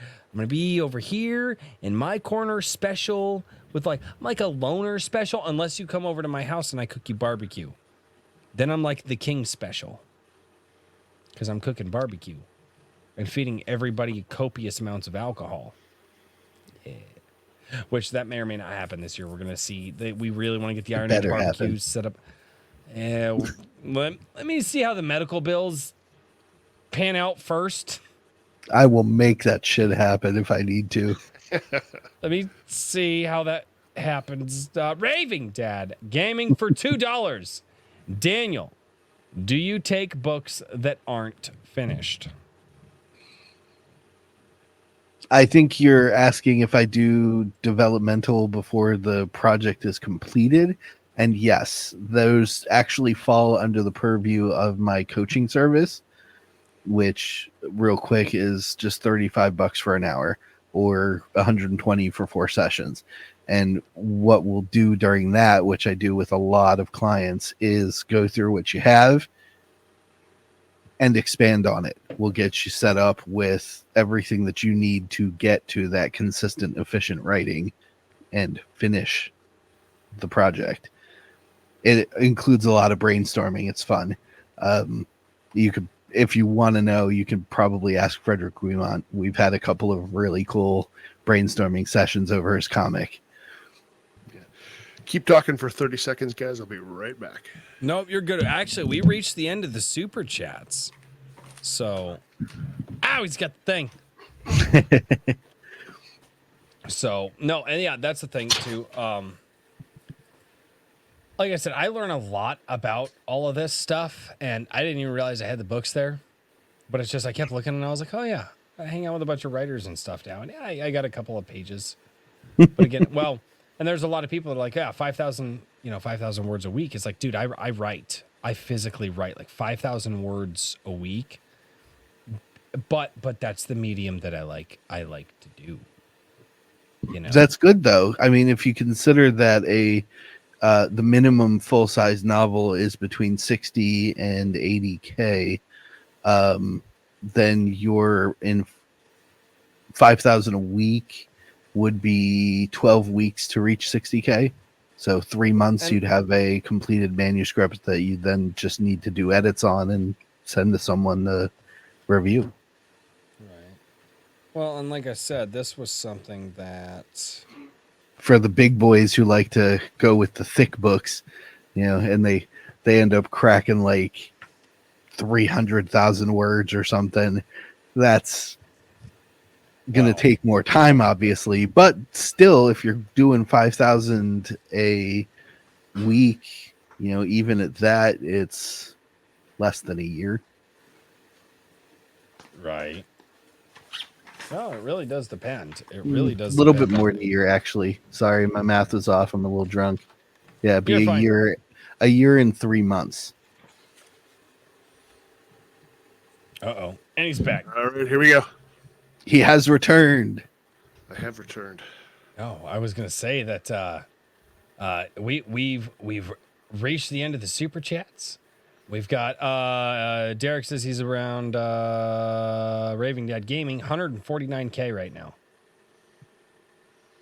over here in my corner special with I'm like a loner special unless you come over to my house and I cook you barbecue. Then I'm like the king special because I'm cooking barbecue and feeding everybody copious amounts of alcohol. Yeah. Which that may or may not happen this year. We're going to see that we really want to get the Iron Age barbecues set up. Let me see how the medical bills pan out first. I will make that shit happen if I need to. Let me see how that happens. Raving Dad, gaming for $2. Daniel, do you take books that aren't finished? I think you're asking if I do developmental before the project is completed. And yes, those actually fall under the purview of my coaching service, which real quick is just $35 for an hour or $120 for 4 sessions. And what we'll do during that, which I do with a lot of clients, is go through what you have and expand on it. We'll get you set up with everything that you need to get to that consistent, efficient writing and finish the project. It includes a lot of brainstorming. It's fun. You could, if you want to know, you can probably ask Frederick Guimont. We've had a couple of really cool brainstorming sessions over his comic. Yeah. Keep talking for 30 seconds, guys. I'll be right back. Nope, you're good. Actually, we reached the end of the super chats. So, he's got the thing. So, no, and yeah, that's the thing too. Like I said, I learn a lot about all of this stuff, and I didn't even realize I had the books there. But it's just I kept looking, and I was like, oh yeah, I hang out with a bunch of writers and stuff now, and yeah, I got a couple of pages. But again, well, and there's a lot of people that are like, yeah, 5,000 words a week. It's like, dude, I write. I physically write like 5,000 words a week. But that's the medium that I like to do. You know, That's good though. I mean, if you consider that the minimum full size novel is between 60 and 80K, then you're in 5,000 a week would be 12 weeks to reach 60K. So 3 months you'd have a completed manuscript that you then just need to do edits on and send to someone to review. right. Well, and like I said, this was something that For the big boys who like to go with the thick books, and they end up cracking like 300,000 words or something. That's going to take more time, obviously, but still, if you're doing 5,000 a week, even at that, it's less than a year. right. No, it really does depend. It really does. A little depend bit more than a year, actually. Sorry, my math was off. I'm a little drunk. Yeah, it'd be You're fine. a year and 3 months. Uh-oh. And he's back. All right, here we go. He has returned. I have returned. Oh, I was gonna say that we've reached the end of the super chats. We've got Derek says he's around Raving Dad Gaming, 149K right now.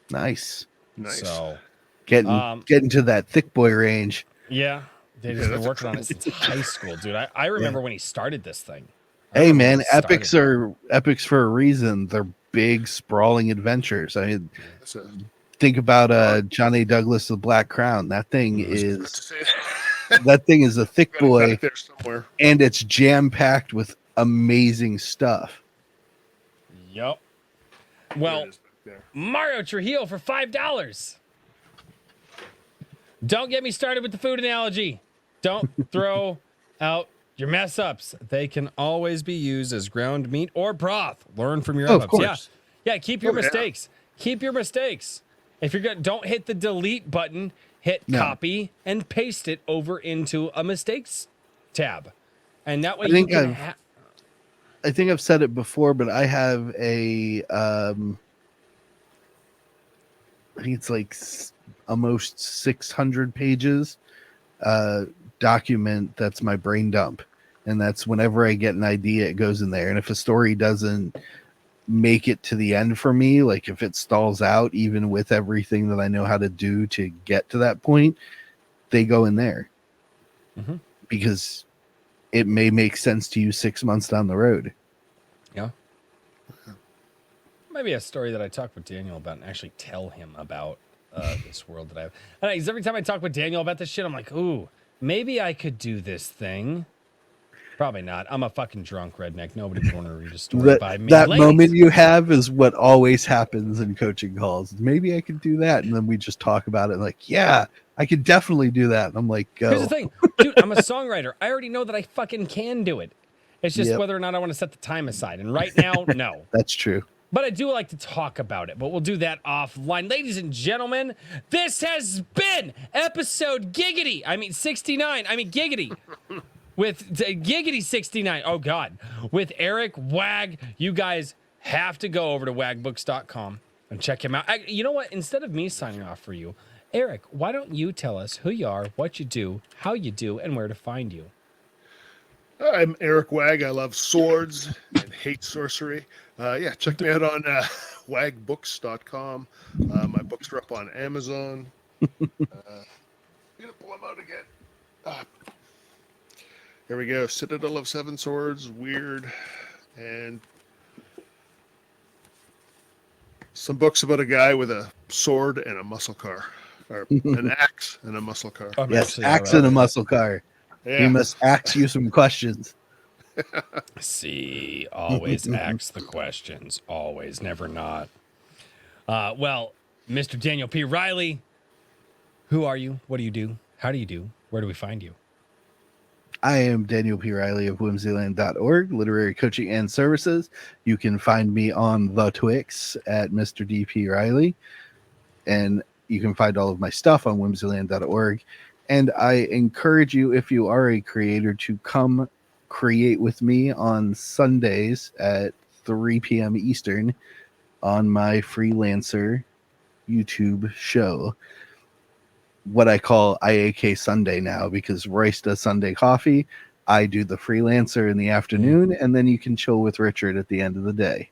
Nice. Nice. So Getting to that thick boy range. yeah, they've been working on it since high school, dude. I remember when he started this thing. Hey man, epics are epics for a reason. They're big, sprawling adventures. I mean, think about John A. Douglas' The Black Crown. That thing is a thick boy, there somewhere. and it's jam packed with amazing stuff. Yep. Well, There it is back there. Mario Trujillo for $5. Don't get me started with the food analogy. Don't throw out your mess ups. They can always be used as ground meat or broth. Learn from your Oh, of ups. course. Yeah. Keep your Oh, yeah. mistakes. Keep your mistakes. If you're gonna, don't hit the delete button. Hit copy and paste it over into a mistakes tab, and that way you can. I think I've said it before, but I have a I think it's like almost 600 pages document that's my brain dump, and that's whenever I get an idea, it goes in there. And if a story doesn't make it to the end for me, like if it stalls out, even with everything that I know how to do to get to that point, they go in there because it may make sense to you 6 months down the road. Yeah. Maybe a story that I talk with Daniel about and actually tell him about this world that I have. And because every time I talk with Daniel about this shit, I'm like, ooh, maybe I could do this thing. Probably not. I'm a fucking drunk redneck. Nobody would want to read a story by me. That moment you have is what always happens in coaching calls. Maybe I could do that. And then we just talk about it like, yeah, I could definitely do that. And I'm like, go. Here's the thing, dude, I'm a songwriter. I already know that I fucking can do it. It's just whether or not I want to set the time aside. And right now, no. That's true. But I do like to talk about it, but we'll do that offline. Ladies and gentlemen, this has been episode 69. Giggity. With Giggity 69. Oh, God. With Eric Wag. You guys have to go over to wagbooks.com and check him out. You know what? Instead of me signing off for you, Eric, why don't you tell us who you are, what you do, how you do, and where to find you? I'm Eric Wag. I love swords and hate sorcery. Check me out on wagbooks.com. My books are up on Amazon. I'm going to pull them out again. Here we go. Citadel of Seven Swords, Weird, and some books about a guy with a sword and a muscle car, or an axe and a muscle car. Yes, axe and a muscle car. Yeah. You must ask you some questions. See, always ask the questions. Always, never not. Well, Mr. Daniel P. Riley, who are you? What do you do? How do you do? Where do we find you? I am Daniel P. Riley of whimsyland.org, literary coaching and services. You can find me on the Twix at Mr. D.P. Riley. And you can find all of my stuff on whimsyland.org. And I encourage you, if you are a creator, to come create with me on Sundays at 3 p.m. Eastern on my freelancer YouTube show. What I call IAK Sunday now, because Royce does Sunday coffee. I do the freelancer in the afternoon, and then you can chill with Richard at the end of the day.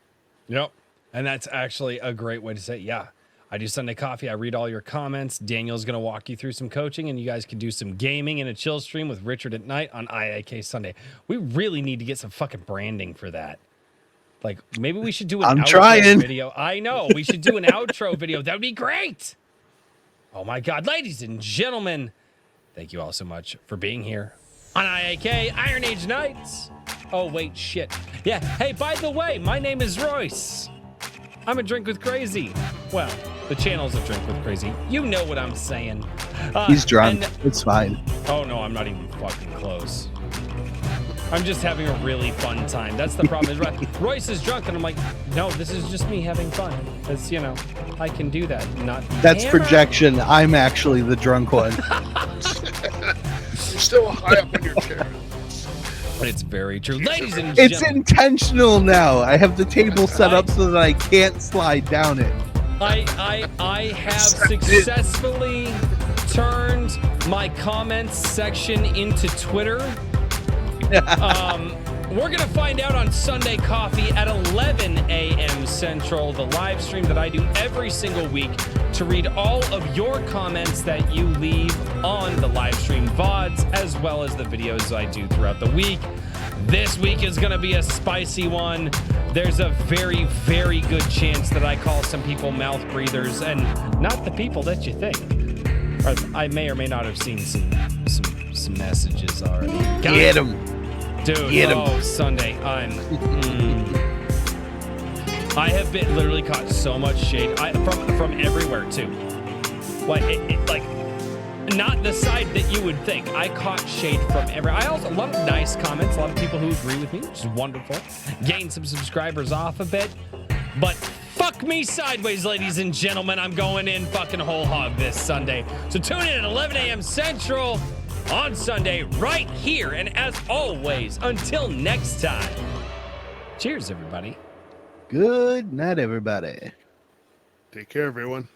Yep. And that's actually a great way to say, yeah, I do Sunday coffee. I read all your comments. Daniel's going to walk you through some coaching, and you guys can do some gaming in a chill stream with Richard at night on IAK Sunday. We really need to get some fucking branding for that. Like, maybe we should do an outro video. I know. We should do an outro video. That would be great. Oh, my God. Ladies and gentlemen, thank you all so much for being here on IAK Iron Age Nights. Oh, wait, shit. Yeah. Hey, by the way, my name is Royce. I'm a Drink with Crazy. Well, the channel's a Drink with Crazy. You know what I'm saying. He's drunk. It's fine. Oh, no, I'm not even fucking close. I'm just having a really fun time. That's the problem. Royce is drunk, and I'm like, no, this is just me having fun. Because, you know, I can do that. That's projection. I'm actually the drunk one. You're still high up in your chair. But it's very true. Ladies and gentlemen. It's intentional now. I have the table set up so that I can't slide down it. I have successfully turned my comments section into Twitter. We're going to find out on Sunday Coffee at 11 a.m. Central, the live stream that I do every single week to read all of your comments that you leave on the live stream VODs, as well as the videos I do throughout the week. This week is going to be a spicy one. There's a very, very good chance that I call some people mouth breathers, and not the people that you think. Or I may or may not have seen some messages already. Get them. Dude, Sunday, I have been literally caught so much shade from everywhere too. Like not the side that you would think. I caught shade from everywhere. I also a lot of nice comments, a lot of people who agree with me, which is wonderful. Gained some subscribers off a bit, but fuck fuck me sideways, ladies and gentlemen. I'm going in fucking whole hog this Sunday. So tune in at 11 a.m. Central on Sunday right here. And as always, until next time, cheers, everybody. Good night, everybody. Take care, everyone.